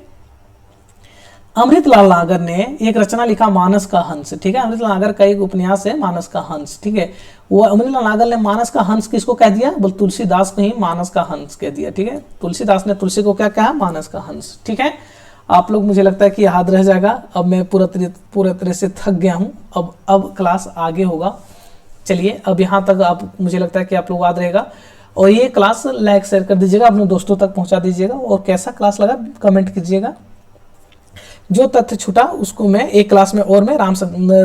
अमृतलाल नागर ने एक रचना लिखा मानस का हंस, ठीक है, अमृतलाल नागर का एक उपन्यास है मानस का हंस, ठीक है। वो अमृतलाल नागर ने मानस का हंस किसको कह दिया, बोल तुलसीदास को ही मानस का हंस कह दिया, ठीक है। तुलसीदास ने तुलसी को क्या कहा, मानस का हंस, ठीक है। आप लोग, मुझे लगता है कि याद रह जाएगा। अब मैं पूरा तरह से थक गया हूँ, अब क्लास आगे होगा। चलिए अब यहाँ तक आप, मुझे लगता है कि आप लोग याद रहेगा, और ये क्लास लाइक शेयर कर दीजिएगा, अपने दोस्तों तक पहुँचा दीजिएगा, और कैसा क्लास लगा कमेंट कीजिएगा। जो तथ्य छूटा उसको मैं एक क्लास में और मैं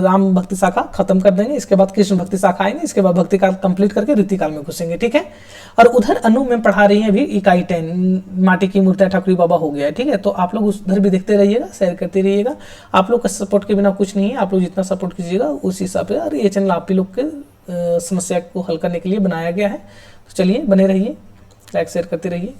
राम भक्ति शाखा खत्म कर देंगे, इसके बाद कृष्ण भक्ति शाखा आएंगे, इसके बाद भक्ति काल कंप्लीट करके रीति काल में घुसेंगे, ठीक है। और उधर अनु में पढ़ा रही है अभी इकाई 10 माटी की मूर्तियां ठाकुरी बाबा हो गया है, ठीक है। तो आप लोग उधर भी देखते रहिएगा, शेयर करते रहिएगा। आप लोग का सपोर्ट के बिना कुछ नहीं है, आप लोग जितना सपोर्ट कीजिएगा उस हिसाब से, और ये चैनल आप ही लोग के समस्या को हल करने के लिए बनाया गया है। तो चलिए बने रहिए, लाइक शेयर करते रहिए।